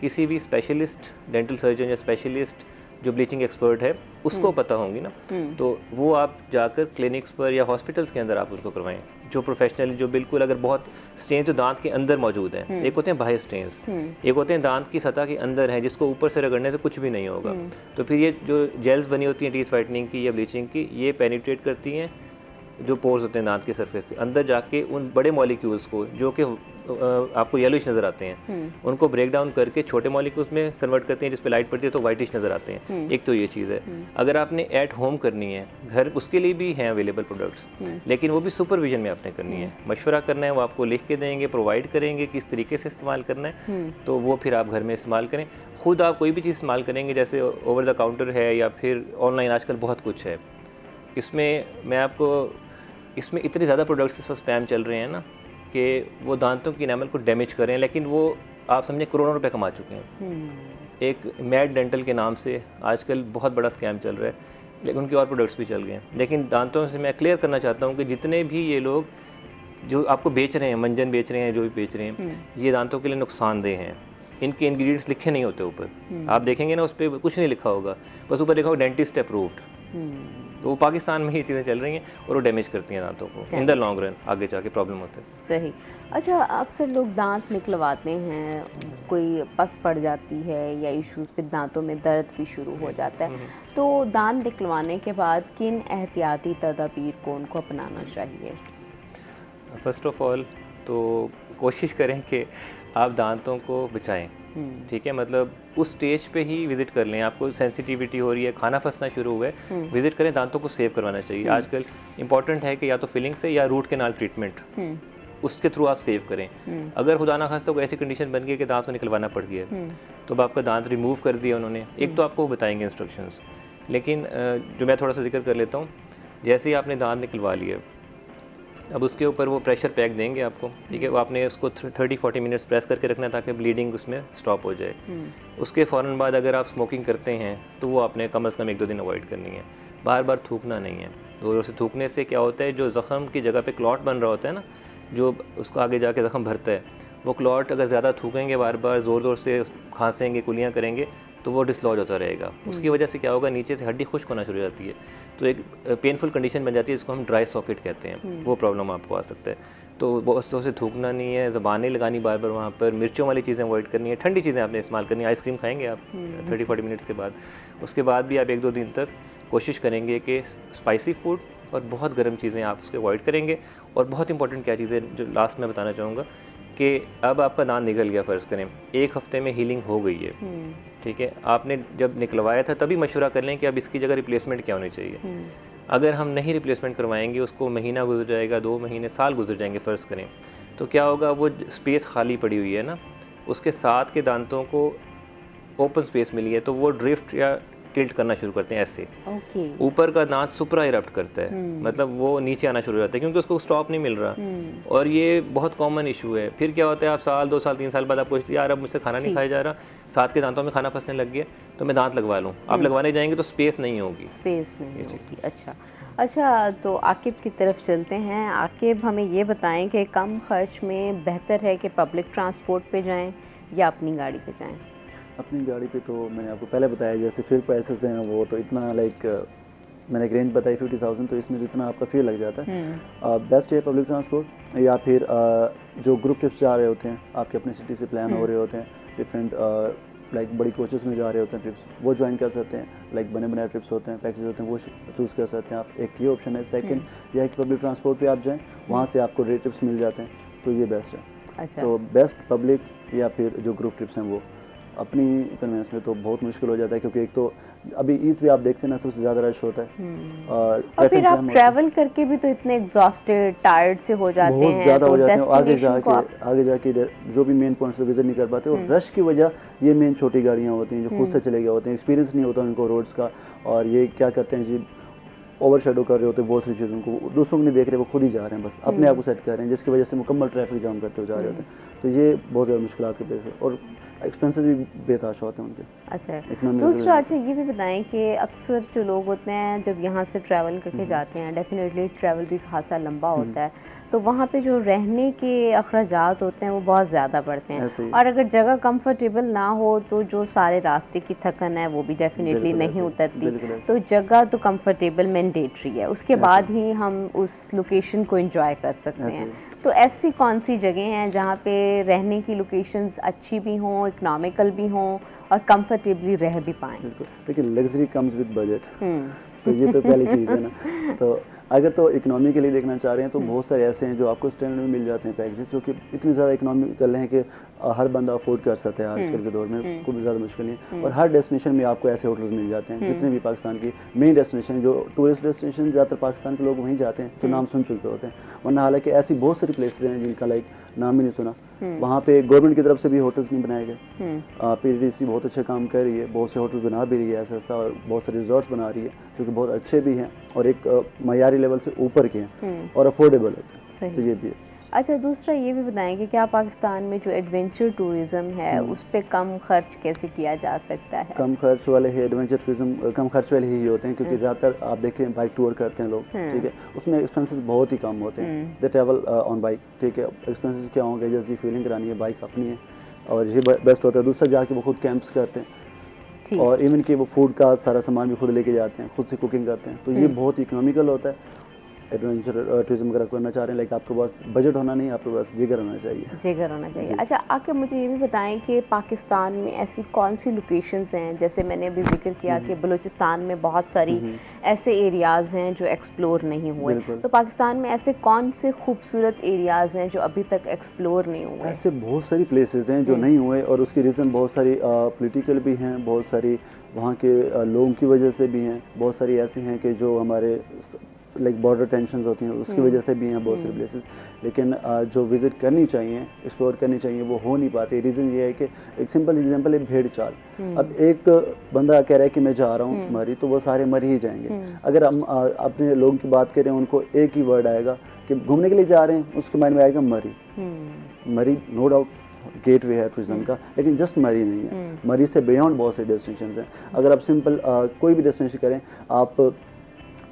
किसी भी स्पेशलिस्ट डेंटल सर्जन या स्पेशलिस्ट जो ब्लीचिंग एक्सपर्ट है उसको पता होंगी ना, तो वो आप जाकर क्लिनिक्स पर या हॉस्पिटल्स के अंदर आप उसको करवाएं, जो प्रोफेशनली, जो बिल्कुल, अगर बहुत स्टेन्स जो दांत के अंदर मौजूद हैं, एक होते हैं बाह्य स्टेन्स, एक होते हैं दांत की सतह के अंदर हैं, जिसको ऊपर से रगड़ने से कुछ भी नहीं होगा, तो फिर ये जो जेल्स बनी होती हैं टीथ वाइटनिंग की या ब्लीचिंग की, ये पेनिट्रेट करती हैं जो पोर्स होते हैं दांत के सरफेस से, अंदर जाके उन बड़े मॉलिक्यूल्स को जो कि आपको येलोइश नज़र आते हैं, उनको ब्रेक डाउन करके छोटे मॉलिक्यूल्स में कन्वर्ट करते हैं, जिस पे लाइट पड़ती है तो वाइटिश नज़र आते हैं। एक तो ये चीज़ है। अगर आपने एट होम करनी है घर, उसके लिए भी हैं अवेलेबल प्रोडक्ट्स, लेकिन वो भी सुपरविजन में आपने करनी है, मशवरा करना है, वो आपको लिख के देंगे, प्रोवाइड करेंगे किस तरीके से इस्तेमाल करना है, तो वो फिर आप घर में इस्तेमाल करें। खुद आप कोई भी चीज़ इस्तेमाल करेंगे, जैसे ओवर द काउंटर है या फिर ऑनलाइन आजकल बहुत कुछ है, इसमें मैं आपको इसमें इतने ज़्यादा प्रोडक्ट्स इस वक्त स्पैम चल रहे हैं ना कि वो दांतों की एनामल को डैमेज करें, लेकिन वो आप समझे करोड़ों रुपए कमा चुके हैं। एक मैड डेंटल के नाम से आजकल बहुत बड़ा स्कैम चल रहा है, लेकिन उनके और प्रोडक्ट्स भी चल गए हैं। लेकिन दांतों से मैं क्लियर करना चाहता हूँ कि जितने भी ये लोग जो आपको बेच रहे हैं, मंजन बेच रहे हैं, जो भी बेच रहे हैं, ये दांतों के लिए नुकसानदेह हैं। इनके इंग्रेडिएंट्स लिखे नहीं होते ऊपर, आप देखेंगे ना उस पर कुछ नहीं लिखा होगा, बस ऊपर लिखा होगा डेंटिस्ट अप्रूव्ड। तो वो पाकिस्तान में ये चीज़ें चल रही हैं और वो डैमेज करती हैं दांतों को, इन द लॉन्ग रन आगे जाके प्रॉब्लम होता है। सही। अच्छा, अक्सर लोग दांत निकलवाते हैं, कोई पस पड़ जाती है या इश्यूज़, फिर दांतों में दर्द भी शुरू हो जाता है, तो दांत निकलवाने के बाद किन एहतियाती तदाबीर को उनको अपनाना चाहिए? फर्स्ट ऑफ ऑल तो कोशिश करें कि आप दांतों को बचाएं, ठीक है, मतलब उस स्टेज पे ही विज़िट कर लें। आपको सेंसिटिविटी हो रही है, खाना फंसना शुरू हुआ है, विज़िट करें, दांतों को सेव करवाना चाहिए। आजकल इंपॉर्टेंट है कि या तो फिलिंग से या रूट केनाल ट्रीटमेंट, उसके थ्रू आप सेव करें। अगर खुदा ना खास्ता कोई ऐसी कंडीशन बन गई कि दांत को निकलवाना पड़ गया, तो अब आपका दांत रिमूव कर दिया उन्होंने, एक तो आपको बताएंगे इंस्ट्रक्शंस, लेकिन जो मैं थोड़ा सा जिक्र कर लेता हूँ, जैसे ही आपने दांत निकलवा लिया, अब उसके ऊपर वो प्रेशर पैक देंगे आपको, ठीक है, वो आपने उसको 30-40 मिनट्स प्रेस करके रखना ताकि ब्लीडिंग उसमें स्टॉप हो जाए। उसके फ़ौरन बाद अगर आप स्मोकिंग करते हैं तो वो आपने कम से कम 1-2 दिन अवॉइड करनी है। बार बार थूकना नहीं है, ज़ोर से थूकने से क्या होता है, जो ज़ख़म की जगह पे क्लॉट बन रहा होता है ना, जो उसको आगे जाके ज़ख़म भरता है, वो क्लॉट अगर ज़्यादा थूकेंगे, बार बार ज़ोर से खांसेंगे, कुलियाँ करेंगे, तो वो डिसलॉज होता रहेगा। उसकी वजह से क्या होगा, नीचे से हड्डी खुश्क होना शुरू हो जाती है, तो एक पेनफुल कंडीशन बन जाती है, जिसको हम ड्राई सॉकेट कहते हैं, वो प्रॉब्लम आपको आ सकता है। तो बहुत से थूकना नहीं है, ज़बानें लगानी बार बार वहाँ पर, मिर्चों वाली चीज़ें अवॉइड करनी है, ठंडी चीज़ें आपने इस्तेमाल करनी है। आइसक्रीम खाएंगे आप 30-40 मिनट्स के बाद, उसके बाद भी आप 1-2 दिन तक कोशिश करेंगे कि स्पाइसी फूड और बहुत गर्म चीज़ें आप उसके अवॉइड करेंगे। और बहुत इंपॉर्टेंट क्या चीज़ है जो लास्ट में बताना चाहूँगा, कि अब आपका दांत निकल गया, फ़र्ज़ करें 1 हफ़्ते में हीलिंग हो गई है, ठीक है, आपने जब निकलवाया था तभी मशवरा कर लें कि अब इसकी जगह रिप्लेसमेंट क्या होनी चाहिए। अगर हम नहीं रिप्लेसमेंट करवाएंगे, उसको महीना गुजर जाएगा, 2 महीने, साल गुजर जाएंगे फ़र्ज़ करें, तो क्या होगा, वो स्पेस खाली पड़ी हुई है ना, उसके साथ के दांतों को ओपन स्पेस मिली है, तो वो ड्रिफ्ट या टिल्ट करना शुरू करते हैं ऐसे। ऊपर का दांत सुपरा इरप्ट करता है, मतलब वो नीचे आना शुरू हो जाता है, क्योंकि उसको स्टॉप नहीं मिल रहा। और ये बहुत कॉमन इशू है। फिर क्या होता है, आप साल 2 साल 3 साल बाद आप पूछते हैं, यार अब मुझसे खाना नहीं खाया जा रहा, साथ के दांतों में खाना फंसने लग गया, तो मैं दांत लगवा लूँ। आप लगवाने जाएंगे तो स्पेस नहीं होगी, होगी। अच्छा, तो आकिब की तरफ चलते हैं। आकिब, हमें ये बताएं कि कम खर्च में बेहतर है कि पब्लिक ट्रांसपोर्ट पे जाएं या अपनी गाड़ी पे जाएं? अपनी गाड़ी पे तो मैंने आपको पहले बताया, जैसे फिर प्राइसेस हैं वो तो इतना मैंने एक रेंज बताई 50,000, तो इसमें तो इतना आपका फील लग जाता है। बेस्ट है पब्लिक ट्रांसपोर्ट, या फिर जो ग्रुप ट्रिप्स जा रहे होते हैं, आपके अपने सिटी से प्लान हो रहे होते हैं, डिफरेंट बड़ी कोचेस में जा रहे होते हैं ट्रिप्स, वो ज्वाइन कर सकते हैं। बने बनाए ट्रिप्स होते हैं, पैकेज होते हैं, वो चूज़ कर सकते हैं आप। एक ये ऑप्शन है। सेकंड यह है कि पब्लिक ट्रांसपोर्ट पे आप जाएं, वहाँ से आपको रेट टिप्स मिल जाते हैं, तो ये बेस्ट है। अच्छा, तो बेस्ट पब्लिक या फिर जो ग्रुप ट्रिप्स हैं वो। अपनी कन्वेंस में तो बहुत मुश्किल हो जाता है, क्योंकि एक तो अभी ईद पे आप देखते हैं ना, सबसे ज़्यादा रश होता है, और फिर आप ट्रैवल करके भी तो इतने एग्जॉस्टेड, टायर्ड से हो जाते हैं, बहुत ज़्यादा हो जाते हैं। आगे जाके जो भी मेन पॉइंट्स विजिट नहीं कर पाते, और रश की वजह ये मेन छोटी गाड़ियाँ होती हैं जो खुद से चले गए होते हैं, एक्सपीरियंस नहीं होता उनको रोड्स का, और ये क्या करते हैं जी, ओवर शेडो कर रहे होते हैं बहुत सारी चीज़ों को, दूसरों को नहीं देख रहे, वो खुद ही जा रहे हैं, बस अपने आप को सेट कर रहे हैं, जिसकी वजह से मुकम्मल ट्रैफिक जाम करते हुए जा रहे होते हैं। तो ये बहुत ज़्यादा मुश्किलात के पेश है, और एक्सपेंसेस भी बेतहाशा होते हैं उनके। अच्छा, दूसरा, अच्छा ये भी बताएं कि अक्सर जो लोग होते हैं जब यहाँ से ट्रैवल करके जाते हैं, डेफिनेटली ट्रैवल भी खासा लंबा होता है, तो वहाँ पे जो रहने के अखराजात होते हैं वो बहुत ज़्यादा बढ़ते हैं, और अगर जगह कंफर्टेबल ना हो तो जो सारे रास्ते की थकन है वो भी डेफिनेटली नहीं उतरती। तो जगह तो कंफर्टेबल मैंडेटरी है, उसके बाद ही हम उस लोकेशन को एंजॉय कर सकते हैं। तो ऐसी कौन सी जगह हैं जहाँ पे रहने की लोकेशंस अच्छी भी हों, इकोनॉमिकल भी हों और कंफर्टेबली रह भी पाएँ? देखिए, लग्जरी कम्स विद बजट, तो ये तो पहली चीज़ है ना। तो अगर तो इकोनॉमी के लिए देखना चाह रहे हैं तो बहुत सारे ऐसे हैं जो आपको स्टैंडर्ड में मिल जाते हैं पैकेजेस, जो कि इतनी ज़्यादा इकोनॉमिकल हैं कि हर बंदा अफोर्ड कर सकता है आजकल के दौर में, कोई भी ज़्यादा मुश्किल नहीं। और हर डेस्टिनेशन में आपको ऐसे होटल्स मिल जाते हैं, जितने भी पाकिस्तान की मेन डेस्टिनेशन, जो टूरिस्ट डेस्टिनेशन ज़्यादातर पाकिस्तान के लोग वहीं जाते हैं, तो नाम सुन चुके होते हैं, वरना हालांकि ऐसी बहुत सारी प्लेसेस हैं जिनका लाइक नाम भी नहीं सुना। वहाँ पे गवर्नमेंट की तरफ से भी होटल्स नहीं बनाए गए। PDDC बहुत अच्छा काम कर रही है, बहुत से होटल्स बना भी रही है ऐसा, और बहुत सारे रिजॉर्ट्स बना रही है जो कि बहुत अच्छे भी हैं और एक मयारी लेवल से ऊपर के हैं और अफोर्डेबल है, तो ये भी है। अच्छा, दूसरा ये भी बताएं कि क्या पाकिस्तान में जो एडवेंचर टूरिज़्म है उस पे कम खर्च कैसे किया जा सकता है? कम खर्च वाले ही एडवेंचर टूरिज्म कम खर्च वाले ही होते हैं, क्योंकि ज़्यादातर आप देखें बाइक टूर करते हैं लोग, ठीक है, उसमें एक्सपेंसेस बहुत ही कम होते हैं। दे ट्रैवल ऑन बाइक, ठीक है, एक्सपेंसेस क्या होंगे, जैसी फीलिंग करानी है, बाइक अपनी है और ये बेस्ट होता है। दूसरा जाके वो खुद कैंप्स करते हैं और इवन कि वो फूड का सारा सामान भी खुद लेके जाते हैं, खुद से कुकिंग करते हैं, तो ये बहुत इकोनॉमिकल होता है। एडवेंचर टूरिज्म अगर करना चाह रहे हैं, लाइक आपके पास बजट होना नहीं, आपके पास जिगर होना चाहिए। जिगर होना चाहिए। अच्छा, आके मुझे ये भी बताएं कि पाकिस्तान में ऐसी कौन सी लोकेशंस हैं, जैसे मैंने अभी जिक्र किया कि बलूचिस्तान में बहुत सारी ऐसे एरियाज़ हैं जो एक्सप्लोर नहीं हुए, तो पाकिस्तान में ऐसे कौन से खूबसूरत एरियाज़ हैं जो अभी तक एक्सप्लोर नहीं हुए? ऐसे बहुत सारी प्लेसेस हैं जो नहीं हुए, और उसकी रीज़न बहुत सारी पॉलिटिकल भी हैं, बहुत सारी वहाँ के लोगों की वजह से भी हैं, बहुत सारी ऐसी हैं कि जो हमारे लाइक बॉर्डर टेंशंस होती हैं उसकी वजह से भी हैं बहुत सारे प्लेसेस। लेकिन जो विज़िट करनी चाहिए, एक्सप्लोर करनी चाहिए, वो हो नहीं पाती। रीज़न ये है कि एक सिंपल एग्जांपल है भेड़ चाल। अब एक बंदा कह रहा है कि मैं जा रहा हूँ मरी, तो वो सारे मरी ही जाएंगे। अगर हम अपने लोगों की बात करें, उनको एक ही वर्ड आएगा कि घूमने के लिए जा रहे हैं, उसके माइंड में आएगा मरी। मरी नो डाउट गेट वे है टूरिज्म का, लेकिन जस्ट मरी नहीं है, मरी से बियॉन्ड बहुत से डेस्टिनेशन हैं। अगर आप सिंपल कोई भी डेस्टिनेशन करें, आप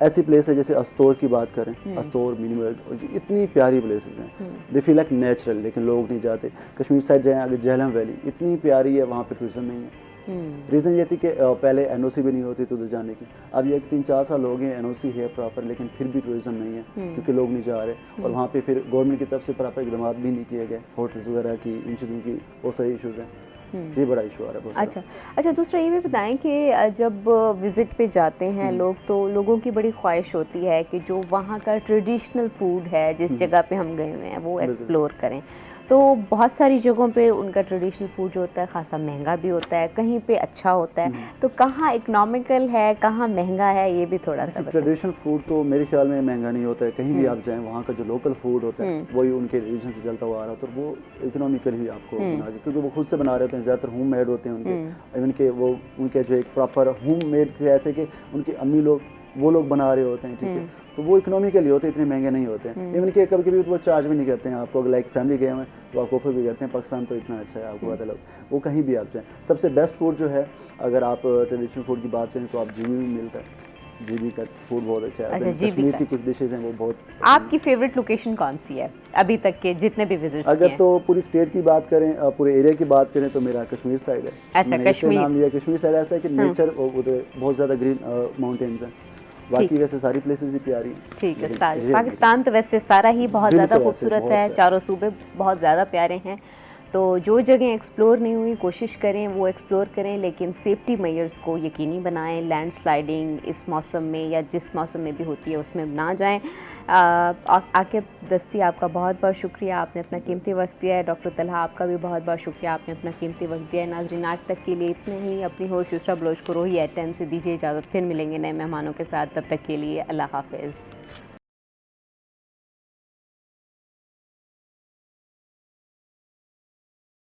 ऐसी प्लेस है जैसे अस्तोर की बात करें, अस्तोर मिनीमल, इतनी प्यारी प्लेसेस हैं, दे फील लाइक नेचुरल, लेकिन लोग नहीं जाते। कश्मीर साइड जाएं, आगे झेलम वैली इतनी प्यारी है, वहाँ पे टूरिज्म नहीं है। रीज़न ये थी कि पहले NOC भी नहीं होती थी उधर जाने की, अब ये 3-4 साल हो गए NOC है प्रॉपर, लेकिन फिर भी टूरिज्म नहीं है क्योंकि लोग नहीं जा रहे। और वहाँ पे फिर गवर्नमेंट की तरफ से प्रॉपर इकदाम भी नहीं किए गए, होटल्स वगैरह की, इन चीज़ों की बहुत सारे इशूज़ हैं, ये बड़ा इशू आ रहा है। अच्छा, दूसरा ये भी बताएं कि जब विज़िट पे जाते हैं लोग, तो लोगों की बड़ी ख्वाहिश होती है कि जो वहाँ का ट्रेडिशनल फूड है जिस जगह पे हम गए हुए हैं वो एक्सप्लोर करें। तो बहुत सारी जगहों पे उनका ट्रेडिशनल फूड जो होता है खासा महंगा भी होता है, कहीं पे अच्छा होता है, तो कहाँ इकोनॉमिकल है, कहाँ महंगा है, ये भी थोड़ा सा बताएं। ट्रेडिशनल फूड तो मेरे ख्याल में महंगा नहीं होता है, कहीं भी आप जाएं वहाँ का जो लोकल फूड होता है वही उनके रीजन से चलता हुआ आ रहा है, तो वो इकोनॉमिकल ही आपको बना के, क्योंकि वो खुद से बना रहे होते हैं, ज़्यादातर होम मेड होते हैं उनके, इवन के वो उनके जो एक प्रॉपर होम मेड थे, ऐसे कि उनकी अम्मी लोग वो लोग बना रहे होते हैं, ठीक है, तो वो इकोनॉमिकली होते हैं, इतने महंगे नहीं होते हैं। इवन के कभी कभी वो चार्ज भी नहीं करते हैं आपको, लाइक फैमिली गए हुए तो आप ऑफर भी करते हैं। पाकिस्तान तो इतना अच्छा है, आपको पता लग, वो कहीं भी आप जाएँ। सबसे बेस्ट फूड जो है, अगर आप ट्रेडिशनल फूड की बात करें तो आप GB में मिलता है, GB का फूड बहुत अच्छा है। कश्मीर की कुछ डिशेज हैं वो बहुत। आपकी फेवरेट लोकेशन कौन सी है अभी तक के जितने भी विजिट्स किए? अगर तो पूरी स्टेट की बात करें, पूरे एरिया की बात करें, तो मेरा कश्मीर साइड है। अच्छा, कश्मीर नाम लिया कश्मीर साइड, ऐसा है कि नेचर उधर बहुत ज़्यादा ग्रीन माउंटेन्स हैं, बाकी वैसे सारी प्लेसेस ही प्यारी हैं। ठीक है, सारी पाकिस्तान तो वैसे सारा ही बहुत ज़्यादा खूबसूरत है, चारों सूबे बहुत ज़्यादा प्यारे हैं, तो जो जगह एक्सप्लोर नहीं हुई कोशिश करें वो एक्सप्लोर करें, लेकिन सेफ्टी मेजर्स को यकीनी बनाएं। लैंडस्लाइडिंग इस मौसम में या जिस मौसम में भी होती है उसमें ना जाएं। आकिब दस्ती, आपका बहुत बहुत शुक्रिया, आपने अपना कीमती वक्त दिया है। डॉक्टर तलहा, आपका भी बहुत बहुत शुक्रिया, आपने अपना कीमती वक्त दिया है। नाज़रीन, आज तक के लिए इतने ही। अपनी होस्ट यूसरा बलोच को रोही@10 से दीजिए इजाज़त, फिर मिलेंगे नए मेहमानों के साथ, तब तक के लिए अल्लाह हाफ़िज़।